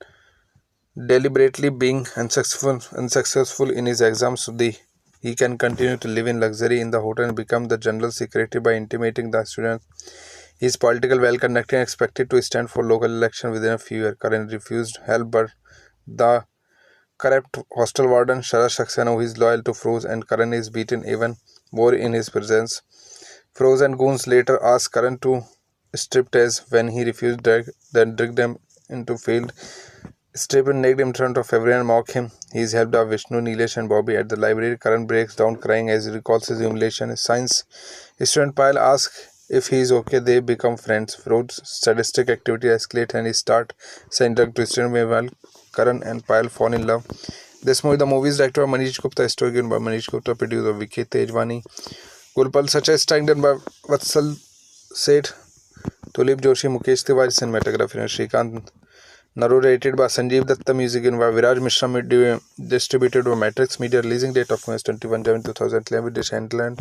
deliberately being unsuccessful in his exams so he can continue to live in luxury in the hotel and become the general secretary by intimidating the students. He is political, well-conducted and expected to stand for local election within a few years. Karan refused help, but the corrupt hostel warden Sharad Saxena, who is loyal to Feroz, and Karan is beaten even more in his presence. Feroz and goons later ask Karan to striptease when he refused, then drag them into field. Strip and naked in front of everyone and mock him. He is helped by Vishnu, Nilesh and Bobby at the library. Karan breaks down crying as he recalls his humiliation. His science student Payal asks if he is okay. They become friends. Ferod's sadistic activity escalates and he starts saying drug to student. Meanwhile, Karan and Payal fall in love. This movie, the movie is directed by Manish Gupta, story given by Manish Gupta, produced by Vicky Tejwani. Gulpal Sacha is done by Vatsal Seth, Tulip Joshi, Mukesh Tiwari, cinematography and Shrikant. Narrated by Sanjeev Datta, music in by Viraj Mishra, distributed by Matrix Media, releasing date of 21 January 2011,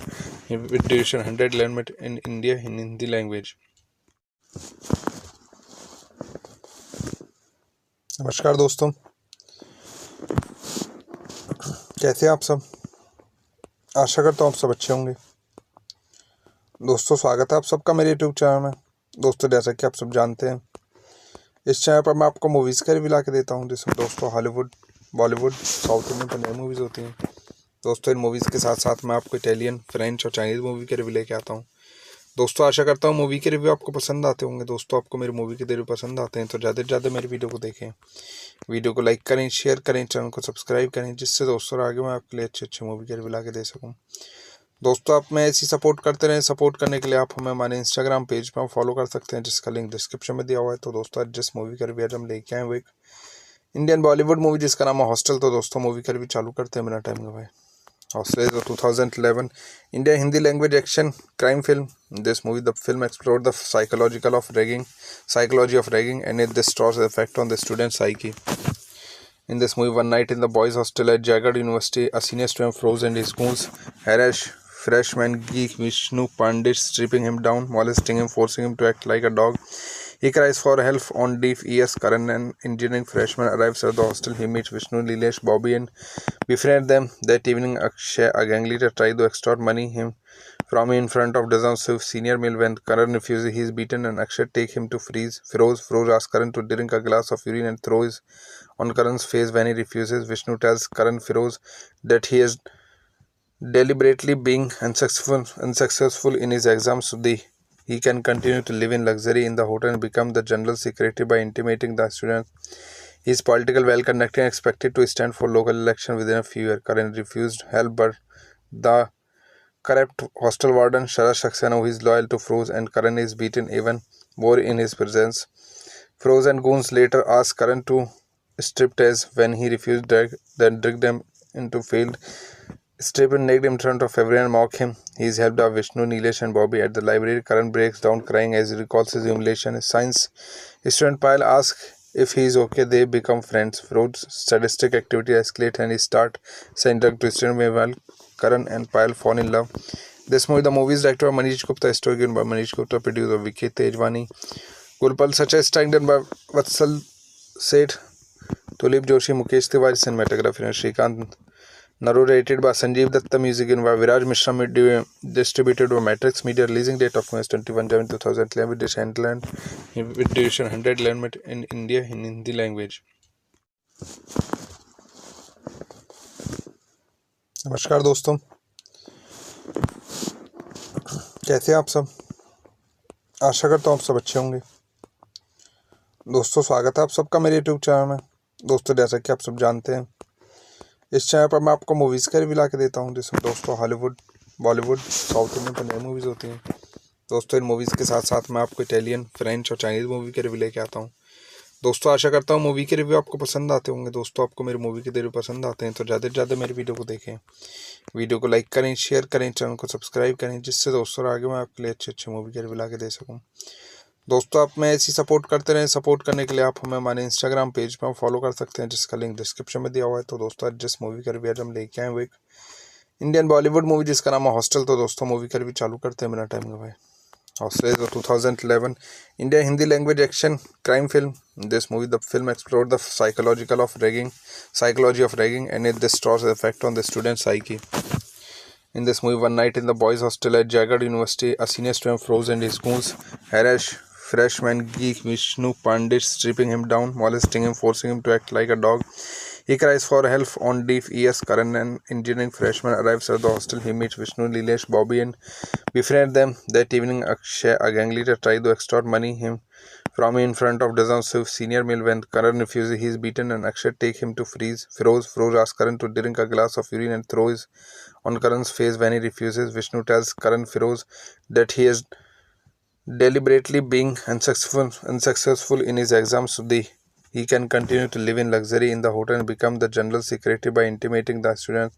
with division 100 language in India in Hindi language. नमस्कार दोस्तों, कैसे हैं आप सब। आशा करता हूँ आप सब अच्छे होंगे। दोस्तों, स्वागत है आप सबका मेरे यूट्यूब चैनल में। दोस्तों, जैसा कि आप सब जानते हैं, इस चैनल पर मैं आपको मूवीज़ का रिव्यू ला के देता हूं, जिसमें दोस्तों हॉलीवुड, बॉलीवुड, साउथ इंडियन पर नई मूवीज़ होती हैं। दोस्तों, इन मूवीज़ के साथ साथ मैं आपको इटालियन, फ्रेंच और चाइनीज़ मूवी के रिव्यू लेके आता हूं। दोस्तों, आशा करता हूं मूवी के रिव्यू आपको पसंद आते होंगे। दोस्तों, आपको मेरी मूवी के रिव्यू पसंद आते हैं तो ज़्यादा से ज़्यादा मेरी वीडियो को देखें, वीडियो को लाइक करें, शेयर करें, चैनल को सब्सक्राइब करें, जिससे दोस्तों आगे मैं आपके लिए अच्छे मूवी के रिव्यू ला के दे सकूँ। दोस्तों, आप मैं ऐसी सपोर्ट करते रहें। सपोर्ट करने के लिए आप हमें हमारे इंस्टाग्राम पेज पर फॉलो कर सकते हैं, जिसका लिंक डिस्क्रिप्शन में दिया हुआ है। तो दोस्तों, आज जिस मूवी का रिव्यू आज हम लेके आए वो एक इंडियन बॉलीवुड मूवी जिसका नाम है हॉस्टल। तो दोस्तों, मूवी का रिव्यू चालू करते हैं बिना टाइम गवाए। Hostel is a 2011 India Hindi language action crime film. In this movie, the film explored the psychology of ragging, and it destroys the effect on the student's psyche. In this movie, one night in the boys' hostel at Jagat University, a senior student Feroz and his goons harass freshman geek Vishnu Pandit, stripping him down, molesting him, forcing him to act like a dog. He cries for help on deaf ears. Karan, an engineering freshman, arrives at the hostel. He meets Vishnu, Nilesh, Bobby, and befriends them. That evening, Akshay, a gang leader, tries to extort him from in front of dozens of senior male. When Karan refuses, he is beaten, and Akshay takes him to Feroz. Feroz asks Karan to drink a glass of urine and throws on Karan's face. When he refuses, Vishnu tells Karan Feroz that he is deliberately being unsuccessful in his exams so he can continue to live in luxury in the hotel and become the general secretary by intimidating the students. He is political, well-connected and expected to stand for local election within a few years. Karan refused help, but the corrupt hostel warden Sharad Saxena, who is loyal to Feroz, and Karan is beaten even more in his presence. Feroz and goons later ask Karan to striptease. When he refused, then drag them into field. Strip and naked in front of everyone and mock him. He is helped by Vishnu, Nilesh and Bobby at the library. Karan breaks down crying as he recalls his humiliation. His science student Payal asks if he is okay. They become friends. Feroz's sadistic activity escalates and he starts saying drug to student. Meanwhile, Karan and Payal fall in love. The movie is directed by Manish Gupta, story given by Manish Gupta, produced by Vicky Tejwani, Gulpal Sachai, starring done by Vatsal Seth, Tulip Joshi, Mukesh Tiwari, cinematography and Shrikant. Narrated by Sanjeev Datta, music in by Viraj Mishra, distributed by Matrix Media, releasing date of August 21 January 2011 with distribution 111 in India in Hindi language. नमस्कार दोस्तों, कैसे हैं आप सब। आशा करता हूँ आप सब अच्छे होंगे। दोस्तों, स्वागत है आप सबका मेरे यूट्यूब चैनल में। दोस्तों, जैसा कि आप सब जानते हैं, इस चैनल पर मैं आपको मूवीज़ का रिव्यू ला के देता हूँ, जिसमें दोस्तों हॉलीवुड, बॉलीवुड, साउथ इंडियन पर नई मूवीज़ होती हैं। दोस्तों, इन मूवीज़ के साथ साथ मैं आपको इटालियन, फ्रेंच और चाइनीज़ मूवी के रिव्यू लेके आता हूँ। दोस्तों, आशा करता हूँ मूवी के रिव्यू आपको पसंद आते होंगे। दोस्तों, आपको मेरी मूवी के रिव्यू पसंद आते हैं तो ज़्यादा से ज़्यादा मेरी वीडियो को देखें, वीडियो को लाइक करें, शेयर करें, चैनल को सब्सक्राइब करें, जिससे दोस्तों आगे मैं आपके लिए अच्छे मूवी के रिव्यू ला के दे सकूँ। दोस्तों, आप मैं ऐसी सपोर्ट करते रहें। सपोर्ट करने के लिए आप हमें हमारे इंस्टाग्राम पेज पर फॉलो कर सकते हैं, जिसका लिंक डिस्क्रिप्शन में दिया हुआ है। तो दोस्तों, आज जिस मूवी का रिव्यू आज हम लेके आए वो एक इंडियन बॉलीवुड मूवी जिसका नाम है हॉस्टल। तो दोस्तों, मूवी का रिव्यू चालू करते हैं बिना टाइम गवाए। Hostel is a 2011 India Hindi language action crime film. This movie, the film explored the psychology of ragging, and it destroys the effect on the student's psyche. In this movie, one night in the boys' hostel at Jagged University, a senior student Feroz and his goons harass freshman geek Vishnu Pandit, stripping him down, molesting him, forcing him to act like a dog. He cries for help on deaf ears. Karan, an engineering freshman, arrives at the hostel. He meets Vishnu, Nilesh, Bobby, and befriends them. That evening, Akshay, a gang leader, tries to extort him from in front of dozens of senior male. When Karan refuses, he is beaten, and Akshay takes him to Feroz. Feroz asks Karan to drink a glass of urine and throws on Karan's face. When he refuses, Vishnu tells Karan Feroz that he is deliberately being unsuccessful in his exams so he can continue to live in luxury in the hotel and become the general secretary by intimidating the students.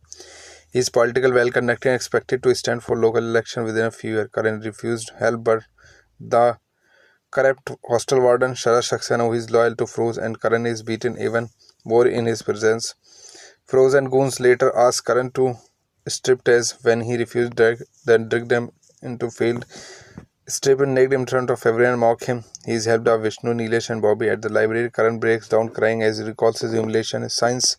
He is political, well-connected and expected to stand for local election within a few years. Karan refused help, but the corrupt hostel warden Sharad Saxena, who is loyal to Feroz, and Karan is beaten even more in his presence. Feroz and goons later ask Karan to striptease. When he refused, then drag them into field. Strip and naked in front of everyone and mock him. He is helped by Vishnu, Nilesh and Bobby at the library. Karan breaks down crying as he recalls his humiliation. His science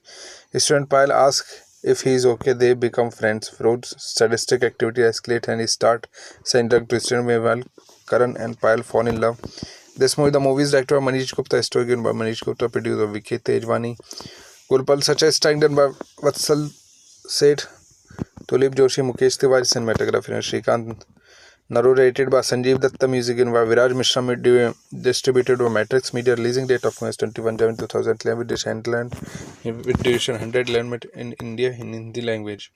student Payal asks if he is okay. They become friends. Feroz's sadistic activity escalates and he starts saying drug to student. Meanwhile, Karan and Payal fall in love. The movie is directed by Manish Gupta, story given by Manish Gupta, produced by Vicky Tejwani, Gulpal Sachai, starring done by Vatsal Seth, Tulip Joshi, Mukesh Tiwari, cinematography and Shrikant. Narrated by Sanjeev Datta, music in by Viraj Mishra, distributed by Matrix Media, releasing date of August 21 January 2011 with distribution 111 in India in Hindi language.